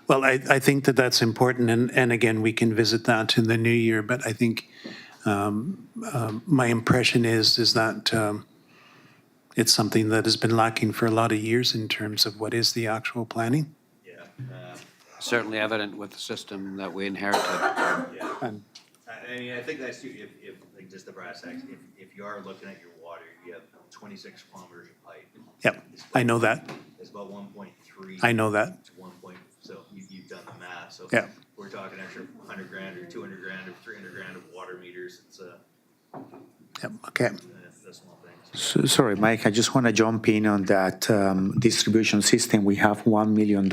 Well, I think that that's important, and again, we can visit that in the new year, but I think my impression is that it's something that has been lacking for a lot of years in terms of what is the actual planning. Yeah. Certainly evident with the system that we inherited. Yeah. And I mean, I think that's too, if like just the brass tacks, if you are looking at your water, you have 26 kilometers of pipe. Yep, I know that. It's about 1.3. I know that. To 1 point, so you've done the math, so. Yeah. We're talking extra 100 grand or 200 grand or 300 grand of water meters, it's Yep, okay. a small thing. So, sorry, Mike, I just want to jump in on that distribution system. We have $1 million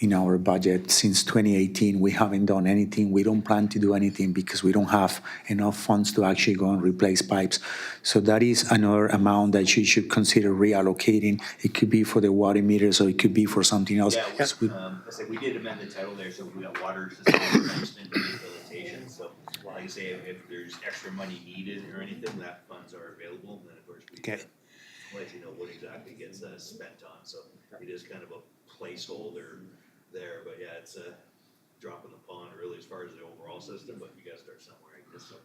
in our budget since 2018. We haven't done anything. We don't plan to do anything because we don't have enough funds to actually go and replace pipes. So that is another amount that you should consider reallocating. It could be for the water meters or it could be for something else. Yeah, Yes, we- I said, we did amend the title there, so we got water system enhancement and rehabilitation, so like I say, if there's extra money needed or anything, that funds are available, then of course we can let you know what exactly gets spent on, so it is kind of a placeholder there, but yeah, it's a drop in the pond really as far as the overall system, but you gotta start somewhere, I guess, so.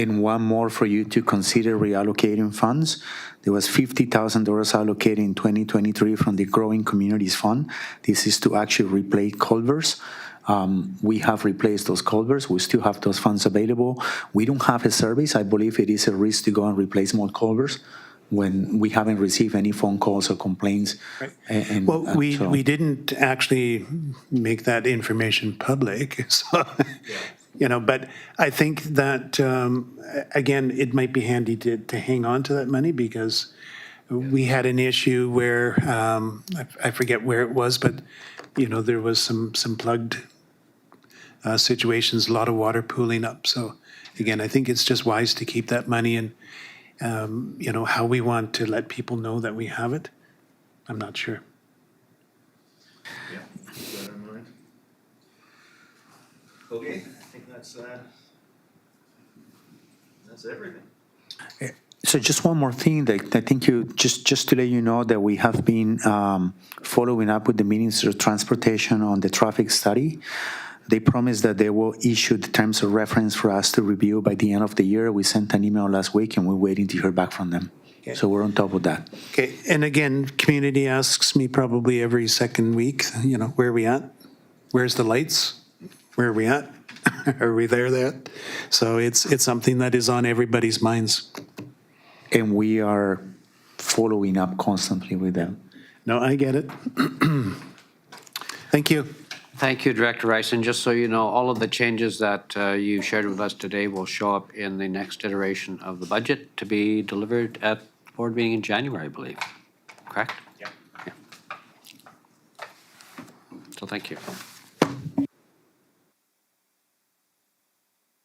And one more for you to consider reallocating funds. There was $50,000 allocated in 2023 from the Growing Communities Fund. This is to actually replace culverts. We have replaced those culverts. We still have those funds available. We don't have a service. I believe it is a risk to go and replace more culverts when we haven't received any phone calls or complaints. Right. Well, we didn't actually make that information public, so, but I think that, again, it might be handy to hang on to that money because we had an issue where, I forget where it was, but, there was some plugged situations, a lot of water pooling up. So again, I think it's just wise to keep that money and, how we want to let people know that we have it, I'm not sure. Yeah, keep that in mind. Okay, I think that's everything. So just one more thing that I think just to let you know that we have been following up with the Ministry of Transportation on the traffic study. They promised that they will issue the terms of reference for us to review by the end of the year. We sent an email last week and we're waiting to hear back from them. Okay. So we're on top of that. Okay, and again, community asks me probably every second week, where are we at? Where's the lights? Where are we at? Are we there yet? So it's something that is on everybody's minds. And we are following up constantly with them. No, I get it. Thank you. Thank you, Director Rice. And just so you know, all of the changes that you shared with us today will show up in the next iteration of the budget to be delivered at the board meeting in January, I believe. Correct? Yeah. So thank you.